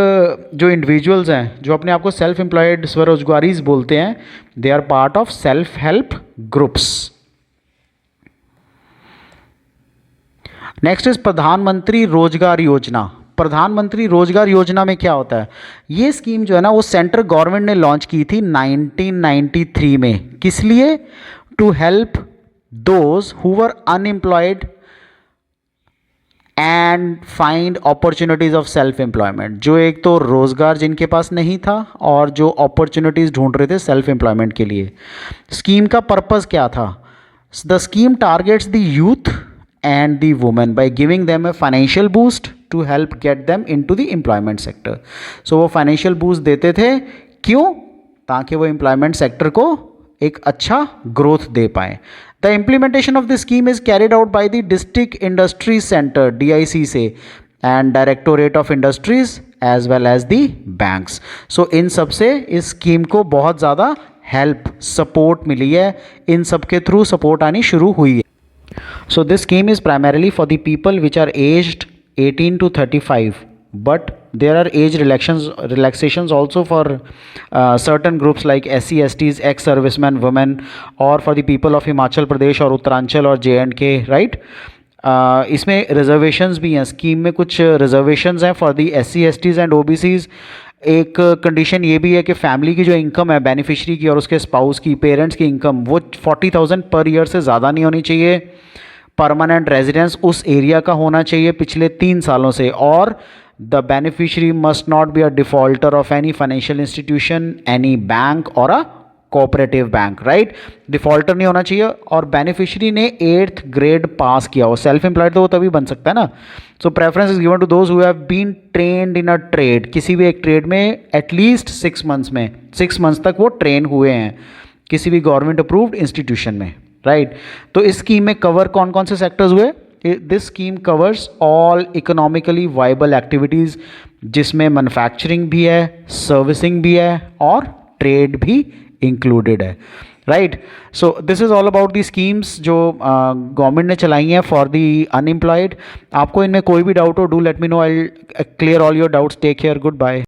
जो इंडिविजुअल्स हैं, जो अपने आप को सेल्फ एम्प्लॉयड स्वरोजगारीज बोलते हैं, they are part of self help groups. Next is Pradhan Mantri रोजगार योजना। प्रधानमंत्री रोजगार योजना में क्या होता है? ये स्कीम जो है ना, वो सेंट्रल गवर्नमेंट ने लॉन्च की थी 1993 में। किस लिए? To help those who were unemployed and find opportunities of self employment. जो एक तो रोज़गार जिनके पास नहीं था और जो अपॉर्चुनिटीज़ ढूंढ रहे थे सेल्फ एम्प्लॉयमेंट के लिए। स्कीम का पर्पस क्या था? The scheme targets the youth and the women by giving them a financial boost to help get them into the employment sector. So वो फाइनेंशियल बूस्ट देते थे, क्यों? ताकि वो एम्प्लॉयमेंट सेक्टर को एक अच्छा ग्रोथ दे पाए। The implementation of the scheme is carried out by the district industry centre DIC से and directorate of industries as well as the banks. So इन सब से इस स्कीम को बहुत ज़्यादा हेल्प सपोर्ट मिली है, इन सब के थ्रू सपोर्ट आनी शुरू हुई है। So this scheme is primarily for the people which are aged 18 to 35, but there are age relaxations also for certain groups like SC STs, ex-servicemen, women, or for the people of Himachal Pradesh और उत्तरांचल और JNK, right. इसमें reservations भी हैं, scheme में कुछ reservations हैं for the SC STs and OBCs एक condition ये भी है कि फैमिली की जो इनकम है बेनिफिशियरी की और उसके स्पाउस की, पेरेंट्स की इनकम, वो 40,000 पर ईयर से ज़्यादा नहीं होनी चाहिए। परमानेंट रेजिडेंस उस एरिया का होना चाहिए पिछले 3 सालों से, और the beneficiary must not be a defaulter of any financial institution, any bank और a cooperative bank, right. Defaulter नहीं होना चाहिए, और बेनिफिशियरी ने 8th ग्रेड पास किया हो। सेल्फ एम्प्लॉयड तो वो तभी बन सकता है ना। So preference is given to those who have been trained in a trade, किसी भी एक ट्रेड में एटलीस्ट 6 मंथ्स में, 6 मंथ्स तक वो ट्रेन हुए हैं किसी भी गवर्नमेंट अप्रूव्ड इंस्टीट्यूशन में, राइट। तो इस स्कीम में कवर कौन कौन से सेक्टर्स हुए? This scheme covers all economically viable activities, जिसमें मैन्युफैक्चरिंग भी है, सर्विसिंग भी है और ट्रेड भी इंक्लूडेड है, right. So this is all about the schemes जो गवर्नमेंट ने चलाई हैं फॉर दी अनएम्प्लॉयड। आपको इनमें कोई भी डाउट हो, do let me know, I clear all your doubts. Take care, good bye.